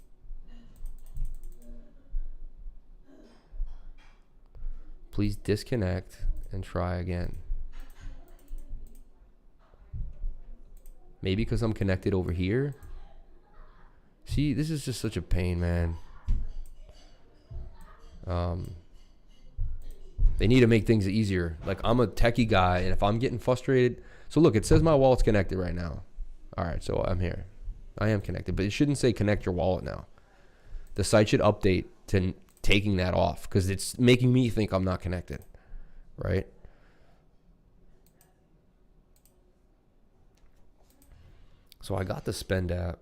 Please disconnect and try again. Maybe because I'm connected over here. See, this is just such a pain, man. They need to make things easier. Like, I'm a techie guy, and if I'm getting frustrated. So look, it says my wallet's connected right now. All right, so I'm here. I am connected, but it shouldn't say connect your wallet now. The site should update to taking that off because it's making me think I'm not connected, right? So I got the Spend app,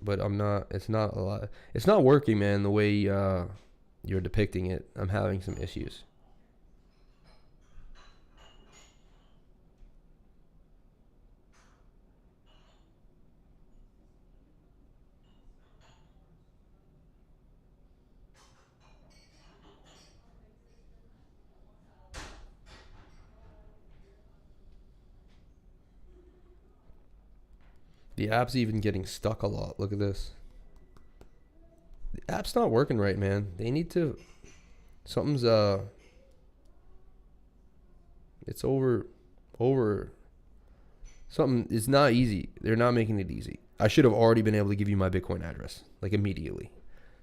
but I'm not, it's not a lot. It's not working, man, the way you're depicting it. I'm having some issues. The app's even getting stuck a lot. Look at this. The app's not working right, man. They need to, something's it's over something. It's not easy. They're not making it easy. I should have already been able to give you my Bitcoin address like immediately.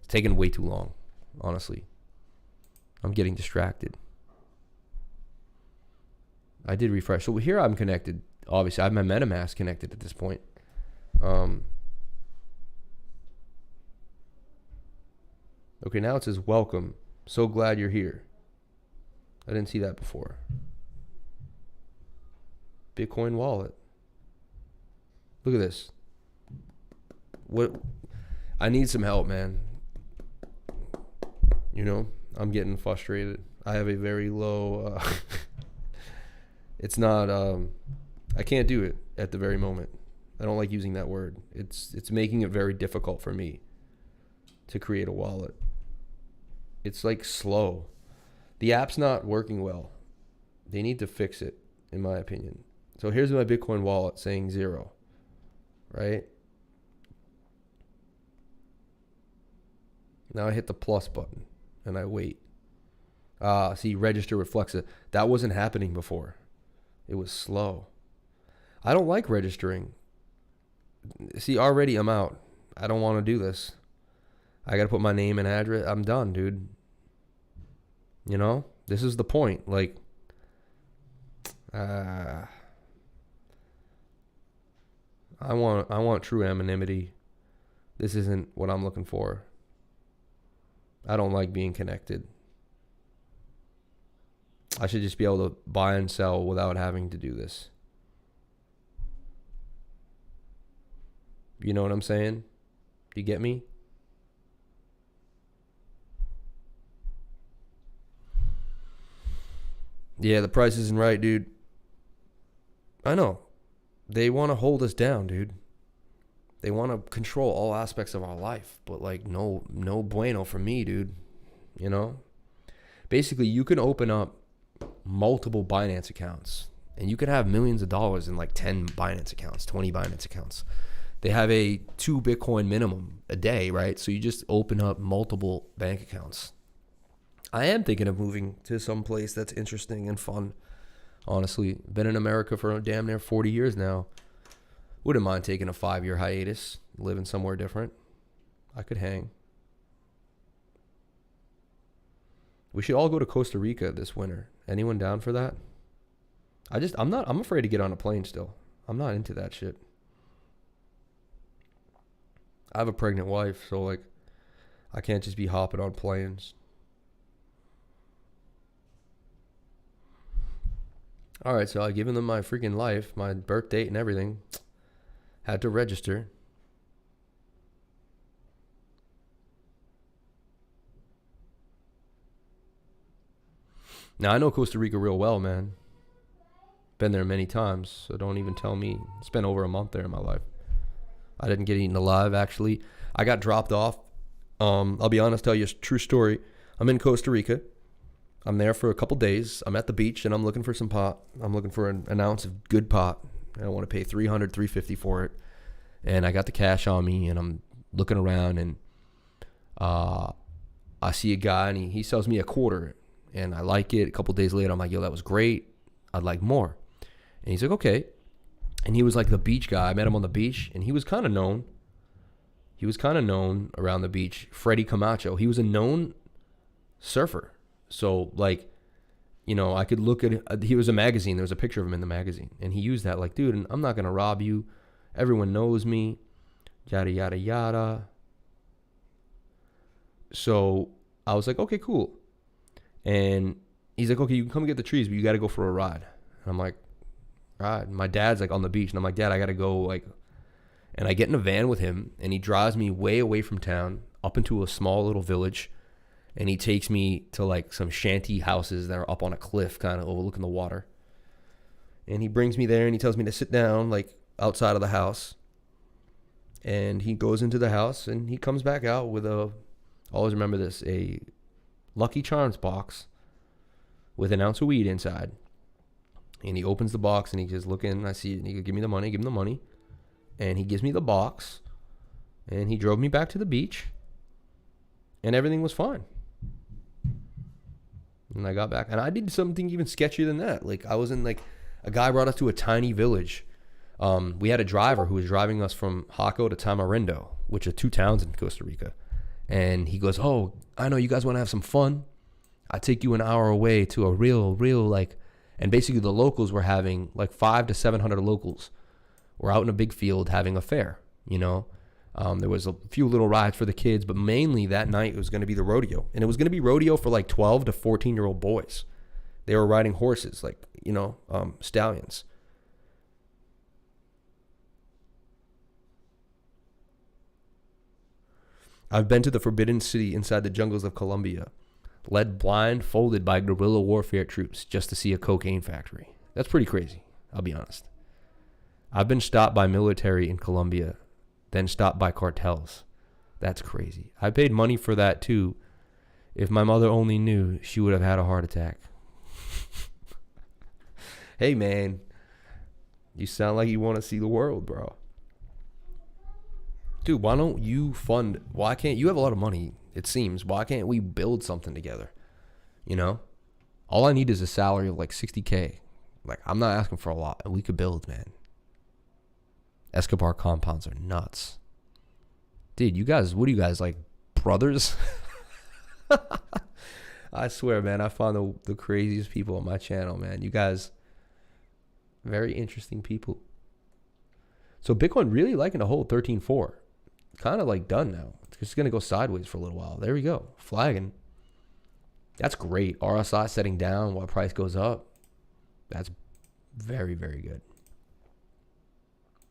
It's taking way too long, honestly. I'm getting distracted. I did refresh. So here I'm connected. Obviously, I have my MetaMask connected at this point. Okay, now it says welcome. So glad you're here. I didn't see that before. Bitcoin wallet. Look at this. What? I need some help, man. You know, I'm getting frustrated. I have a very low it's not I can't do it at the very moment. I don't like using that word. It's making it very difficult for me to create a wallet. It's like slow. The app's not working well. They need to fix it, in my opinion. So here's my Bitcoin wallet saying 0, right? Now I hit the plus button and I wait. See, register with Flexit. That wasn't happening before. It was slow. I don't like registering. See, already I'm out. I don't want to do this. I got to put my name and address. I'm done, dude. You know, this is the point. Like, I want true anonymity. This isn't what I'm looking for. I don't like being connected. I should just be able to buy and sell without having to do this. You know what I'm saying? Do you get me? Yeah, the price isn't right, dude. I know. They want to hold us down, dude. They want to control all aspects of our life. But, like, no bueno for me, dude. You know? Basically, you can open up multiple Binance accounts. And you can have millions of dollars in, like, 10 Binance accounts, 20 Binance accounts. They have a 2 Bitcoin minimum a day, right? So you just open up multiple bank accounts. I am thinking of moving to some place that's interesting and fun. Honestly, been in America for damn near 40 years now. Wouldn't mind taking a 5-year hiatus, living somewhere different. I could hang. We should all go to Costa Rica this winter. Anyone down for that? I'm afraid to get on a plane still. I'm not into that shit. I have a pregnant wife, so, like, I can't just be hopping on planes. All right, so I've given them my freaking life, my birth date and everything. Had to register. Now, I know Costa Rica real well, man. Been there many times, so don't even tell me. Spent over a month there in my life. I didn't get eaten alive, actually. I got dropped off. I'll be honest, tell you a true story. I'm in Costa Rica. I'm there for a couple days. I'm at the beach, and I'm looking for some pot. I'm looking for an ounce of good pot. I don't want to pay $300, $350 for it. And I got the cash on me, and I'm looking around, and I see a guy, and he sells me a quarter, and I like it. A couple days later, I'm like, yo, that was great. I'd like more. And he's like, okay. And he was like the beach guy. I met him on the beach, and he was kind of known. He was kind of known around the beach. Freddie Camacho. He was a known surfer. So, like, you know, I could look at it. He was a magazine. There was a picture of him in the magazine. And he used that, like, dude, and I'm not going to rob you. Everyone knows me. Yada, yada, yada. So I was like, okay, cool. And he's like, okay, you can come get the trees, but you got to go for a ride. And I'm like, ride. My dad's, like, on the beach. And I'm like, Dad, I got to go, like. And I get in a van with him, and he drives me way away from town up into a small little village. And he takes me to, like, some shanty houses that are up on a cliff kind of overlooking the water. And he brings me there, and he tells me to sit down, like, outside of the house. And he goes into the house, and he comes back out with always remember this, a Lucky Charms box with an ounce of weed inside. And he opens the box, and he just look in, and I see it, and he goes, give me the money, give him the money. And he gives me the box, and he drove me back to the beach, and everything was fine. And I got back, and I did something even sketchier than that. Like, I was in, like, a guy brought us to a tiny village. We had a driver who was driving us from Jaco to Tamarindo, which are 2 towns in Costa Rica. And he goes, oh, I know you guys want to have some fun. I take you an hour away to a real, like, and basically the locals were having, like, 500 to 700 locals were out in a big field having a fair, you know. There was a few little rides for the kids, but mainly that night it was going to be the rodeo. And it was going to be rodeo for, like, 12 to 14-year-old boys. They were riding horses, like, you know, stallions. I've been to the Forbidden City inside the jungles of Colombia, led blindfolded by guerrilla warfare troops just to see a cocaine factory. That's pretty crazy, I'll be honest. I've been stopped by military in Colombia, then stopped by cartels. That's crazy. I paid money for that too. If my mother only knew, she would have had a heart attack. Hey, man, you sound like you want to see the world, bro. Dude, why don't you why can't you have a lot of money, it seems. Why can't we build something together? You know? All I need is a salary of like $60K. Like, I'm not asking for a lot, and we could build, man. Escobar compounds are nuts. Dude, you guys, what do you guys, like, brothers. I swear, man, I found the craziest people on my channel, man. You guys, very interesting people. So Bitcoin really liking to hold 13.4. Kind of like done now. It's just going to go sideways for a little while. There we go. Flagging. That's great. RSI setting down while price goes up. That's very, very good.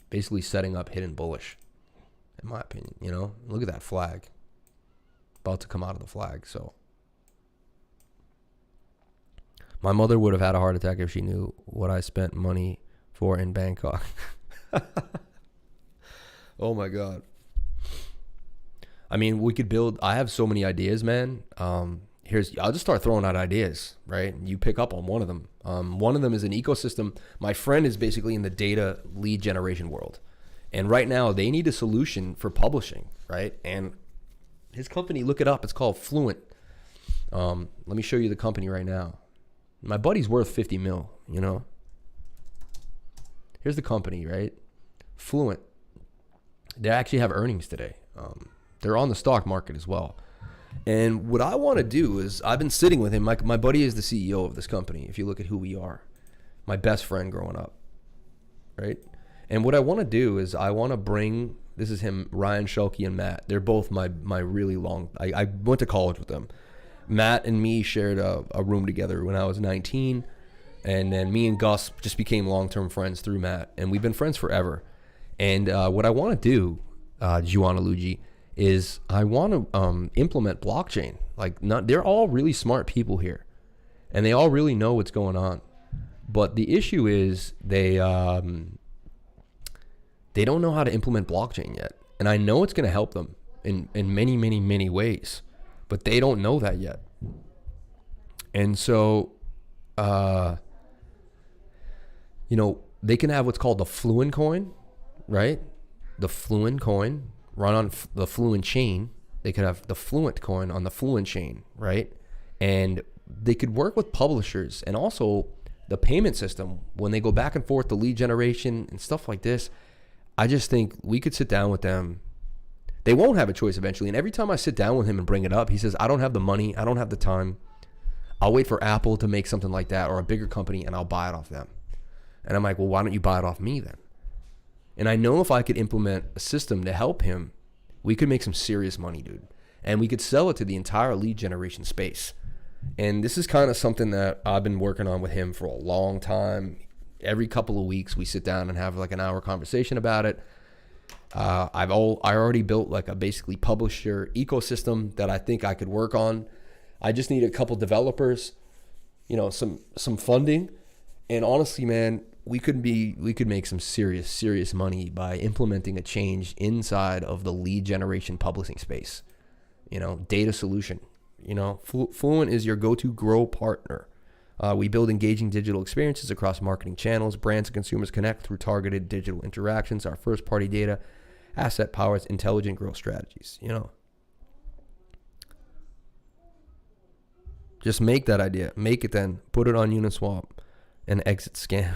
Basically setting up hidden bullish, in my opinion. You know, look at that flag. About to come out of the flag. So my mother would have had a heart attack if she knew what I spent money for in Bangkok. Oh my God. I mean, we could build, I have so many ideas, man. I'll just start throwing out ideas, right? You pick up on one of them. One of them is an ecosystem. My friend is basically in the data lead generation world. And right now they need a solution for publishing, right? And his company, look it up. It's called Fluent. Let me show you the company right now. My buddy's worth 50 mil, you know? Here's the company, right? Fluent. They actually have earnings today. They're on the stock market as well. And what I want to do is, I've been sitting with him. My buddy is the CEO of this company, if you look at who we are. My best friend growing up, right? And what I want to do is I want to bring, this is him, Ryan Schulke and Matt. They're both my really long, I went to college with them. Matt and me shared a room together when I was 19. And then me and Gus just became long-term friends through Matt. And we've been friends forever. And what I want to do, Juana Luigi, is I want to implement blockchain. They're all really smart people here, and they all really know what's going on. But the issue is they don't know how to implement blockchain yet. And I know it's going to help them in many, many, many ways, but they don't know that yet. And so, they can have what's called the Fluent coin, right? The Fluent coin run on the Fluent chain. They could have the Fluent coin on the Fluent chain, right? And they could work with publishers and also the payment system when they go back and forth, the lead generation and stuff like this. I just think we could sit down with them. They won't have a choice eventually. And every time I sit down with him and bring it up, he says, I don't have the money. I don't have the time. I'll wait for Apple to make something like that or a bigger company and I'll buy it off them. And I'm like, well, why don't you buy it off me then? And I know if I could implement a system to help him, we could make some serious money, dude. And we could sell it to the entire lead generation space. And this is kind of something that I've been working on with him for a long time. Every couple of weeks, we sit down and have like an hour conversation about it. I already built like a basically publisher ecosystem that I think I could work on. I just need a couple developers, some funding. And honestly, man, we could make some serious money by implementing a change inside of the lead generation publishing space. Data solution. Fluent is your go-to grow partner. We build engaging digital experiences across marketing channels. Brands and consumers connect through targeted digital interactions. Our first-party data asset powers intelligent growth strategies. Just make that idea. Make it then. Put it on Uniswap and exit scam.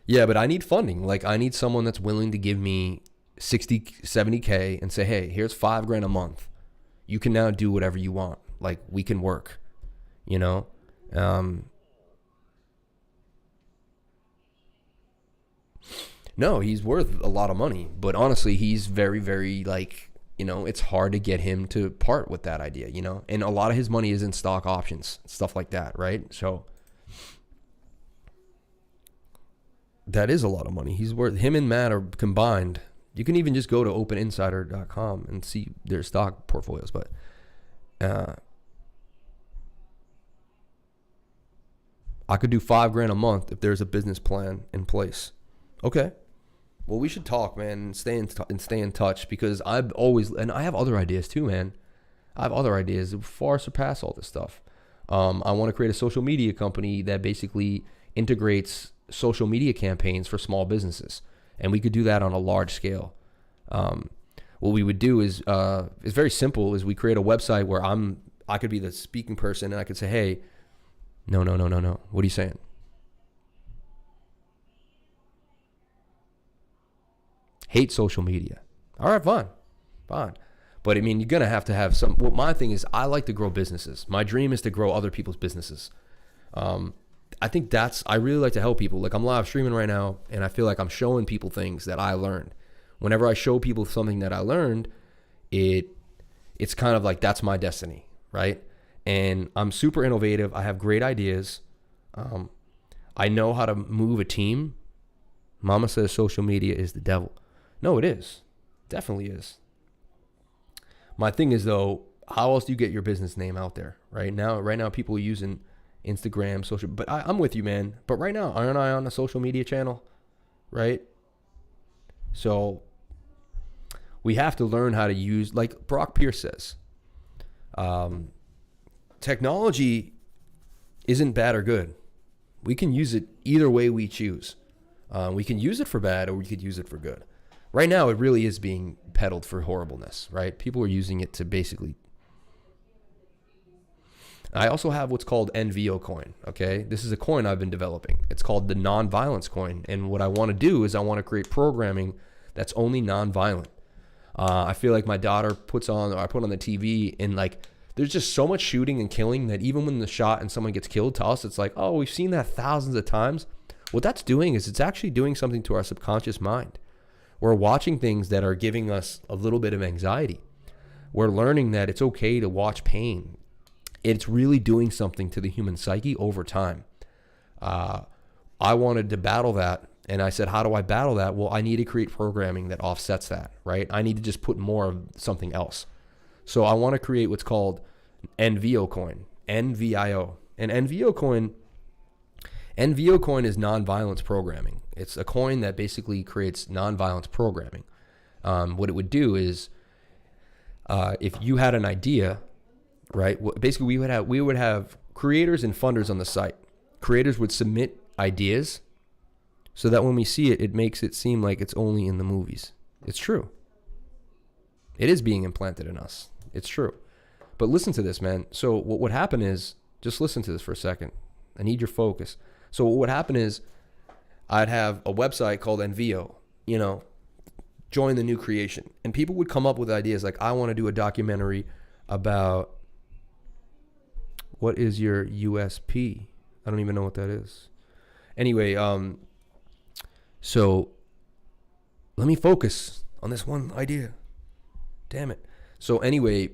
Yeah, but I need funding. I need someone that's willing to give me 60, 70K and say, hey, here's $5,000 a month. You can now do whatever you want. We can work, No, he's worth a lot of money, but honestly, he's very, very it's hard to get him to part with that idea, and a lot of his money is in stock options, stuff like that. Right. So that is a lot of money. Him and Matt are combined. You can even just go to openinsider.com and see their stock portfolios, but, I could do $5,000 a month if there's a business plan in place. Okay. Well, we should talk, man, and stay in touch, because I have other ideas too, man. I have other ideas that far surpass all this stuff. I want to create a social media company that basically integrates social media campaigns for small businesses, and we could do that on a large scale. What we would do is it's very simple. Is we create a website where I could be the speaking person, and I could say, hey, no. What are you saying? Hate social media. All right, fine. But I mean, you're gonna have to have some. Well, my thing is, I like to grow businesses. My dream is to grow other people's businesses. I think I really like to help people. Like, I'm live streaming right now, and I feel like I'm showing people things that I learned. Whenever I show people something that I learned, it's kind of like that's my destiny, right? And I'm super innovative. I have great ideas. I know how to move a team. Mama says social media is the devil. No, it is. Definitely is. My thing is, though, how else do you get your business name out there? Right now people are using Instagram, social, but I'm with you, man. But right now, aren't I on a social media channel? Right? So we have to learn how to use, like Brock Pierce says, technology isn't bad or good. We can use it either way we choose. We can use it for bad, or we could use it for good. Right now, it really is being peddled for horribleness, right? People are using it to basically... I also have what's called NVO coin, okay? This is a coin I've been developing. It's called the non-violence coin. And what I want to do is I want to create programming that's only non-violent. I feel like my daughter I put on the TV, and like, there's just so much shooting and killing that even when the shot and someone gets killed, to us, it's like, oh, we've seen that thousands of times. What that's doing is it's actually doing something to our subconscious mind. We're watching things that are giving us a little bit of anxiety. We're learning that it's okay to watch pain. It's really doing something to the human psyche over time. I wanted to battle that, and I said, how do I battle that? Well, I need to create programming that offsets that, right? I need to just put more of something else. So I want to create what's called NVO coin, NVIO. And NVO coin is non-violence programming. It's a coin that basically creates non-violence programming. What it would do is, if you had an idea, right? Basically, we would have creators and funders on the site. Creators would submit ideas, so that when we see it, it makes it seem like it's only in the movies. It's true. It is being implanted in us. It's true. But listen to this, man. So what would happen is, just listen to this for a second. I need your focus. So what would happen is, I'd have a website called NVO, join the new creation. And people would come up with ideas like, I want to do a documentary about what is your USP? I don't even know what that is. Anyway, so let me focus on this one idea. Damn it. So anyway,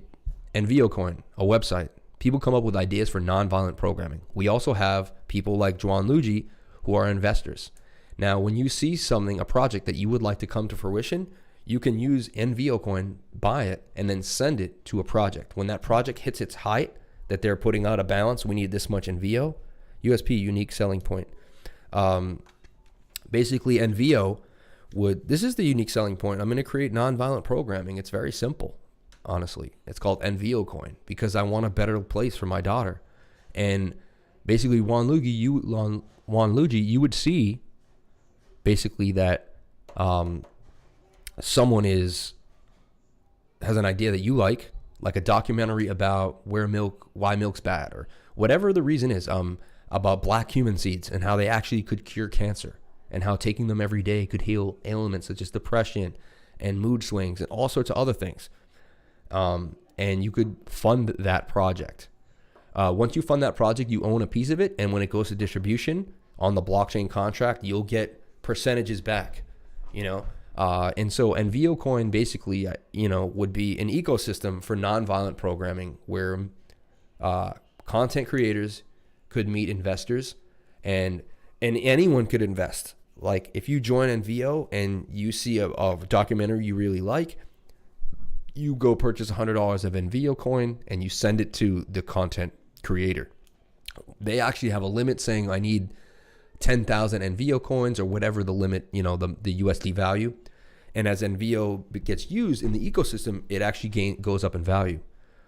NVO coin, a website. People come up with ideas for nonviolent programming. We also have people like Juan Luigi who are investors. Now, when you see something, a project that you would like to come to fruition, you can use NVO coin, buy it, and then send it to a project. When that project hits its height, that they're putting out a balance, we need this much NVO, USP, unique selling point. Basically, NVO this is the unique selling point. I'm going to create nonviolent programming. It's very simple, honestly. It's called NVO coin because I want a better place for my daughter. And basically, Juan Luigi, you would see basically that someone has an idea that you like a documentary about why milk's bad, or whatever the reason is, about black human seeds and how they actually could cure cancer, and how taking them every day could heal ailments such as depression and mood swings and all sorts of other things. And you could fund that project. Once you fund that project, you own a piece of it, and when it goes to distribution on the blockchain contract, you'll get percentages back, and so NVO coin basically, would be an ecosystem for nonviolent programming where content creators could meet investors, and anyone could invest. Like, if you join NVO and you see a documentary you really like, you go purchase $100 of NVO coin and you send it to the content creator. They actually have a limit saying I need 10,000 NVO coins or whatever the limit, the USD value. And as NVO gets used in the ecosystem, it actually goes up in value.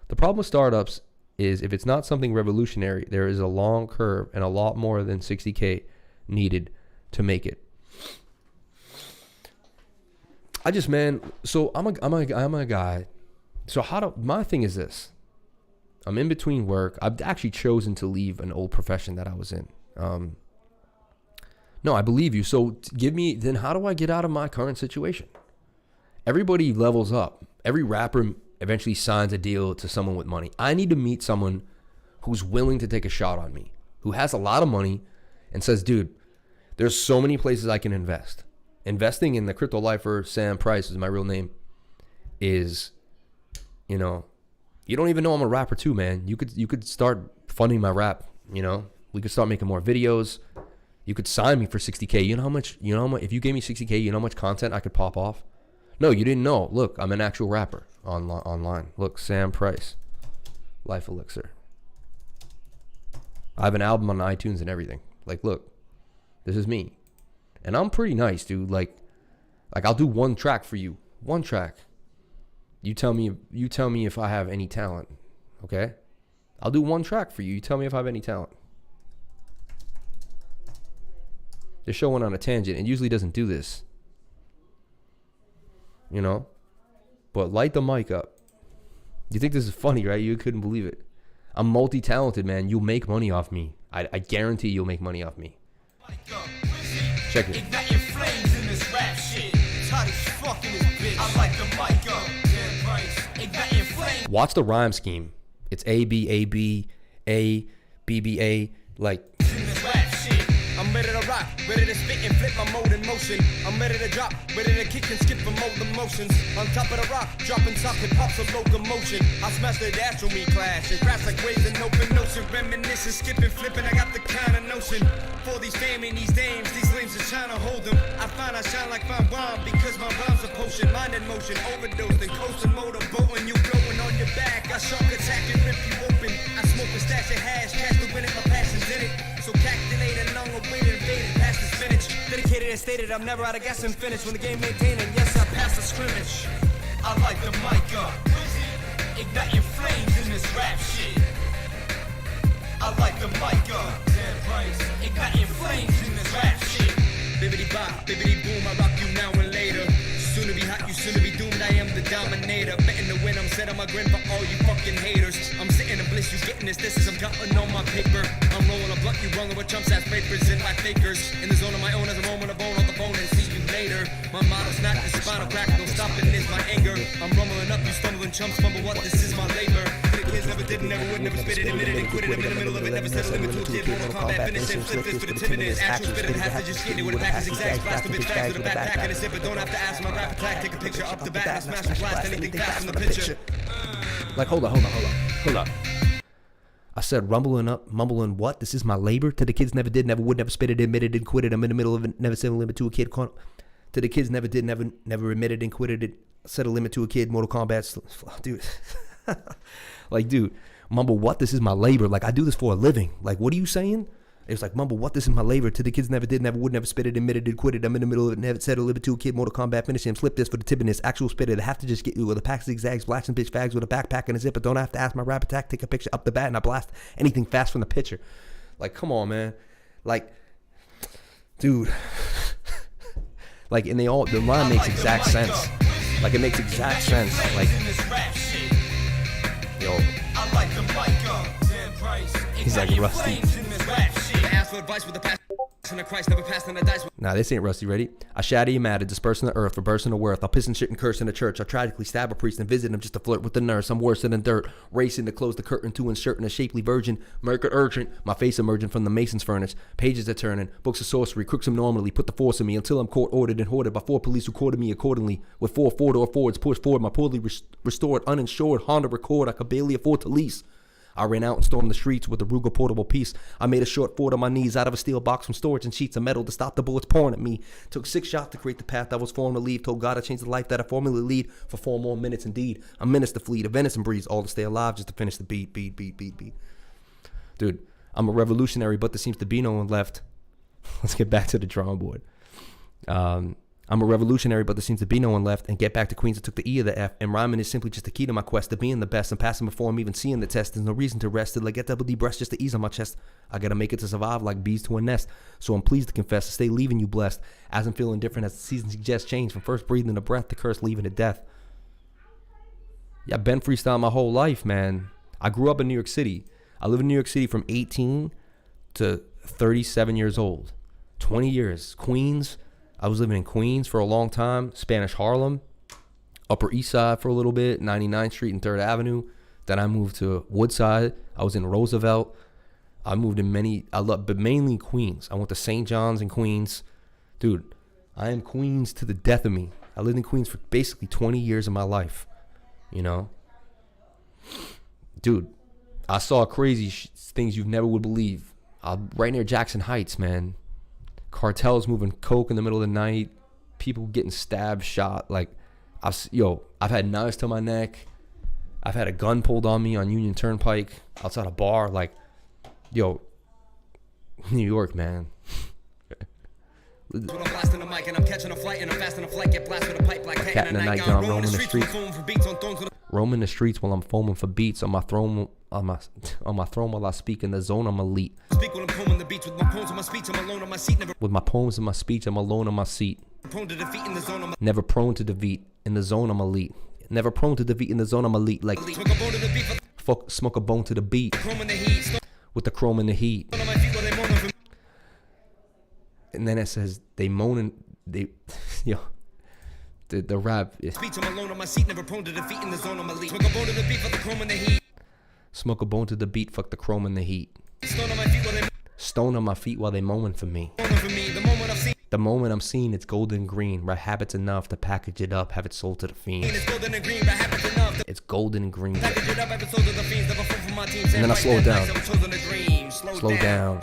The problem with startups is if it's not something revolutionary, there is a long curve and a lot more than 60K needed to make it. So I'm a guy. So my thing is this. I'm in between work. I've actually chosen to leave an old profession that I was in. No, I believe you. So then how do I get out of my current situation? Everybody levels up. Every rapper eventually signs a deal to someone with money. I need to meet someone who's willing to take a shot on me, who has a lot of money and says, dude, there's so many places I can invest. Investing in the crypto lifer, Sam Price is my real name, is, you know, you don't even know I'm a rapper too, man. You could start funding my rap, you know. We could start making more videos. You could sign me for 60K. You know how much, if you gave me 60K, you know how much content I could pop off? No, you didn't know. Look, I'm an actual rapper online. Look, Sam Price, Life Elixir. I have an album on iTunes and everything. Like, look, this is me. And I'm pretty nice, dude. Like I'll do one track for you. One track. You tell me if I have any talent, okay? I'll do one track for you. You tell me if I have any talent. This show went on a tangent. It usually doesn't do this, you know? But light the mic up. You think this is funny, right? You couldn't believe it. I'm multi-talented, man. You'll make money off me. I guarantee you'll make money off me. Check it. Igniting flames in this rap shit. Tight as fuck in this bitch. I like the mic up. Damn right. Igniting flames. Watch the rhyme scheme. It's A B A B A B B A, like. In this rap shit. I'm ready to rock, ready to spit and flip my mode in motion. I'm ready to drop, ready to kick and skip and mold emotions. On top of the rock, dropping top hip hop's a locomotion. I smash the dash when we clash and crash like waves in open ocean. Reminiscing, skipping, flipping, I got the kind of notion. For these fame and these dames, these lames are trying to hold them. I find I shine like fine wine because my rhymes are potion. Mind in motion, overdosed and coasting, motorboating. You blowing on your back, I shark attack and rip you open. I smoke a stash of hash, cash to win it, my passion's in it. So calculated, long awaited, invaded, past the spinach. Dedicated and stated, I'm never out of gas and finish. When the game maintaining, yes, I pass the scrimmage. I like the mic up. Igniting flames in this rap shit. I like the mic up. Damn Price. Igniting flames in this rap shit. Bibbidi bop, bibbidi boom, I rock you now and later. Soon to be hot, you soon to be doomed, I am the dominator. Betting to win, I'm set on my grin for all you fucking haters. I'm sitting in bliss, you getting this is I'm counting on my paper. I'm rolling a blunt, you rolling with chumps ass papers in my fakers. In the zone of my own as a moment of bone on the phone and see you later. My motto's not the spinal crack, don't stop it, it's my anger. I'm rumbling up, you stumbling chumps, fumble what, this is my labor. The kids never did, never would, never spit it, admitted and quit it. I'm in the middle of it, never set a limit to a kid. Mortal Kombat, finish it, flip this for the timidest. Actual spitter has to just get it with a pack of zigzags. Blast a bitch bags with a backpack and a zipper. Don't have to ask my rap attack, take a picture up the bat and smash and blast anything fast from the picture. Like, hold up. I said rumbling up, mumbling what? This is my labor? To the kids never did, never would, never spit it, admitted and quit it. I'm in the middle of it, never set a limit to a kid. To the kids never did, never admitted and quitted it. Set a limit to a kid. Mortal Kombat, dude. Like, dude, mumble what? This is my labor. Like, I do this for a living. Like, what are you saying? It's like, mumble what? This is my labor. To the kids never did, never would, never spit it, admitted and quitted. I'm in the middle of it, never set a limit to a kid. Mortal Kombat, finish him, flip this for the timidness. Actual spitter, I have to just get you with a pack of zigzags, blasting bitch fags with a backpack and a zipper. Don't have to ask my rap attack, take a picture up the bat and I blast anything fast from the pitcher. Like, come on, man. Like, dude. Like, and the line makes exact sense. Like, it makes exact sense. Like, yo. He's like Rusty. Nah, this ain't Rusty. Ready? I shatter your matter, dispersing the earth for bursting the worth. I'll piss and shit and curse in the church. I'll tragically stab a priest and visit him just to flirt with the nurse. I'm worse than dirt, racing to close the curtain to insert in a shapely virgin. Murder urgent, my face emerging from the mason's furnace. Pages are turning, books of sorcery, crooks them normally, put the force in me until I'm court ordered and hoarded by 4 police who courted me accordingly. With 4 4-door Fords pushed forward, my poorly restored, uninsured Honda Accord I could barely afford to lease. I ran out and stormed the streets with a Ruger portable piece. I made a short fort on my knees out of a steel box from storage and sheets of metal to stop the bullets pouring at me. Took 6 shots to create the path I was formed to leave. Told God I changed the life that I formerly lead for 4 more minutes indeed. A menace to flee, a venison breeze, all to stay alive just to finish the beat. Dude, I'm a revolutionary, but there seems to be no one left. Let's get back to the drawing board. I'm a revolutionary, but there seems to be no one left. And get back to Queens, I took the E of the F. And rhyming is simply just the key to my quest to being the best. I'm passing before I'm even seeing the test. There's no reason to rest. Till I get double D breaths just to ease on my chest. I gotta make it to survive like bees to a nest. So I'm pleased to confess to stay leaving you blessed. As I'm feeling different as the season suggests change. From first breathing a breath to curse leaving to death. Yeah, I've been freestyling my whole life, man. I grew up in New York City. I lived in New York City from 18 to 37 years old. 20 years. Queens. I was living in Queens for a long time. Spanish Harlem. Upper East Side for a little bit, 99th Street and 3rd Avenue. Then I moved to Woodside. I was in Roosevelt. I moved in but mainly Queens. I went to St. John's in Queens. Dude, I am Queens to the death of me. I lived in Queens for basically 20 years of my life, you know? Dude, I saw crazy things you never would believe. Right near Jackson Heights, man. Cartels moving coke in the middle of the night. People getting stabbed, shot. Like, I've had knives to my neck. I've had a gun pulled on me on Union Turnpike outside a bar. Like, New York, man. Cat in the nightgown, roaming the streets. Roaming the streets while I'm foaming for beats on my throne while I speak in the zone. I'm elite. With my poems and my speech, I'm alone on my seat. Never prone to defeat. In the zone, I'm elite. Never prone to defeat. In the zone, I'm elite. Like, smoke a bone to the beat. With the chrome and the heat. And then it says they moaning, the rap is smoke a bone to the beat, fuck the chrome and the heat. Stone on my feet while they moaning for me. The moment I'm seen, it's golden green. Right habits enough to package it up, have it sold to the fiends. It's golden green. And then I slow it down. Slow down.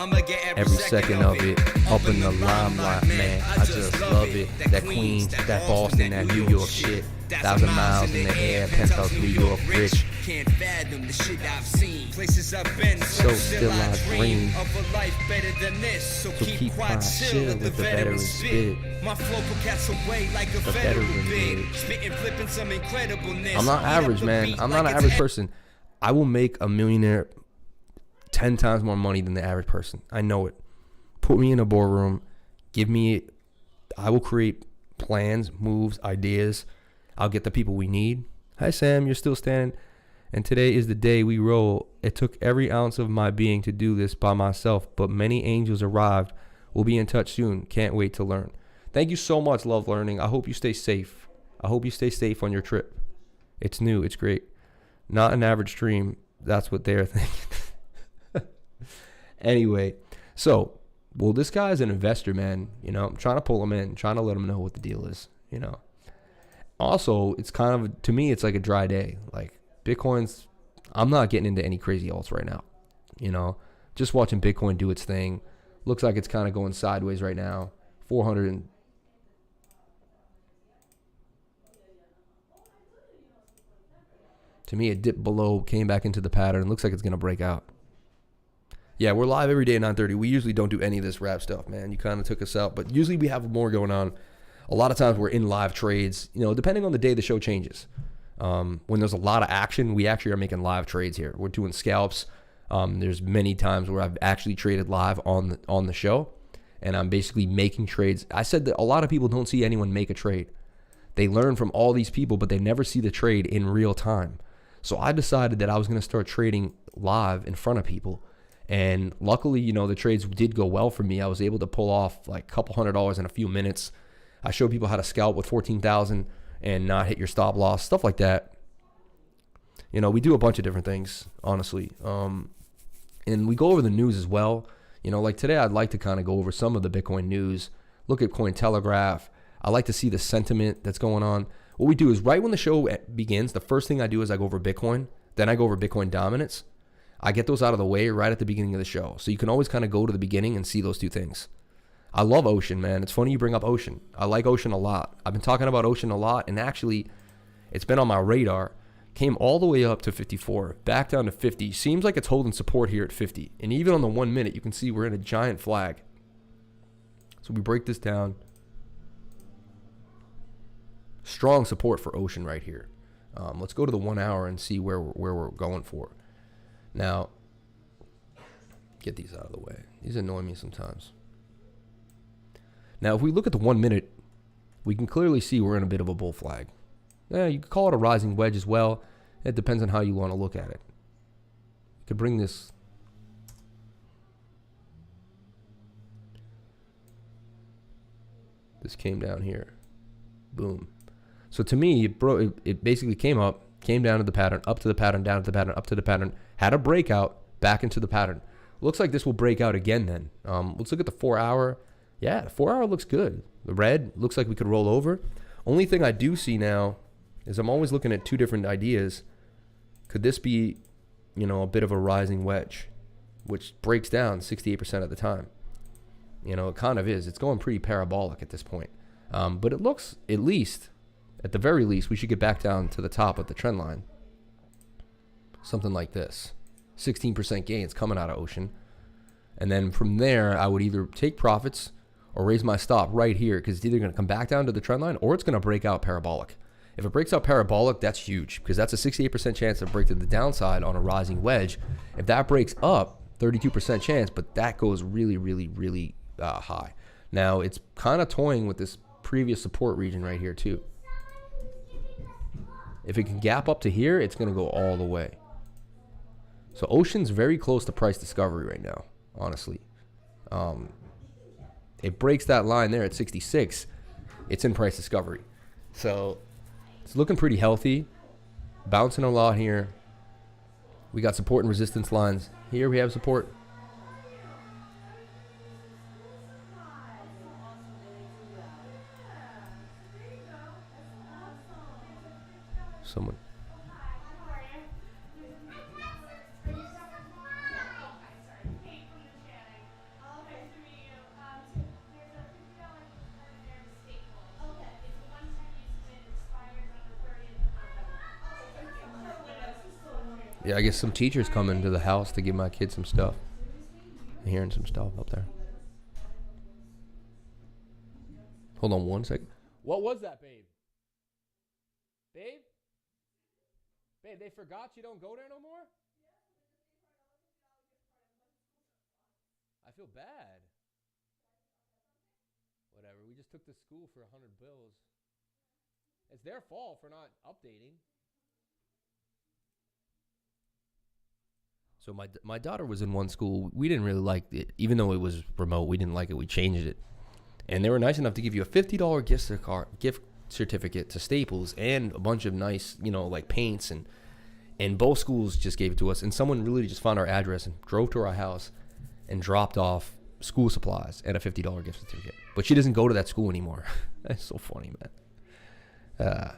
Every second of it. Up in the limelight, man. I just love it. That Queens, that Boston, that New York shit. 1,000 miles in the air, penthouse New York rich. Can't fathom the shit I've seen. Places I've been, so still I dream of a life better than this. So keep quiet, chill, the veteran spit. My flow will catch away like a veteran bid. Spitting, flipping some incredibleness. I'm not average, man. I'm not an average person. I will make a millionaire 10 times more money than the average person. I know it. Put me in a boardroom. I will create plans, moves, ideas. I'll get the people we need. Hi, Sam. You're still standing. And today is the day we roll. It took every ounce of my being to do this by myself, but many angels arrived. We'll be in touch soon. Can't wait to learn. Thank you so much, Love Learning. I hope you stay safe. I hope you stay safe on your trip. It's new. It's great. Not an average stream. That's what they're thinking. Anyway, so, well, this guy's an investor, man. I'm trying to pull him in, trying to let him know what the deal is, Also, it's kind of, to me, it's like a dry day. Like, Bitcoin's, I'm not getting into any crazy alts right now. Just watching Bitcoin do its thing. Looks like it's kind of going sideways right now. 400 and to me, it dipped below, came back into the pattern. Looks like it's going to break out. Yeah, we're live every day at 9:30. We usually don't do any of this rap stuff, man. You kind of took us out, but usually we have more going on. A lot of times we're in live trades, depending on the day the show changes. When there's a lot of action, we actually are making live trades here. We're doing scalps. There's many times where I've actually traded live on the show, and I'm basically making trades. I said that a lot of people don't see anyone make a trade. They learn from all these people, but they never see the trade in real time. So I decided that I was going to start trading live in front of people. And luckily, the trades did go well for me. I was able to pull off like a couple $100 in a few minutes. I show people how to scalp with 14,000 and not hit your stop loss, stuff like that. We do a bunch of different things, honestly. And we go over the news as well. Like today, I'd like to kind of go over some of the Bitcoin news, look at Cointelegraph. I like to see the sentiment that's going on. What we do is right when the show begins, the first thing I do is I go over Bitcoin. Then I go over Bitcoin dominance. I get those out of the way right at the beginning of the show. So you can always kind of go to the beginning and see those two things. I love Ocean, man. It's funny you bring up Ocean. I like Ocean a lot. I've been talking about Ocean a lot, and actually, it's been on my radar. Came all the way up to 54, back down to 50. Seems like it's holding support here at 50. And even on the 1 minute, you can see we're in a giant flag. So we break this down. Strong support for Ocean right here. Let's go to the 1 hour and see where we're going for. Now, get these out of the way. These annoy me sometimes. Now, if we look at the 1 minute, we can clearly see we're in a bit of a bull flag. Yeah, you could call it a rising wedge as well. It depends on how you want to look at it. You could bring this. This came down here. Boom. So to me, it basically came down to the pattern, up to the pattern, down to the pattern, up to the pattern, had a breakout, back into the pattern. Looks like this will break out again then. Let's look at the 4 hour. Yeah, the 4 hour looks good. The red looks like we could roll over. Only thing I do see now is I'm always looking at two different ideas. Could this be, a bit of a rising wedge, which breaks down 68% of the time? It kind of is. It's going pretty parabolic at this point. But it looks, at the very least, we should get back down to the top of the trend line. Something like this. 16% gains coming out of Ocean. And then from there, I would either take profits or raise my stop right here, because it's either going to come back down to the trend line or it's going to break out parabolic. If it breaks out parabolic, that's huge, because that's a 68% chance to break to the downside on a rising wedge. If that breaks up, 32% chance, but that goes really, really, really high. Now, it's kind of toying with this previous support region right here too. If it can gap up to here, it's going to go all the way. So Ocean's very close to price discovery right now, honestly. It breaks that line there at 66. It's in price discovery. So it's looking pretty healthy. Bouncing a lot here. We got support and resistance lines. Here we have support. Someone. Yeah, I guess some teachers come into the house to give my kids some stuff. I'm hearing some stuff up there. Hold on one second. What was that, babe? Babe? Babe, they forgot you don't go there no more? I feel bad. Whatever, we just took the school for 100 bills. It's their fault for not updating. So my daughter was in one school. We didn't really like it. Even though it was remote, we didn't like it. We changed it. And they were nice enough to give you a $50 gift certificate to Staples and a bunch of nice, like paints. And both schools just gave it to us. And someone really just found our address and drove to our house and dropped off school supplies and a $50 gift certificate. But she doesn't go to that school anymore. That's so funny, man.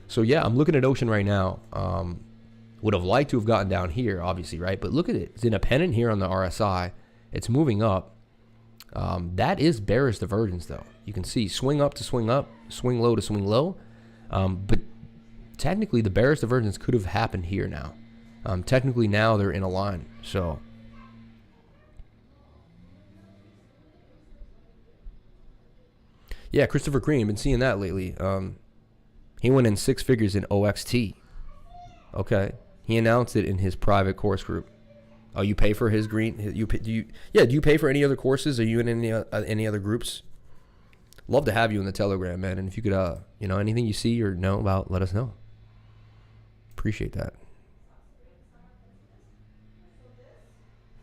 So, yeah, I'm looking at Ocean right now. Would have liked to have gotten down here, obviously, right? But look at it. It's in a pennant here on the RSI. It's moving up. That is bearish divergence, though. You can see swing up to swing up, swing low to swing low. But technically, the bearish divergence could have happened here now. Technically, now they're in a line. So, yeah, Christopher Green, been seeing that lately. He went in 6 figures in OXT. Okay. He announced it in his private course group. Oh, you pay for his green? Do you pay for any other courses? Are you in any other groups? Love to have you in the Telegram, man. And if you could, anything you see or know about, let us know. Appreciate that.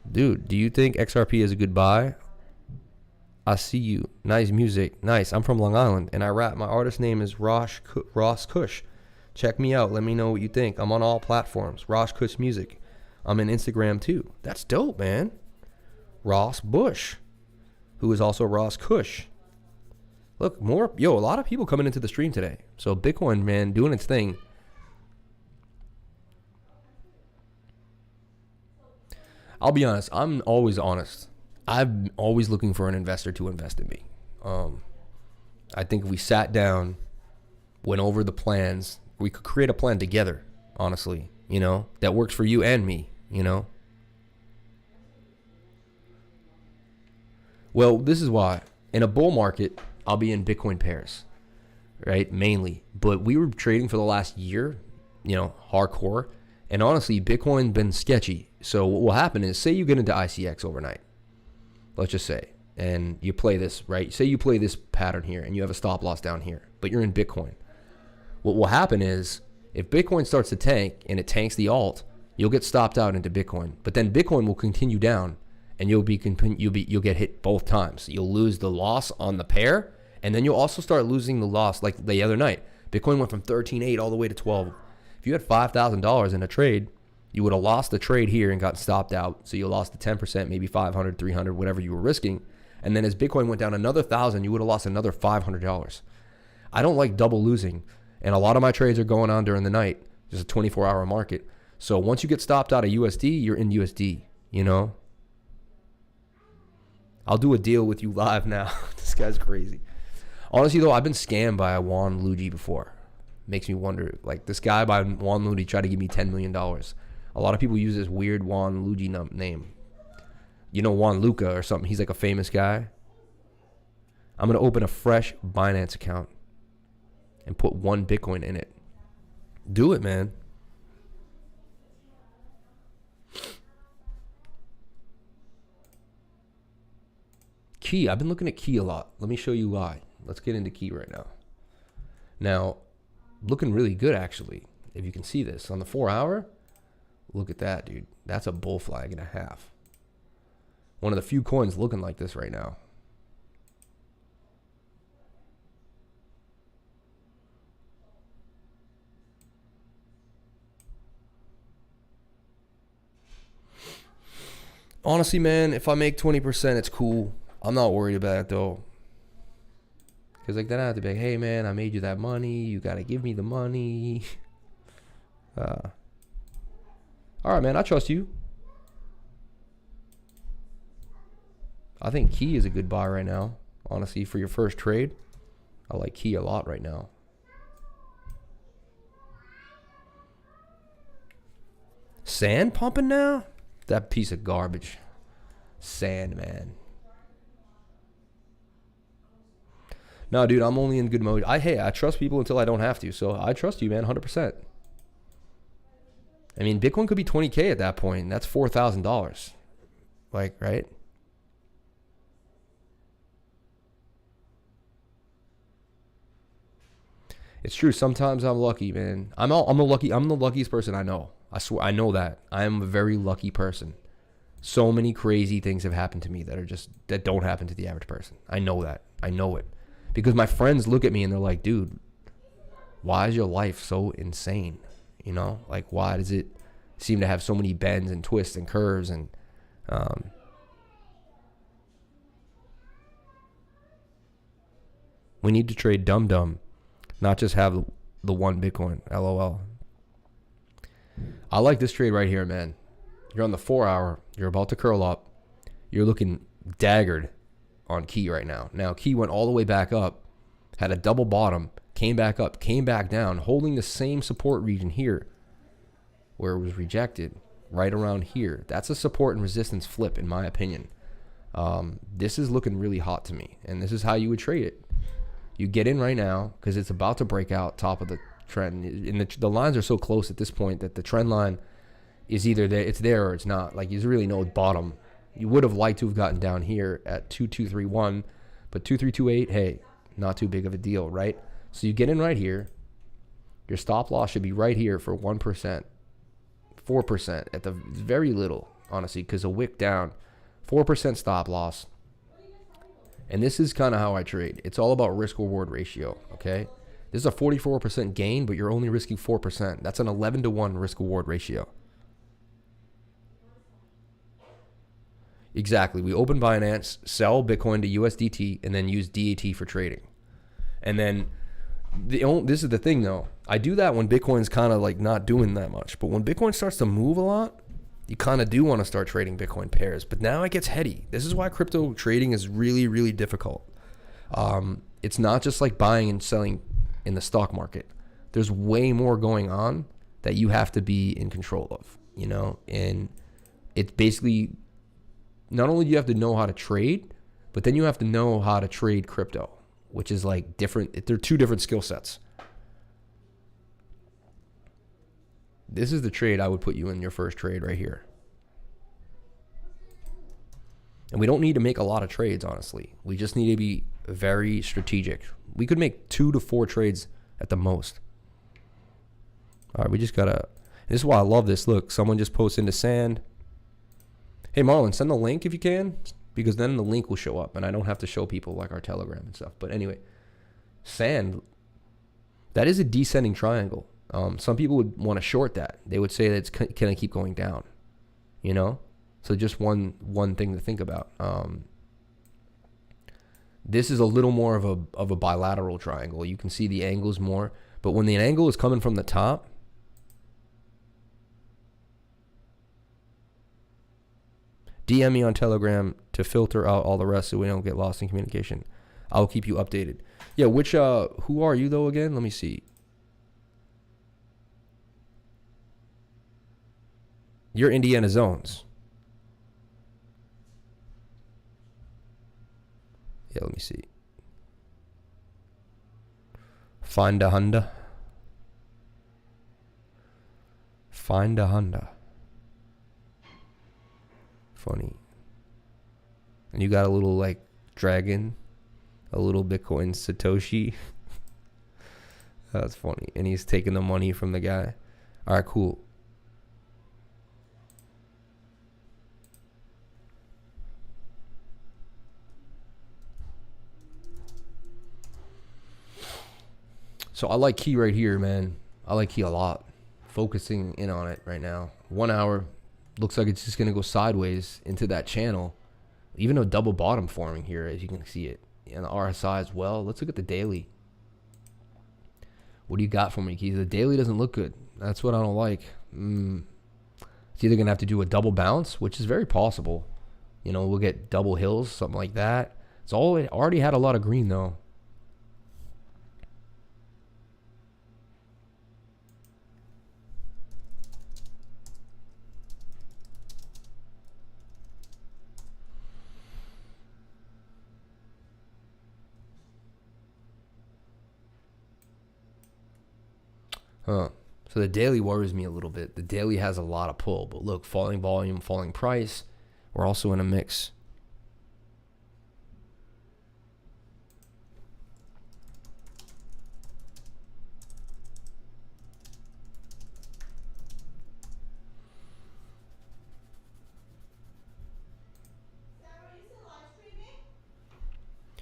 Dude, do you think XRP is a good buy? I see you. Nice music. Nice. I'm from Long Island, and I rap. My artist name is Ross Kush. Check me out. Let me know what you think. I'm on all platforms. Ross Kush Music. I'm in Instagram too. That's dope, man. Ross Bush, who is also Ross Kush. Look, a lot of people coming into the stream today. So Bitcoin, man, doing its thing. I'll be honest. I'm always honest. I'm always looking for an investor to invest in me. I think if we sat down, went over the plans, we could create a plan together, honestly, that works for you and me, Well, this is why. In a bull market, I'll be in Bitcoin pairs, right? Mainly. But we were trading for the last year, hardcore. And honestly, Bitcoin's been sketchy. So what will happen is, say you get into ICX overnight. Let's just say, and you play this, right? Say you play this pattern here and you have a stop loss down here, but you're in Bitcoin. What will happen is, if Bitcoin starts to tank and it tanks the alt, you'll get stopped out into Bitcoin. But then Bitcoin will continue down, and you'll get hit both times. You'll lose the loss on the pair, and then you'll also start losing the loss like the other night. Bitcoin went from 13.8 all the way to 12. If you had $5,000 in a trade, you would have lost the trade here and got stopped out. So you lost the 10%, maybe 500, 300, whatever you were risking. And then as Bitcoin went down another 1,000, you would have lost another $500. I don't like double losing. And a lot of my trades are going on during the night. Just a 24-hour market. So once you get stopped out of USD, you're in USD, you know? I'll do a deal with you live now. This guy's crazy. Honestly, though, I've been scammed by a Juan Luigi before. Makes me wonder. Like, this guy by Juan Luigi tried to give me $10 million. A lot of people use this weird Juan Luigi name. You know Juan Luca or something. He's like a famous guy. I'm going to open a fresh Binance account and put 1 Bitcoin in it. Do it, man. Key. I've been looking at Key a lot. Let me show you why. Let's get into Key right now. Now, looking really good, actually. If you can see this. On the 4-hour, look at that, dude. That's a bull flag and a half. One of the few coins looking like this right now. Honestly, man, if I make 20%, it's cool. I'm not worried about it, though. Because, like, then I have to be like, hey, man, I made you that money. You got to give me the money. All right, man, I trust you. I think Key is a good buy right now. Honestly, for your first trade, I like Key a lot right now. Sand pumping now? That piece of garbage. Sand, man. No, dude, I'm only in good mode. I trust people until I don't have to. So I trust you, man, 100%. I mean, Bitcoin could be 20K at that point. That's $4,000. Like, right? It's true. Sometimes I'm lucky, man. I'm the luckiest person I know. I swear, I know that. I am a very lucky person. So many crazy things have happened to me that don't happen to the average person. I know that. I know it. Because my friends look at me and they're like, dude, why is your life so insane? You know, like, why does it seem to have so many bends and twists and curves? And we need to trade dumb, not just have the 1 Bitcoin. LOL. I like this trade right here, man. You're on the 4-hour. You're about to curl up. You're looking daggered on Key right now. Now, Key went all the way back up, had a double bottom, came back up, came back down, holding the same support region here where it was rejected, right around here. That's a support and resistance flip, in my opinion. This is looking really hot to me, and this is how you would trade it. You get in right now because it's about to break out top of the trend. And the lines are so close at this point that the trend line is either there, it's there or it's not. Like, there's really no bottom. You would have liked to have gotten down here at 2231, but 2328, hey, not too big of a deal, right? So you get in right here. Your stop loss should be right here for 1%, 4% at the very little, honestly, because a wick down, 4% stop loss. And this is kind of how I trade. It's all about risk-reward ratio, okay? This is a 44% gain, but you're only risking 4%. That's an 11-to-1 risk-reward ratio. Exactly. We open Binance, sell Bitcoin to USDT, and then use DAT for trading. And then this is the thing, though. I do that when Bitcoin's kind of like not doing that much. But when Bitcoin starts to move a lot, you kind of do want to start trading Bitcoin pairs. But now it gets heady. This is why crypto trading is really, really difficult. It's not just like buying and selling in the stock market. There's way more going on that you have to be in control of, you know? And it's basically, not only do you have to know how to trade, but then you have to know how to trade crypto, which is like different. They're two different skill sets. This is the trade I would put you in your first trade right here. And we don't need to make a lot of trades, honestly. We just need to be very strategic. We could make 2 to 4 trades at the most. All right, we just gotta, this is why I love this. Look, someone just posted into Sand. Hey, Marlon, send the link if you can, because then the link will show up and I don't have to show people like our Telegram and stuff. But anyway, Sand, That is a descending triangle. Some people would want to short that. They would say that it's going to keep going down, you know? So just one thing to think about. This is a little more of a bilateral triangle. You can see the angles more, but when the angle is coming from the top, DM me on Telegram to filter out all the rest so we don't get lost in communication. I'll keep you updated. Yeah, who are you though again? Let me see. You're Indiana Zones. Yeah, let me see. Find a Honda. Find a Honda. Funny. And you got a little like dragon, a little Bitcoin Satoshi. That's funny. And he's taking the money from the guy. All right, cool. So I like key right here, man. I like key a lot. Focusing in on it right now. 1 hour. Looks like it's just going to go sideways into that channel. Even a double bottom forming here, as you can see it. And the RSI as well. Let's look at the daily. What do you got for me, Keys? The daily doesn't look good. That's what I don't like. It's either going to have to do a double bounce, which is very possible. You know, we'll get double hills, something like that. It already had a lot of green, though. So the daily worries me a little bit. The daily has a lot of pull, but look, falling volume, falling price. We're also in a mix.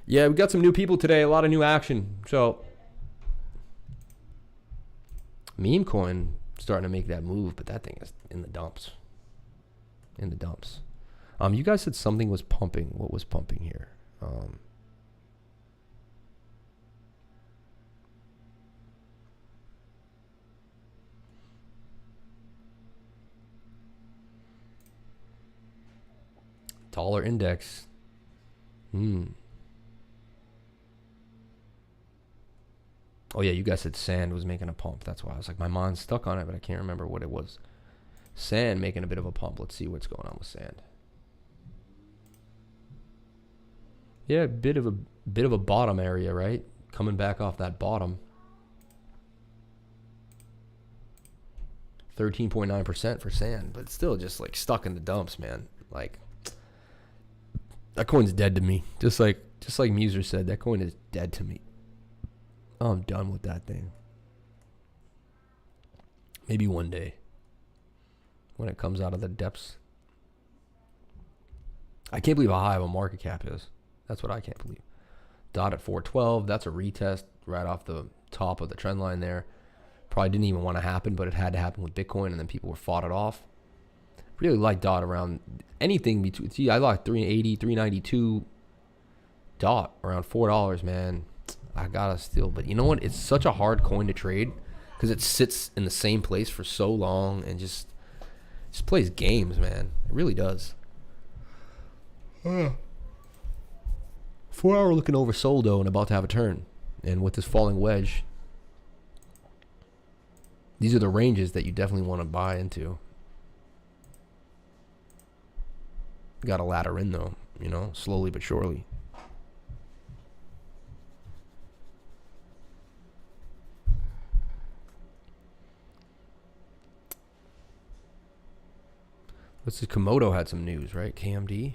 Yeah, we got some new people today, a lot of new action. So meme coin starting to make that move, but that thing is in the dumps. In the dumps. You guys said something was pumping. What was pumping here? Dollar index. Oh yeah, you guys said sand was making a pump. That's why I was like, my mind's stuck on it, but I can't remember what it was. Sand making a bit of a pump. Let's see what's going on with sand. Yeah, a bit of a bottom area, right? Coming back off that bottom. 13.9% for sand, but it's still just like stuck in the dumps, man. Like that coin's dead to me. Just like Muser said, that coin is dead to me. I'm done with that thing. Maybe one day when it comes out of the depths. I can't believe how high of a market cap is. That's what I can't believe. Dot at 412. That's a retest right off the top of the trend line there. Probably didn't even want to happen, but it had to happen with Bitcoin, and then people were fought it off. Really like Dot around anything between. See, I like 380, 392. Dot around $4, man. I gotta steal, but you know what? It's such a hard coin to trade because it sits in the same place for so long and just plays games, man. It really does. 4 hour looking oversold though and about to have a turn, and with this falling wedge, these are the ranges that you definitely want to buy into. Got to ladder in though, you know, slowly but surely. What's this? Komodo had some news, right? KMD.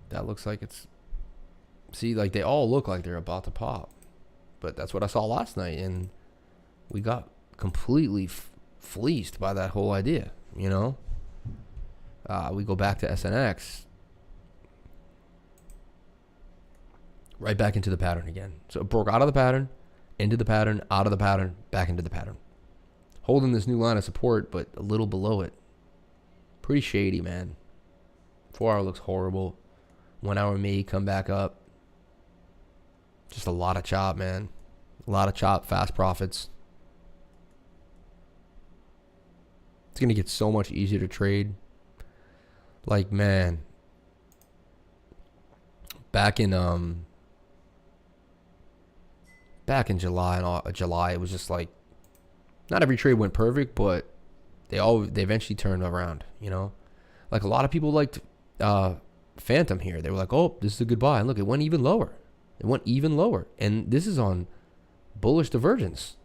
That looks like it's. See, like they all look like they're about to pop, but that's what I saw last night, and we got completely fleeced by that whole idea. You know, we go back to SNX. right back into the pattern again. So it broke out of the pattern, into the pattern, out of the pattern, back into the pattern. Holding this new line of support, but a little below it. Pretty shady, man. 4 hour looks horrible. 1 hour may come back up. Just a lot of chop, man. A lot of chop, fast profits. It's going to get so much easier to trade. Like, man. Back in July, it was just like, not every trade went perfect, but they eventually turned around, you know? Like, a lot of people liked Phantom here. They were like, oh, this is a good buy. And look, it went even lower. It went even lower. And this is on bullish divergence.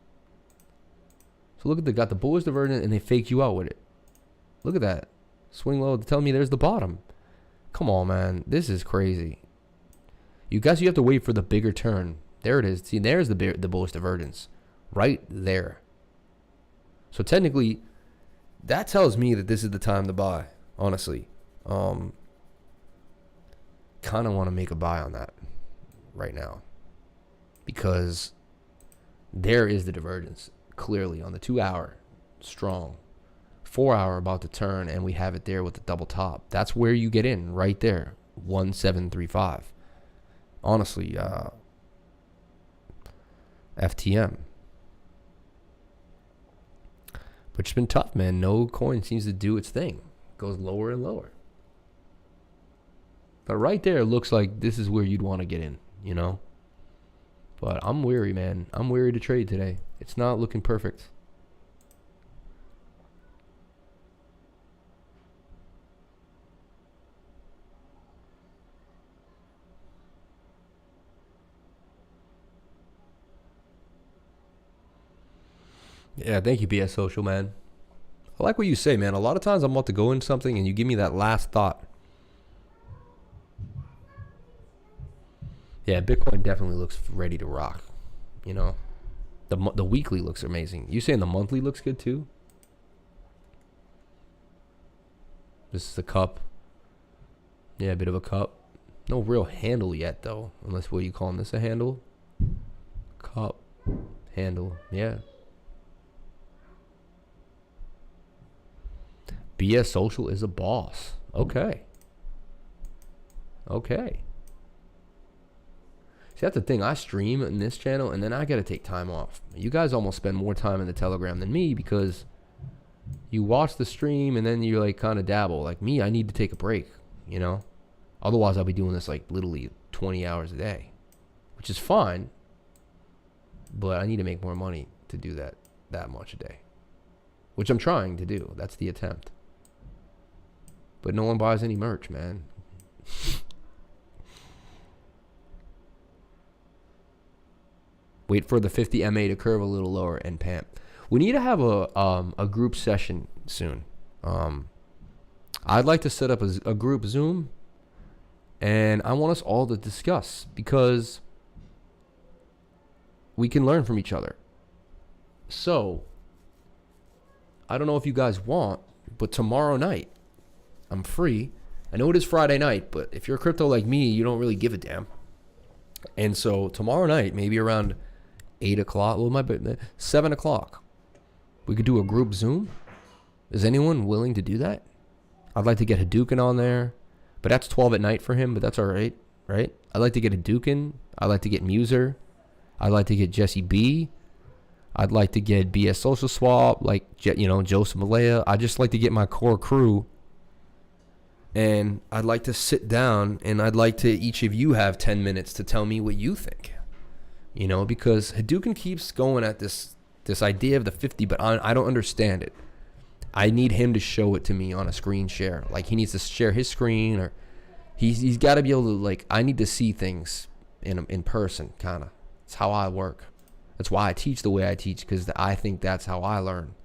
So look at they got the bullish divergence and they faked you out with it. Look at that. Swing low to tell me there's the bottom. Come on, man. This is crazy. You guys, you have to wait for the bigger turn. There it is. See, there's the bullish divergence. Right there. So technically, that tells me that this is the time to buy, honestly. Kind of want to make a buy on that right now. Because there is the divergence, clearly, on the 2 hour, strong. 4 hour about to turn, and we have it there with the double top. That's where you get in, right there. 1735. Honestly, FTM. But it's been tough, man. No coin seems to do its thing. Goes lower and lower. But right there, it looks like this is where you'd want to get in, you know? But I'm weary, man. I'm weary to trade today. It's not looking perfect. Yeah, thank you, BS Social, man. I like what you say, man. A lot of times I'm about to go into something and you give me that last thought. Yeah, Bitcoin definitely looks ready to rock. You know, the weekly looks amazing. You saying the monthly looks good too? This is a cup. Yeah, a bit of a cup. No real handle yet, though. Unless, what you calling this, a handle? Cup. Handle. Yeah. BS Social is a boss. Okay. Okay. See, that's the thing. I stream in this channel, and then I got to take time off. You guys almost spend more time in the Telegram than me because you watch the stream, and then you like kind of dabble. Like me, I need to take a break, you know? Otherwise, I'll be doing this like literally 20 hours a day, which is fine. But I need to make more money to do that much a day, which I'm trying to do. That's the attempt. But no one buys any merch, man. Wait for the 50 MA to curve a little lower and pamp. We need to have a group session soon. I'd like to set up a group Zoom, and I want us all to discuss because we can learn from each other. So, I don't know if you guys want, but tomorrow night, I'm free. I know it is Friday night, but if you're crypto like me, you don't really give a damn. And so tomorrow night, maybe around 8 o'clock, 7 o'clock, we could do a group Zoom. Is anyone willing to do that? I'd like to get Hadouken on there, but that's 12 at night for him, but that's all right, right? I'd like to get Hadouken. I'd like to get Muser. I'd like to get Jesse B. I'd like to get BS Social Swap, like, you know, Joseph Malaya. I'd just like to get my core crew. And I'd like to sit down, and I'd like to each of you have 10 minutes to tell me what you think. You know, because Hadouken keeps going at this idea of the 50, but I don't understand it. I need him to show it to me on a screen share. Like, he needs to share his screen, or he's got to be able to, like, I need to see things in person, kind of. It's how I work. That's why I teach the way I teach, because I think that's how I learn.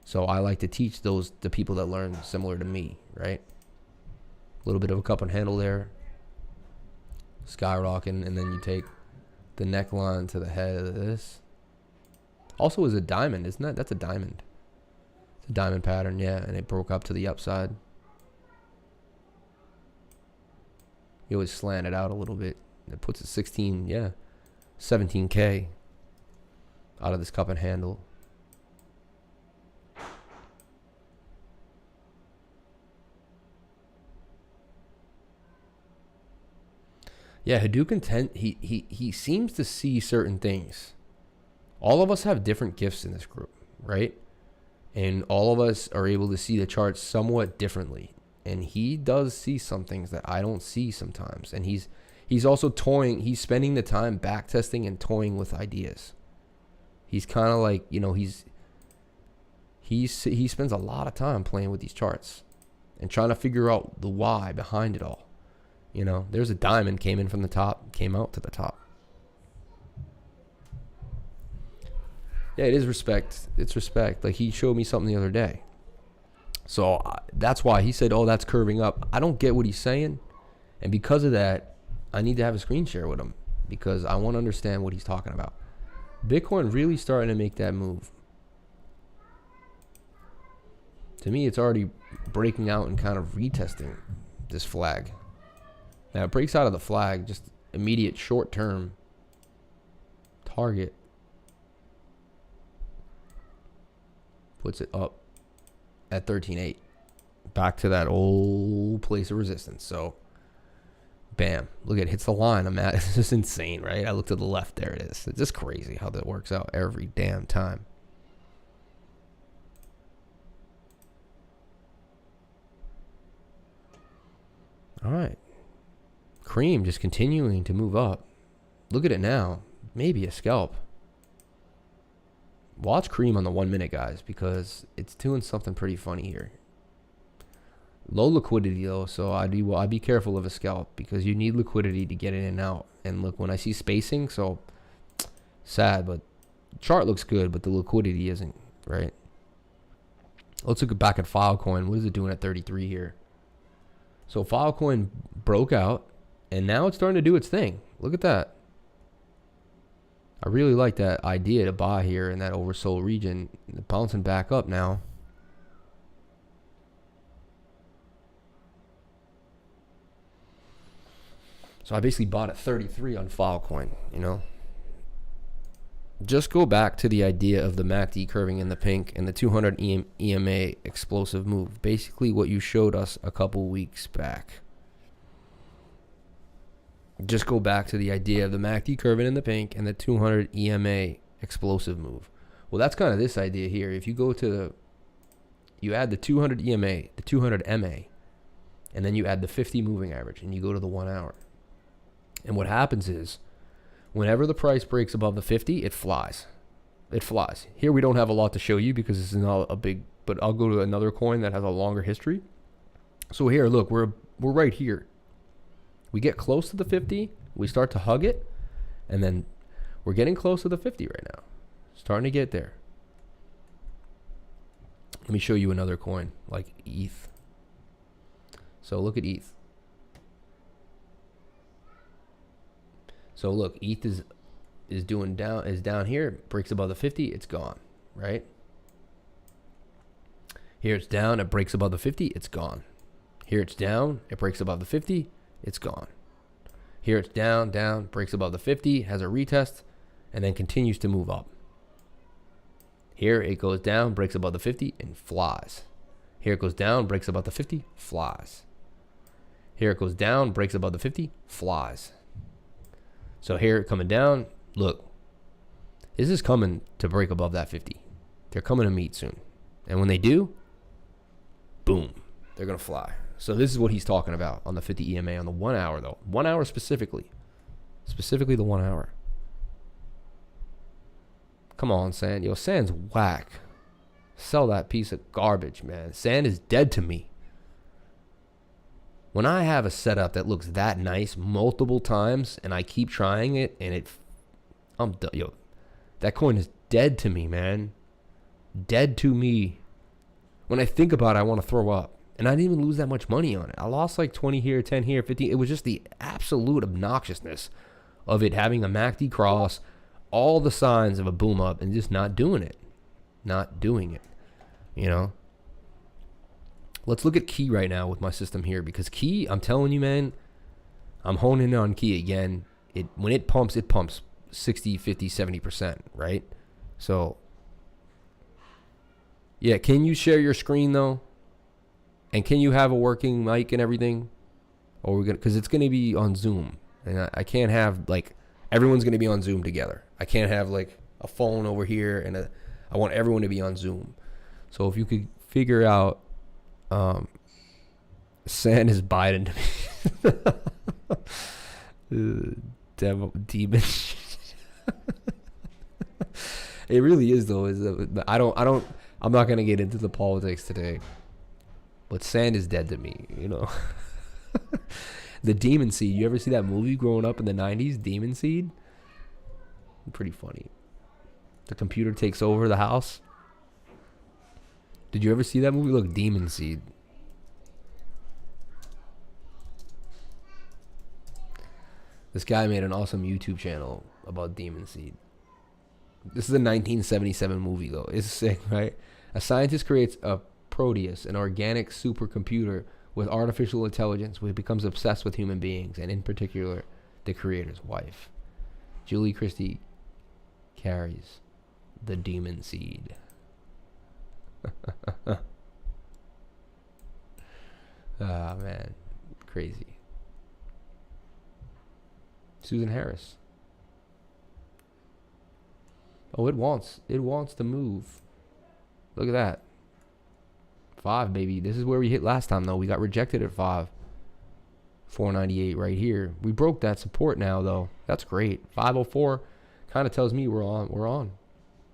So I like to teach the people that learn similar to me, right? A little bit of a cup and handle there, skyrocketing, and then you take the neckline to the head of this. Also is a diamond, isn't that? That's a diamond. It's a diamond pattern, yeah, and it broke up to the upside. You always slant it out a little bit. It puts it 16, yeah, 17K out of this cup and handle. Yeah, Hadouken he seems to see certain things. All of us have different gifts in this group, right? And all of us are able to see the charts somewhat differently. And he does see some things that I don't see sometimes. And he's also toying. He's spending the time back testing and toying with ideas. He's kind of like, you know, he spends a lot of time playing with these charts and trying to figure out the why behind it all. You know, there's a diamond came in from the top, came out to the top. Yeah, it is respect. It's respect. Like, he showed me something the other day. So that's why he said, oh, that's curving up. I don't get what he's saying. And because of that, I need to have a screen share with him because I want to understand what he's talking about. Bitcoin really starting to make that move. To me, it's already breaking out and kind of retesting this flag. Now, it breaks out of the flag, just immediate short-term target. Puts it up at 13.8. Back to that old place of resistance. So, bam. Look, it hits the line I'm at. It's just insane, right? I look to the left. There it is. It's just crazy how that works out every damn time. All right. Cream just continuing to move up. Look at it now. Maybe a scalp. Watch Cream on the 1 minute, guys, because it's doing something pretty funny here. Low liquidity, though, so I'd be careful of a scalp because you need liquidity to get in and out. And look, when I see spacing, so sad, but chart looks good, but the liquidity isn't, right? Let's look back at Filecoin. What is it doing at 33 here? So Filecoin broke out, and now it's starting to do its thing. Look at that. I really like that idea to buy here in that oversold region. Bouncing back up now. So I basically bought at 33 on Filecoin, you know. Just go back to the idea of the MACD curving in the pink and the 200 EMA explosive move. Basically what you showed us a couple weeks back. Just go back to the idea of the MACD curving in the pink and the 200 EMA explosive move. Well, that's kind of this idea here. If you go to you add the 200 EMA, the 200 MA, and then you add the 50 moving average, and you go to the 1 hour. And what happens is, whenever the price breaks above the 50, it flies. It flies. Here we don't have a lot to show you because this is not a big, but I'll go to another coin that has a longer history. So here, look, we're right here. We get close to the 50, we start to hug it, and then we're getting close to the 50 right now. Starting to get there. Let me show you another coin like ETH. So look at ETH. So look, ETH is down here, breaks above the 50, it's gone, right? Here it's down, it breaks above the 50, it's gone. Here it's down, it breaks above the 50, it's gone. Here it's down, breaks above the 50, has a retest, and then continues to move up. Here it goes down, breaks above the 50, and flies. Here it goes down, breaks above the 50, flies. Here it goes down, breaks above the 50, flies. So here coming down, look, this is coming to break above that 50. They're coming to meet soon. And when they do, boom, they're going to fly. So this is what he's talking about on the 50 EMA on the 1 hour, though. 1 hour specifically. Specifically the 1 hour. Come on, Sand. Yo, Sand's whack. Sell that piece of garbage, man. Sand is dead to me. When I have a setup that looks that nice multiple times and I keep trying it and I'm done. Yo, that coin is dead to me, man. Dead to me. When I think about it, I want to throw up. And I didn't even lose that much money on it. I lost like 20 here, 10 here, 15. It was just the absolute obnoxiousness of it having a MACD cross, all the signs of a boom up, and just not doing it. Not doing it. You know? Let's look at Key right now with my system here. Because Key, I'm telling you, man, I'm honing in on Key again. when it pumps 60, 50, 70%, right? So yeah, can you share your screen though? And can you have a working mic and everything? Or we're gonna, because it's gonna be on Zoom, and I can't have like everyone's gonna be on Zoom together. I can't have like a phone over here, and I want everyone to be on Zoom. So if you could figure out, San is Biden to me. Devil demon. It really is though. I'm not gonna get into the politics today. But Sand is dead to me, you know. The Demon Seed. You ever see that movie growing up in the 90s? Demon Seed? Pretty funny. The computer takes over the house. Did you ever see that movie? Look, Demon Seed. This guy made an awesome YouTube channel about Demon Seed. This is a 1977 movie, though. It's sick, right? A scientist creates a Proteus, an organic supercomputer with artificial intelligence, which becomes obsessed with human beings, and in particular, the creator's wife. Julie Christie carries the Demon Seed. Ah, man. Crazy. Susan Harris. Oh, it wants to move. Look at that. 5, baby. This is where we hit last time, though. We got rejected at 5. 498 right here. We broke that support now, though. That's great. 504 kind of tells me we're on.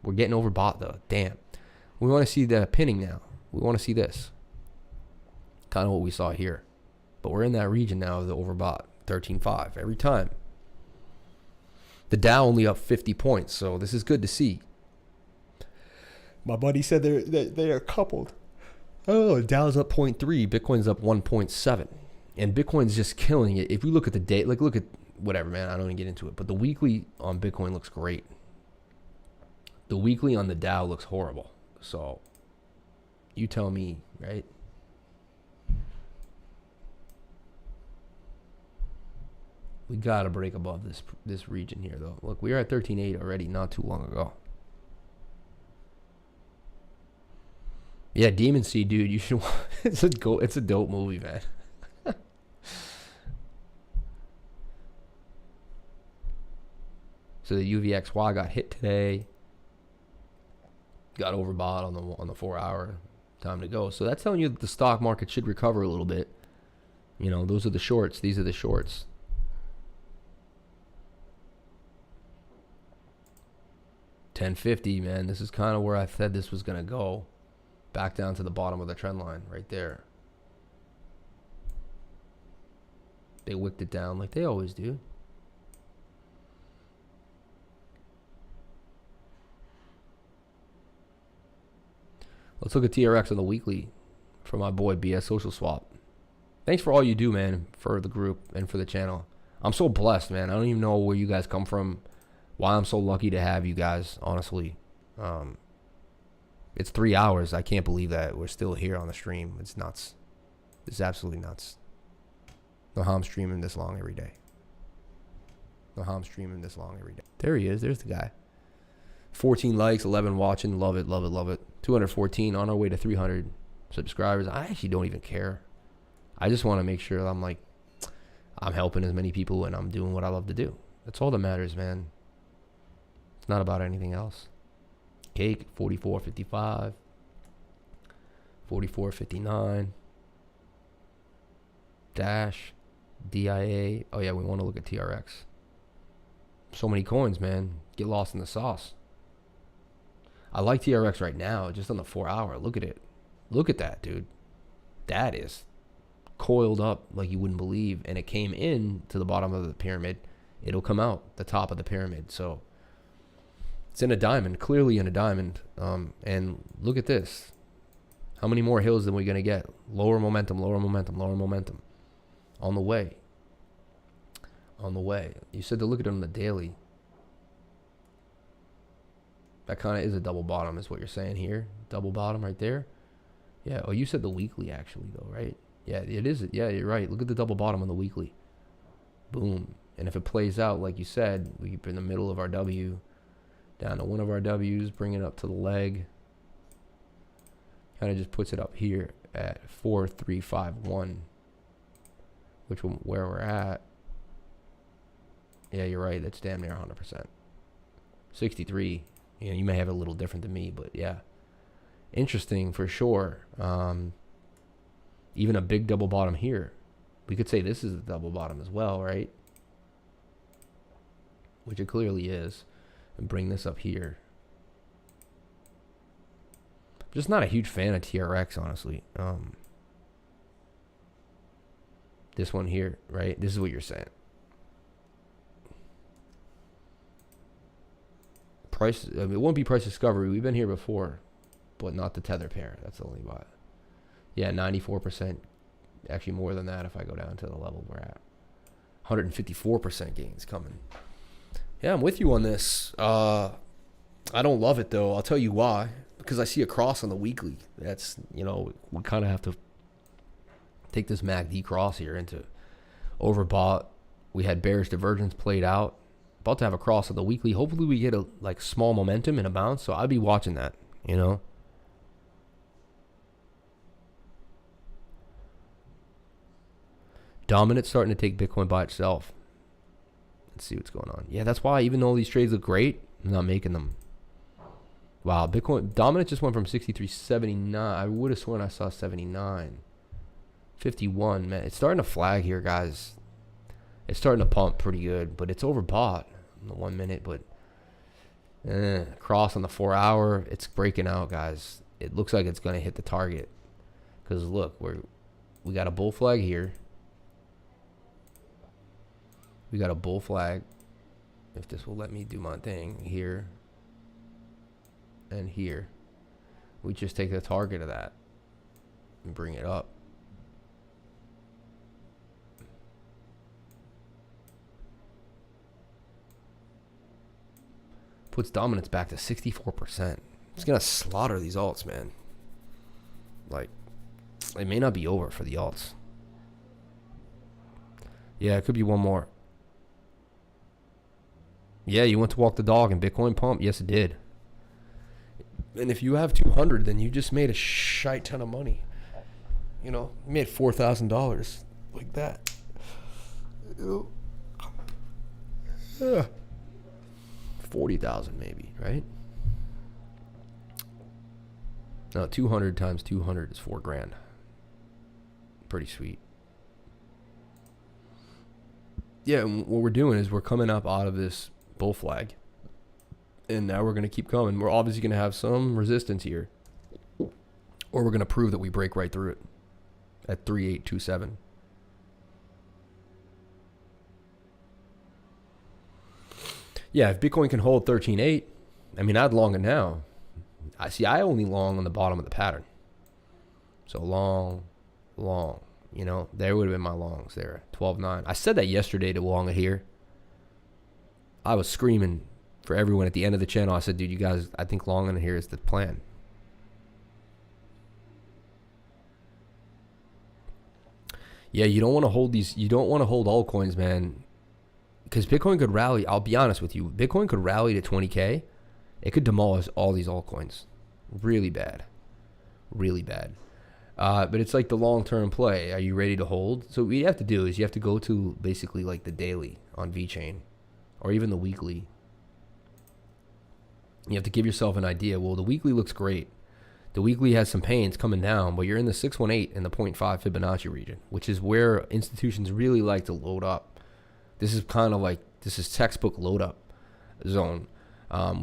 We're getting overbought, though. Damn. We want to see the pinning now. We want to see this. Kind of what we saw here. But we're in that region now of the overbought. 13.5 every time. The Dow only up 50 points, so this is good to see. My buddy said they are coupled. Oh, Dow's up 0.3, Bitcoin's up 1.7, and Bitcoin's just killing it. If you look at the date, like look at whatever, man, I don't even get into it, but the weekly on Bitcoin looks great. The weekly on the Dow looks horrible. So you tell me, right? We gotta break above this region here, though. Look, we were at 13.8 already, not too long ago. Yeah, Demon Seed, dude. You should. It's a dope movie, man. So the UVXY got hit today. Got overbought on the 4-hour. Time to go. So that's telling you that the stock market should recover a little bit. You know, those are the shorts. These are the shorts. $10.50, man. This is kind of where I said this was gonna go. Back down to the bottom of the trend line right there. They wicked it down like they always do. Let's look at TRX on the weekly for my boy BS Social Swap. Thanks for all you do, man, for the group and for the channel. I'm so blessed, man. I don't even know where you guys come from, why I'm so lucky to have you guys, honestly. It's 3 hours. I can't believe that we're still here on the stream. It's nuts. It's absolutely nuts. No how I'm streaming this long every day. No how I'm streaming this long every day. There he is. There's the guy. 14 likes, 11 watching. Love it, love it, love it. 214 on our way to 300 subscribers. I actually don't even care. I just want to make sure I'm helping as many people and I'm doing what I love to do. That's all that matters, man. It's not about anything else. Cake, 44.55, 44.59, Dash, DIA. Oh yeah, we want to look at TRX. So many coins, man. Get lost in the sauce. I like TRX right now, just on the 4-hour. Look at it. Look at that, dude. That is coiled up like you wouldn't believe, and it came in to the bottom of the pyramid. It'll come out the top of the pyramid. So it's in a diamond, clearly in a diamond. And look at this. How many more hills are we going to get? Lower momentum, lower momentum, lower momentum. On the way. On the way. You said to look at it on the daily. That kind of is a double bottom is what you're saying here. Double bottom right there. Yeah. Oh, you said the weekly actually though, right? Yeah, it is. Yeah, you're right. Look at the double bottom on the weekly. Boom. And if it plays out, like you said, we keep in the middle of our W, down to one of our W's, bring it up to the leg. Kind of just puts it up here at 4351, which where we're at. Yeah, you're right. That's damn near 100%. 63. You know, you may have it a little different than me, but yeah, interesting for sure. Even a big double bottom here. We could say this is a double bottom as well, right? Which it clearly is. And bring this up here. Just not a huge fan of TRX, honestly. This one here, right? This is what you're saying. Price, I mean, it won't be price discovery. We've been here before, but not the tether pair. That's the only why. Yeah, 94%. Actually, more than that if I go down to the level we're at. 154% gains coming. Yeah, I'm with you on this. I don't love it, though. I'll tell you why. Because I see a cross on the weekly. That's, you know, we kind of have to take this MACD cross here into overbought. We had bearish divergence played out. About to have a cross on the weekly. Hopefully we get a like small momentum and a bounce. So I'd be watching that, you know. Dominant starting to take Bitcoin by itself. Let's see what's going on. Yeah, that's why even though these trades look great, I'm not making them. Wow, Bitcoin dominant just went from 63.79. I would have sworn I saw 79. 51, man. It's starting to flag here, guys. It's starting to pump pretty good, but it's overbought in the 1 minute. But cross on the 4 hour, it's breaking out, guys. It looks like it's going to hit the target. Because look, we got a bull flag here. We got a bull flag. If this will let me do my thing here. And here. We just take the target of that and bring it up. Puts dominance back to 64%. It's going to slaughter these alts, man. Like, it may not be over for the alts. Yeah, it could be one more. Yeah, you went to walk the dog and Bitcoin pump? Yes, it did. And if you have 200, then you just made a shite ton of money. You know, you made $4,000 like that. Yeah. 40,000 maybe, right? No, 200 times 200 is $4,000. Pretty sweet. Yeah, and what we're doing is we're coming up out of this bull flag. And now we're going to keep coming. We're obviously going to have some resistance here. Or we're going to prove that we break right through it at 3827. Yeah, if Bitcoin can hold 13.8, I mean, I'd long it now. I only long on the bottom of the pattern. So long, you know, there would have been my longs there. 12.9. I said that yesterday to long it here. I was screaming for everyone at the end of the channel. I said, dude, you guys, I think long in here is the plan. Yeah, you don't want to hold these. You don't want to hold altcoins, man. Because Bitcoin could rally. I'll be honest with you. Bitcoin could rally to 20K. It could demolish all these altcoins. Really bad. Really bad. But it's like the long-term play. Are you ready to hold? So what you have to do is you have to go to basically like the daily on VeChain. Or even the weekly. You have to give yourself an idea. Well, the weekly looks great. The weekly has some pains coming down, but you're in the 618 and the 0.5 Fibonacci region, which is where institutions really like to load up. This is kind of like, this is textbook load up zone.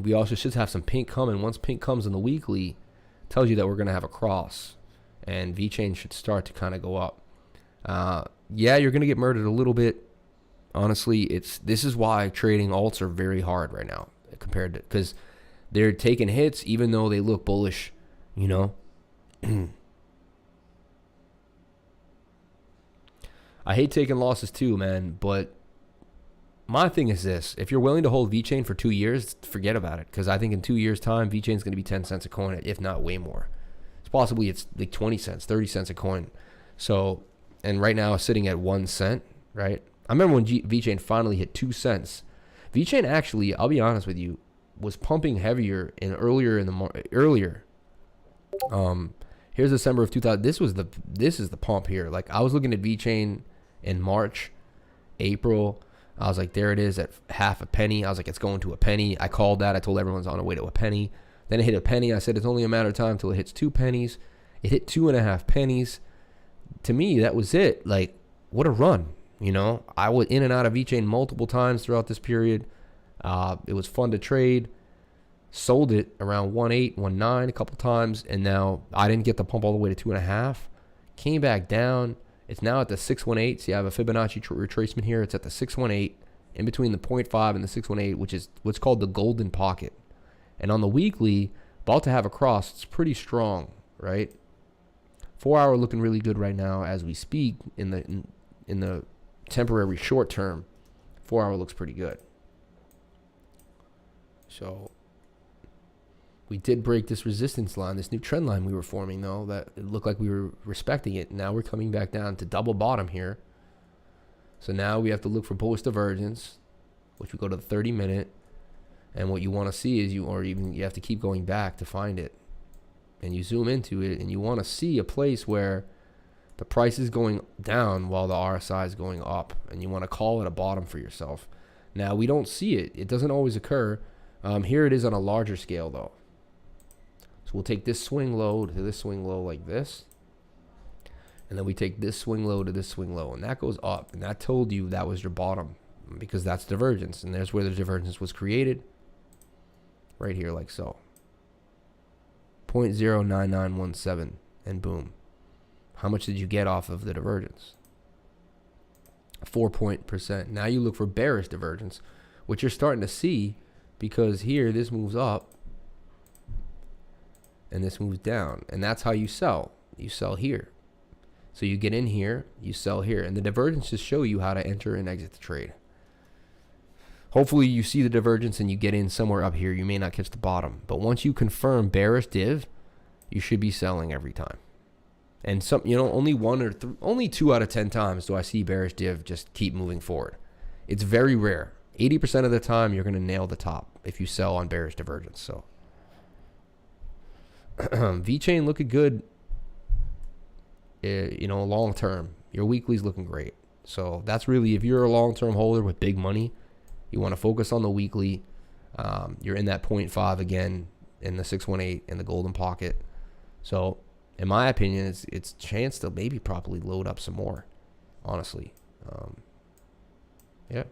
We also should have some pink coming. Once pink comes in the weekly, it tells you that we're going to have a cross. And VeChain should start to kind of go up. Yeah, you're going to get murdered a little bit. Honestly, this is why trading alts are very hard right now compared to, because they're taking hits even though they look bullish, you know. I hate taking losses too, man, but my thing is this: if you're willing to hold VeChain for 2 years, forget about it, because I think in 2 years' time, VeChain is going to be 10 cents a coin, if not way more. It's like 20 cents, 30 cents a coin. So, and right now it's sitting at 1 cent, right? I remember when VeChain finally hit 2 cents. VeChain actually, I'll be honest with you, was pumping heavier and earlier in the earlier. Here's December of 2000. This is the pump here. Like, I was looking at VeChain in March, April. I was like, there it is at half a penny. I was like, it's going to a penny. I called that. I told everyone it's on the way to a penny. Then it hit a penny. I said it's only a matter of time until it hits 2 pennies. It hit 2.5 pennies. To me, that was it. Like, what a run. You know, I was in and out of VeChain multiple times throughout this period. It was fun to trade. Sold it around 1.8, 1.9 a couple times, and now I didn't get the pump all the way to 2.5. Came back down. It's now at the 618. See, I have a Fibonacci retracement here. It's at the 618, in between the 0.5 and the 618, which is what's called the golden pocket. And on the weekly, about to have a cross. It's pretty strong, right? 4 hour looking really good right now as we speak. In the temporary short term, 4 hour looks pretty good. So we did break this resistance line, this new trend line we were forming, though, that it looked like we were respecting it. Now we're coming back down to double bottom here. So now we have to look for bullish divergence, which we go to the 30-minute. And what you want to see is you have to keep going back to find it. And you zoom into it, and you want to see a place where the price is going down while the RSI is going up. And you want to call it a bottom for yourself. Now, we don't see it. It doesn't always occur. Here it is on a larger scale, though. So we'll take this swing low to this swing low like this. And then we take this swing low to this swing low. And that goes up. And that told you that was your bottom, because that's divergence. And there's where the divergence was created. Right here, like so. 0.09917. And boom. How much did you get off of the divergence? 4%. Now you look for bearish divergence, which you're starting to see, because here this moves up and this moves down, and that's how you sell. You sell here. So you get in here, you sell here, and the divergences show you how to enter and exit the trade. Hopefully you see the divergence and you get in somewhere up here. You may not catch the bottom, but once you confirm bearish div, you should be selling every time. And some, only 2 out of 10 times do I see bearish div just keep moving forward. It's very rare. 80% of the time you're going to nail the top if you sell on bearish divergence. So VeChain looking good, long term. Your weekly's looking great. So that's really, if you're a long-term holder with big money, you want to focus on the weekly. You're in that 0.5 again in the 618 in the golden pocket. So in my opinion, it's chance to maybe probably load up some more, honestly. Yeah.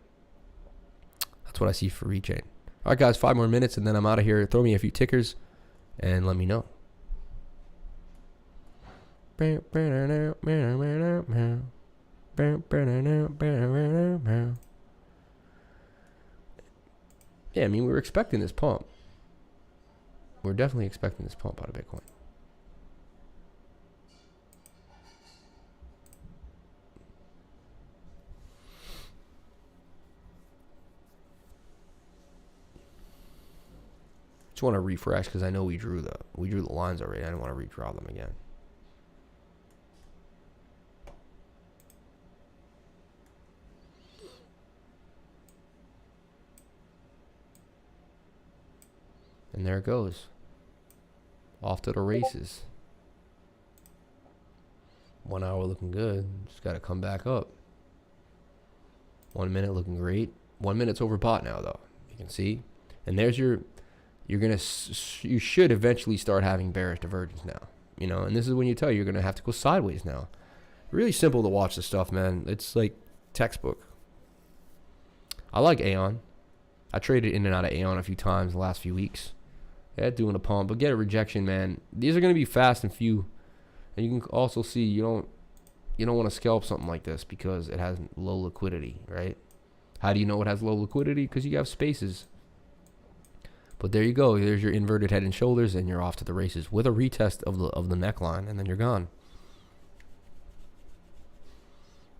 That's what I see for VeChain. All right, guys, 5 more minutes, and then I'm out of here. Throw me a few tickers and let me know. Yeah, I mean, we were expecting this pump. We're definitely expecting this pump out of Bitcoin. Just want to refresh because I know we drew the lines already. I don't want to redraw them again. And there it goes. Off to the races. 1 hour looking good. Just got to come back up. 1 minute looking great. 1 minute's overbought now, though. You can see. And there's your... you should eventually start having bearish divergence now. And this is when you tell you're going to have to go sideways now. Really simple to watch this stuff, man. It's like textbook. I like Aeon. I traded in and out of Aeon a few times the last few weeks. Yeah, doing a pump, but get a rejection, man. These are going to be fast and few. And you can also see you don't want to scalp something like this because it has low liquidity, right? How do you know it has low liquidity? Because you have spaces. But there you go. There's your inverted head and shoulders, and you're off to the races with a retest of the neckline, and then you're gone.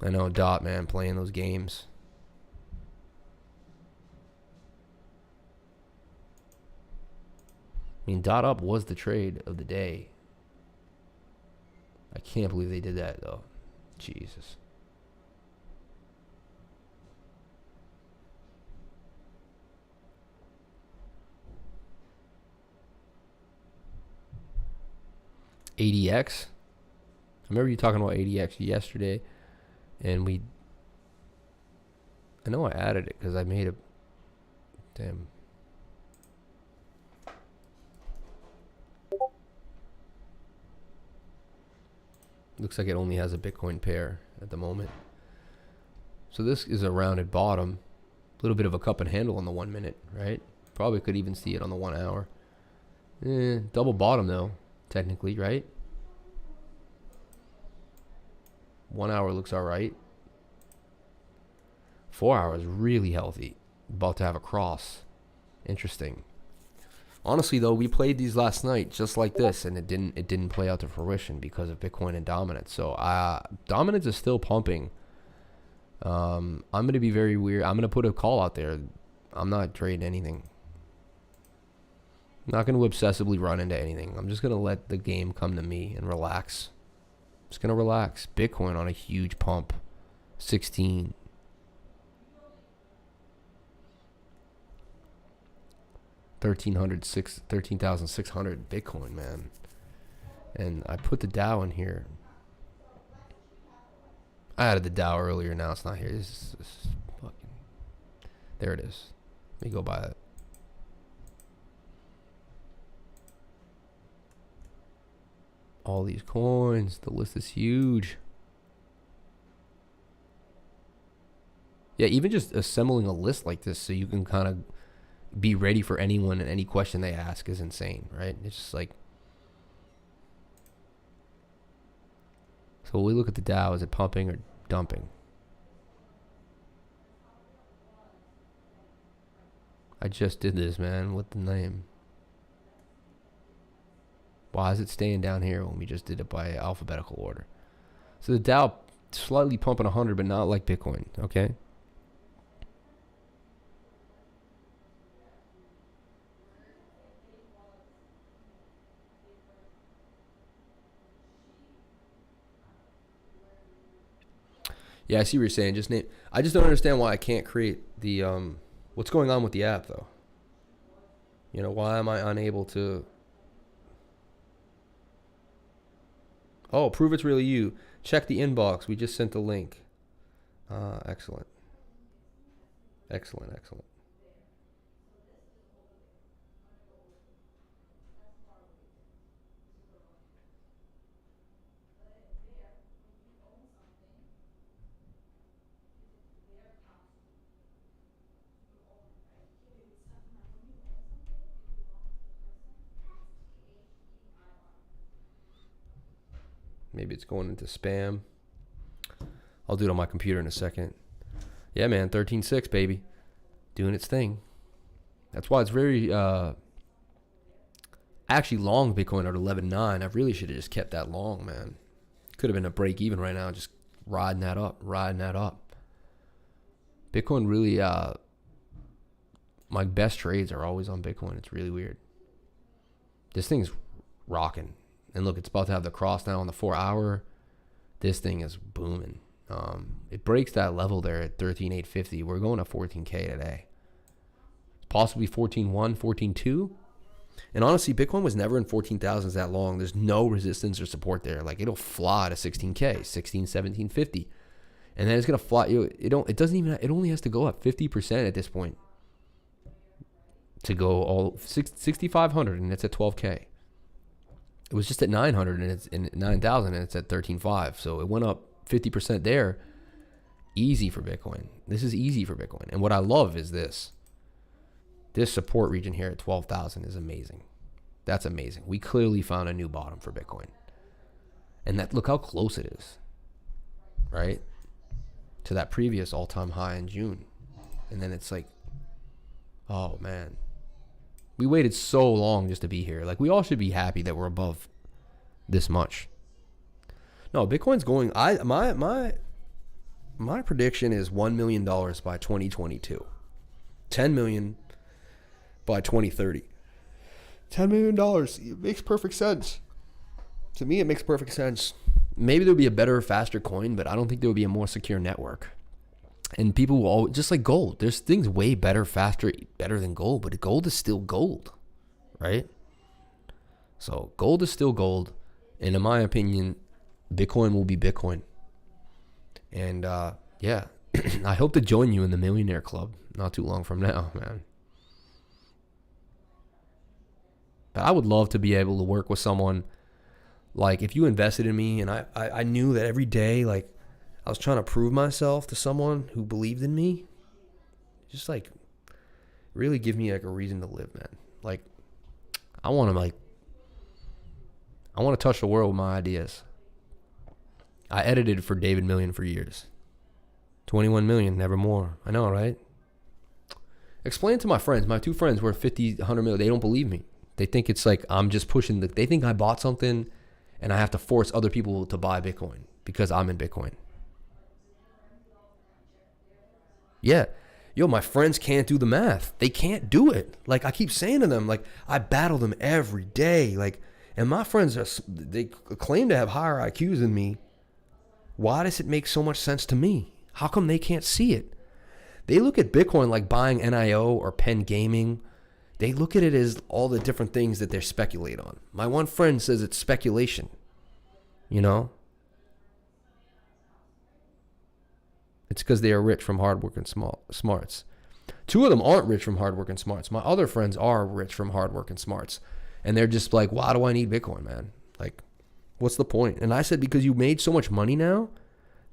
I know Dot, man, playing those games. I mean, Dot up was the trade of the day. I can't believe they did that, though. Jesus. ADX. I remember you talking about ADX yesterday, and I know I added it because I made a damn. Looks like it only has a Bitcoin pair at the moment. So this is a rounded bottom, a little bit of a cup and handle on the 1 minute, right? Probably could even see it on the 1 hour. Double bottom though, technically, right? 1 hour looks all right. 4 hours really healthy. About to have a cross. Interesting. Honestly though, we played these last night just like this, and it didn't play out to fruition because of Bitcoin and dominance. So dominance is still pumping. I'm gonna be very weird. I'm gonna put a call out there. I'm not trading anything. I'm not gonna obsessively run into anything. I'm just gonna let the game come to me and relax. Just gonna relax. Bitcoin on a huge pump. 16. 13,600 Bitcoin, man. And I put the Dow in here. I added the Dow earlier. Now it's not here. This is fucking. There it is. Let me go by it. All these coins. The list is huge. Yeah, even just assembling a list like this so you can kind of be ready for anyone and any question they ask is insane, right? It's just like. So we look at the Dow. Is it pumping or dumping? I just did this, man. What the name? Why is it staying down here when we just did it by alphabetical order? So the Dow slightly pumping 100, but not like Bitcoin, okay? Yeah, I see what you're saying. Just name. I just don't understand why I can't create the what's going on with the app though. You know, why am I unable to? Oh, prove it's really you. Check the inbox. We just sent the link. Excellent. Excellent, excellent. Maybe it's going into spam. I'll do it on my computer in a second. Yeah, man, 13.6, baby. Doing its thing. That's why it's very... I actually long Bitcoin at 11.9. I really should have just kept that long, man. Could have been a break even right now, just riding that up. Bitcoin really... my best trades are always on Bitcoin. It's really weird. This thing's rocking. And look, it's about to have the cross now on the 4 hour. This thing is booming. It breaks that level there at 13,850. We're going to 14K today. Possibly 14.1, 14.2. And honestly, Bitcoin was never in 14,000s that long. There's no resistance or support there. Like it'll fly to 16K, 16, 1750. And then it's going to fly. It only has to go up 50% at this point to go all 6,500 and it's at 12K. It was just at 900 and it's in 9,000 and it's at 13.5. So it went up 50% there. Easy for Bitcoin. This is easy for Bitcoin. And what I love is this. This support region here at 12,000 is amazing. That's amazing. We clearly found a new bottom for Bitcoin. And that, look how close it is, right? To that previous all-time high in June. And then it's like, oh man. We waited so long just to be here. Like we all should be happy that we're above this much. No, Bitcoin's going. My prediction is $1 million by 2022, 10 million by 2030. $10 million. It makes perfect sense. To me, it makes perfect sense. Maybe there'll be a better, faster coin, but I don't think there will be a more secure network. And people will always, just like gold, there's things way better, faster, better than gold, but gold is still gold, right? So gold is still gold. And in my opinion, Bitcoin will be Bitcoin. And yeah, I hope to join you in the Millionaire Club not too long from now, man. But I would love to be able to work with someone, like if you invested in me and I knew that every day, like I was trying to prove myself to someone who believed in me, just like really give me like a reason to live, man. Like I want to touch the world with my ideas. I edited for David Million for years. 21 million, never more. I know, right? Explain to my friends. My two friends were 50, 100 million. They don't believe me. They think it's like I'm just pushing. They think I bought something and I have to force other people to buy Bitcoin because I'm in Bitcoin. Yeah. Yo, my friends can't do the math. They can't do it. Like I keep saying to them, like I battle them every day. Like, and my friends they claim to have higher IQs than me. Why does it make so much sense to me? How come they can't see it? They look at Bitcoin like buying NIO or Penn Gaming. They look at it as all the different things that they speculate on. My one friend says it's speculation. You know? It's because they are rich from hard work and smarts. Two of them aren't rich from hard work and smarts. My other friends are rich from hard work and smarts. And they're just like, why do I need Bitcoin, man? Like, what's the point? And I said, because you made so much money now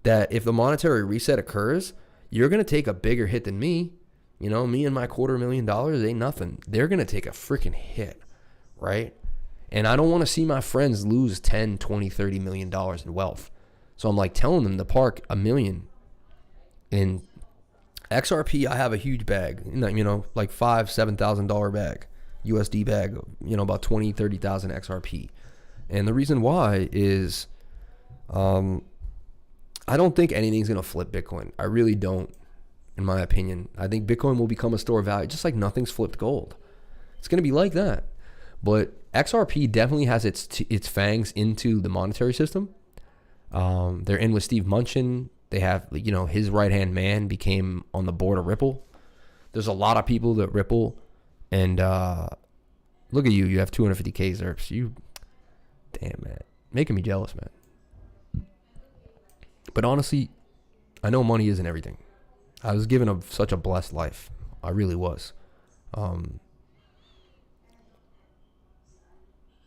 that if the monetary reset occurs, you're going to take a bigger hit than me. You know, me and my $250,000 ain't nothing. They're going to take a freaking hit, right? And I don't want to see my friends lose 10, 20, $30 million in wealth. So I'm like telling them to park $1 million in XRP. I have a huge bag, you know, like $5,000, $7,000 bag, USD bag, you know, about 20, 30,000 XRP. And the reason why is, I don't think anything's going to flip Bitcoin. I really don't, in my opinion. I think Bitcoin will become a store of value, just like nothing's flipped gold. It's going to be like that. But XRP definitely has its fangs into the monetary system. They're in with Steve Mnuchin. They have, you know, his right-hand man became on the board of Ripple. There's a lot of people that Ripple, and look at you. You have 250K ZERPs. You, damn, man. Making me jealous, man. But honestly, I know money isn't everything. I was given such a blessed life. I really was.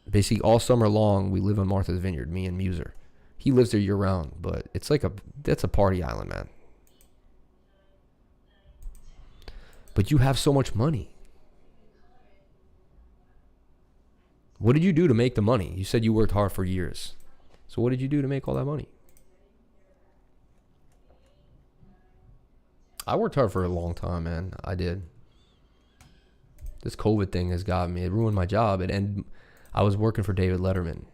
Basically, all summer long, we live on Martha's Vineyard, me and Muser. He lives there year round, but it's like that's a party island, man. But you have so much money. What did you do to make the money? You said you worked hard for years. So what did you do to make all that money? I worked hard for a long time, man. I did. This COVID thing has got me. It ruined my job. And I was working for David Letterman,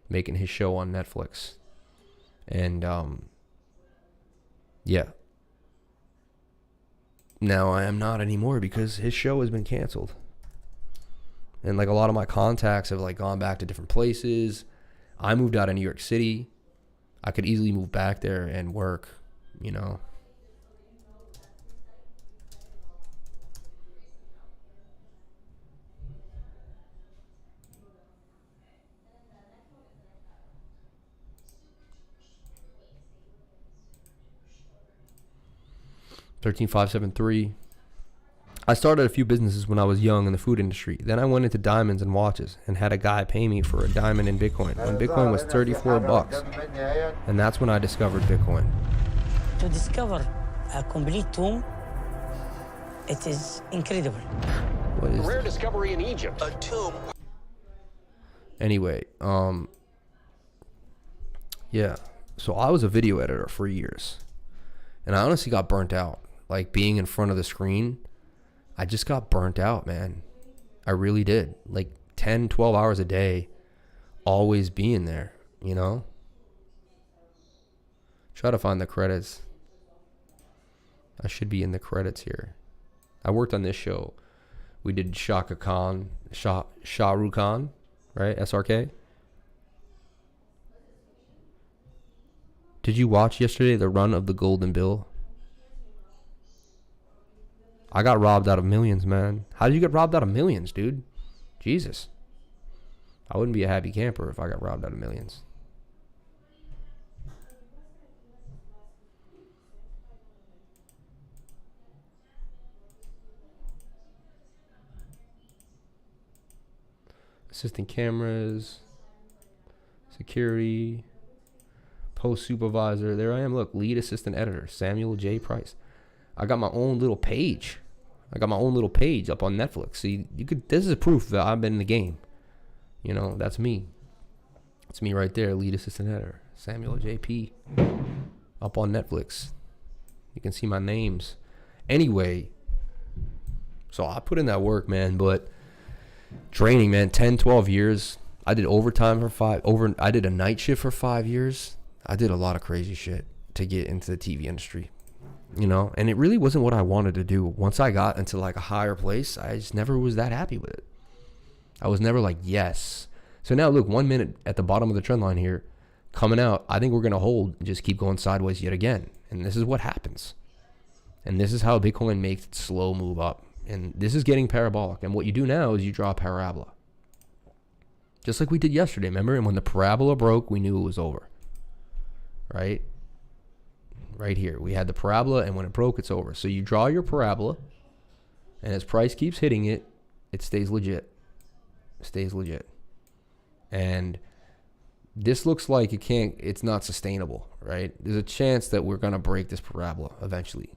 making his show on Netflix. And, yeah. Now I am not anymore because his show has been canceled. And like a lot of my contacts have like gone back to different places. I moved out of New York City. I could easily move back there and work, you know. $13,573. I started a few businesses when I was young in the food industry. Then I went into diamonds and watches and had a guy pay me for a diamond in Bitcoin when Bitcoin was 34 bucks. And that's when I discovered Bitcoin. To discover a complete tomb, it is incredible. What is rare discovery in Egypt. A tomb. Anyway, yeah. So I was a video editor for years. And I honestly got burnt out. Like being in front of the screen, I just got burnt out, man. I really did. Like 10, 12 hours a day, always being there, you know? Try to find the credits. I should be in the credits here. I worked on this show. We did Shah Rukh Khan, right? SRK. Did you watch yesterday the run of the Golden Bill? I got robbed out of millions, man. How did you get robbed out of millions, dude? Jesus. I wouldn't be a happy camper if I got robbed out of millions. Assistant cameras, security, post supervisor. There I am. Look, lead assistant editor, Samuel J. Price. I got my own little page. I got my own little page up on Netflix. See, you could. This is proof that I've been in the game. You know, that's me. It's me right there, lead assistant editor, Samuel J.P. up on Netflix. You can see my names. Anyway, so I put in that work, man, but draining, man. 10, 12 years. I did overtime for I did a night shift for 5 years. I did a lot of crazy shit to get into the TV industry, you know, and it really wasn't what I wanted to do. Once I got into like a higher place, I just never was that happy with it. I was never like, yes. So now look, 1 minute at the bottom of the trend line here, coming out. I think we're going to hold and just keep going sideways yet again. And this is what happens. And this is how Bitcoin makes its slow move up. And this is getting parabolic. And what you do now is you draw a parabola. Just like we did yesterday, remember? And when the parabola broke, we knew it was over. Right? Right here. We had the parabola, and when it broke, it's over. So you draw your parabola, and as price keeps hitting it, it stays legit. It stays legit. And this looks like it's not sustainable, right? There's a chance that we're going to break this parabola eventually.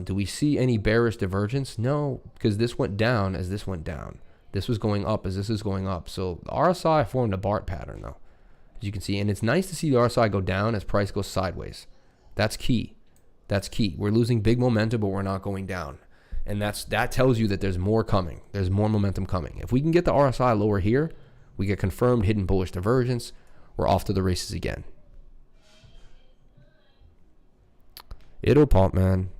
Do we see any bearish divergence? No, because this went down as this went down. This was going up as this is going up. So the RSI formed a BART pattern, though, as you can see. And it's nice to see the RSI go down as price goes sideways. That's key. That's key. We're losing big momentum, but we're not going down. And that tells you that there's more coming. There's more momentum coming. If we can get the RSI lower here, we get confirmed hidden bullish divergence. We're off to the races again. It'll pump, man.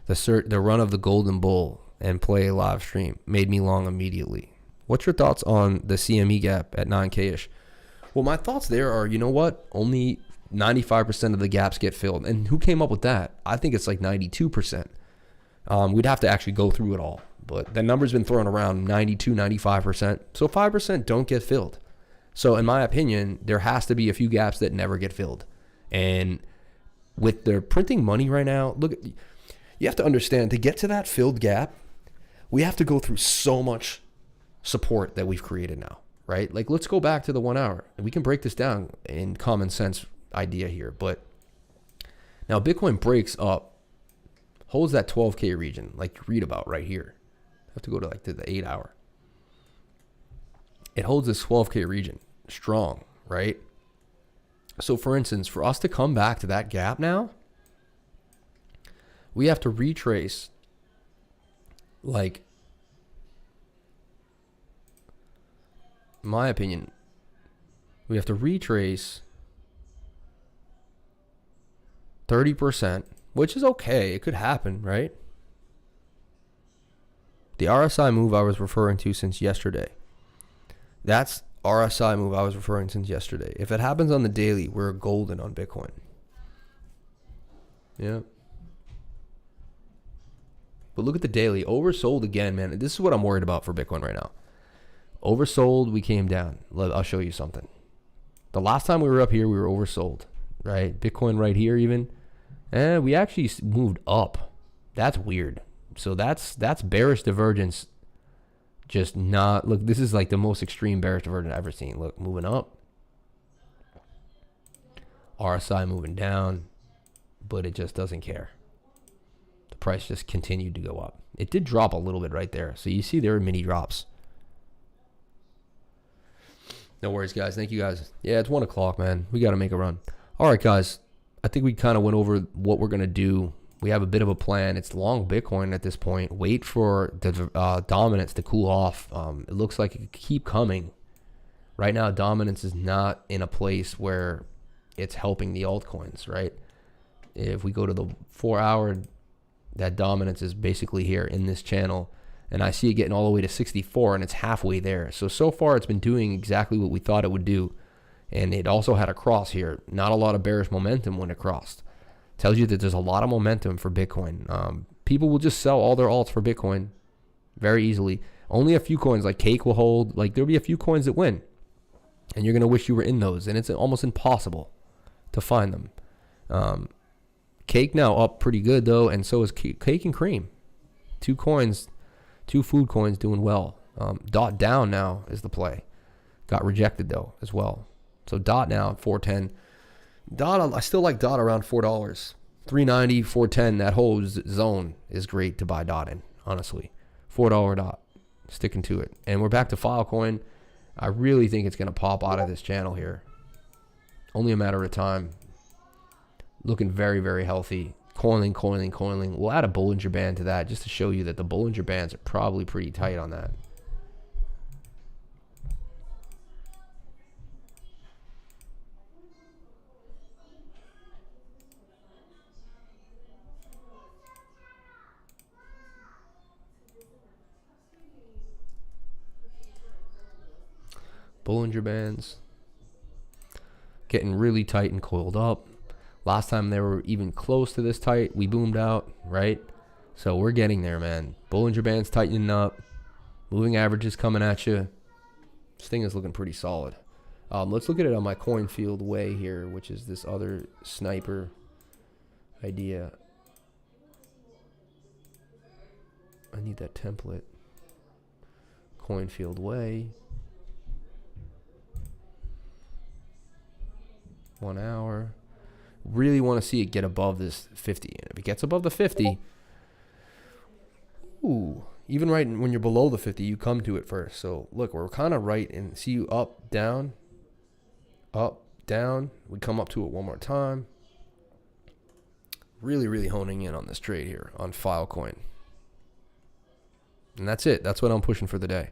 The run of the golden bull and play a live stream made me long immediately. What's your thoughts on the CME gap at 9K-ish? Well, my thoughts there are, you know what? Only 95% of the gaps get filled. And who came up with that? I think it's like 92%. We'd have to actually go through it all. But the number's been thrown around 92, 95%. So 5% don't get filled. So in my opinion, there has to be a few gaps that never get filled. And with their printing money right now, look, you have to understand, to get to that filled gap, we have to go through so much support that we've created now, right? Like, let's go back to the 1 hour. And we can break this down in common sense idea here. But now Bitcoin breaks up, holds that 12K region, like you read about right here. I have to go to like to the 8 hour. It holds this 12K region strong, right? So for instance, for us to come back to that gap now, we have to retrace, like, in my opinion, we have to retrace 30%, which is okay. It could happen, right? The RSI move I was referring to since yesterday. That's RSI move I was referring to since yesterday. If it happens on the daily, we're golden on Bitcoin. Yeah. But look at the daily. Oversold again, man. This is what I'm worried about for Bitcoin right now. Oversold, we came down. I'll show you something. The last time we were up here, we were oversold, right? Bitcoin right here even. And we actually moved up. That's weird. So that's bearish divergence. Just not, look, this is like the most extreme bearish divergence I've ever seen. Look, moving up. RSI moving down. But it just doesn't care. The price just continued to go up. It did drop a little bit right there. So you see there are mini drops. No worries, guys. Thank you, guys. Yeah, it's 1 o'clock, man. We got to make a run. All right, guys. I think we kind of went over what we're going to do. We have a bit of a plan. It's long Bitcoin at this point. Wait for the dominance to cool off. It looks like it could keep coming. Right now, dominance is not in a place where it's helping the altcoins, right? If we go to the 4 hour, that dominance is basically here in this channel. And I see it getting all the way to 64, and it's halfway there. So far, it's been doing exactly what we thought it would do. And it also had a cross here. Not a lot of bearish momentum when it crossed. Tells you that there's a lot of momentum for Bitcoin. People will just sell all their alts for Bitcoin very easily. Only a few coins like Cake will hold. Like there'll be a few coins that win, and you're gonna wish you were in those, and it's almost impossible to find them. Cake now up pretty good though, and so is Cake and Cream. 2 coins, 2 food coins doing well. Dot down now is the play. Got rejected though as well. So Dot now at 410. Dot, I still like Dot around $4. 390, 410. That whole zone is great to buy Dot in. Honestly, $4 Dot. Sticking to it. And we're back to Filecoin. I really think it's gonna pop out of this channel here. Only a matter of time. Looking very, very healthy. Coiling. We'll add a Bollinger Band to that just to show you that the Bollinger Bands are probably pretty tight on that. Bollinger Bands. Getting really tight and coiled up. Last time they were even close to this tight, we boomed out, right? So we're getting there, man. Bollinger Bands tightening up. Moving averages coming at you. This thing is looking pretty solid. Let's look at it on my Coinfield way here, which is this other sniper idea. I need that template. Coinfield way. 1 hour. Really want to see it get above this 50. And if it gets above the 50, ooh, even right when you're below the 50, you come to it first. So look, we're kind of right, and see you up, down. We come up to it one more time. Really, really honing in on this trade here on Filecoin. And that's it. That's what I'm pushing for the day.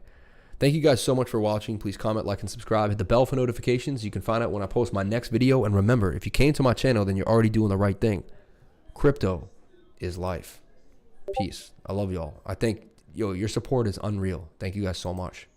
Thank you guys so much for watching. Please comment, like, and subscribe. Hit the bell for notifications. You can find out when I post my next video. And remember, if you came to my channel, then you're already doing the right thing. Crypto is life. Peace. I love y'all. I think, your support is unreal. Thank you guys so much.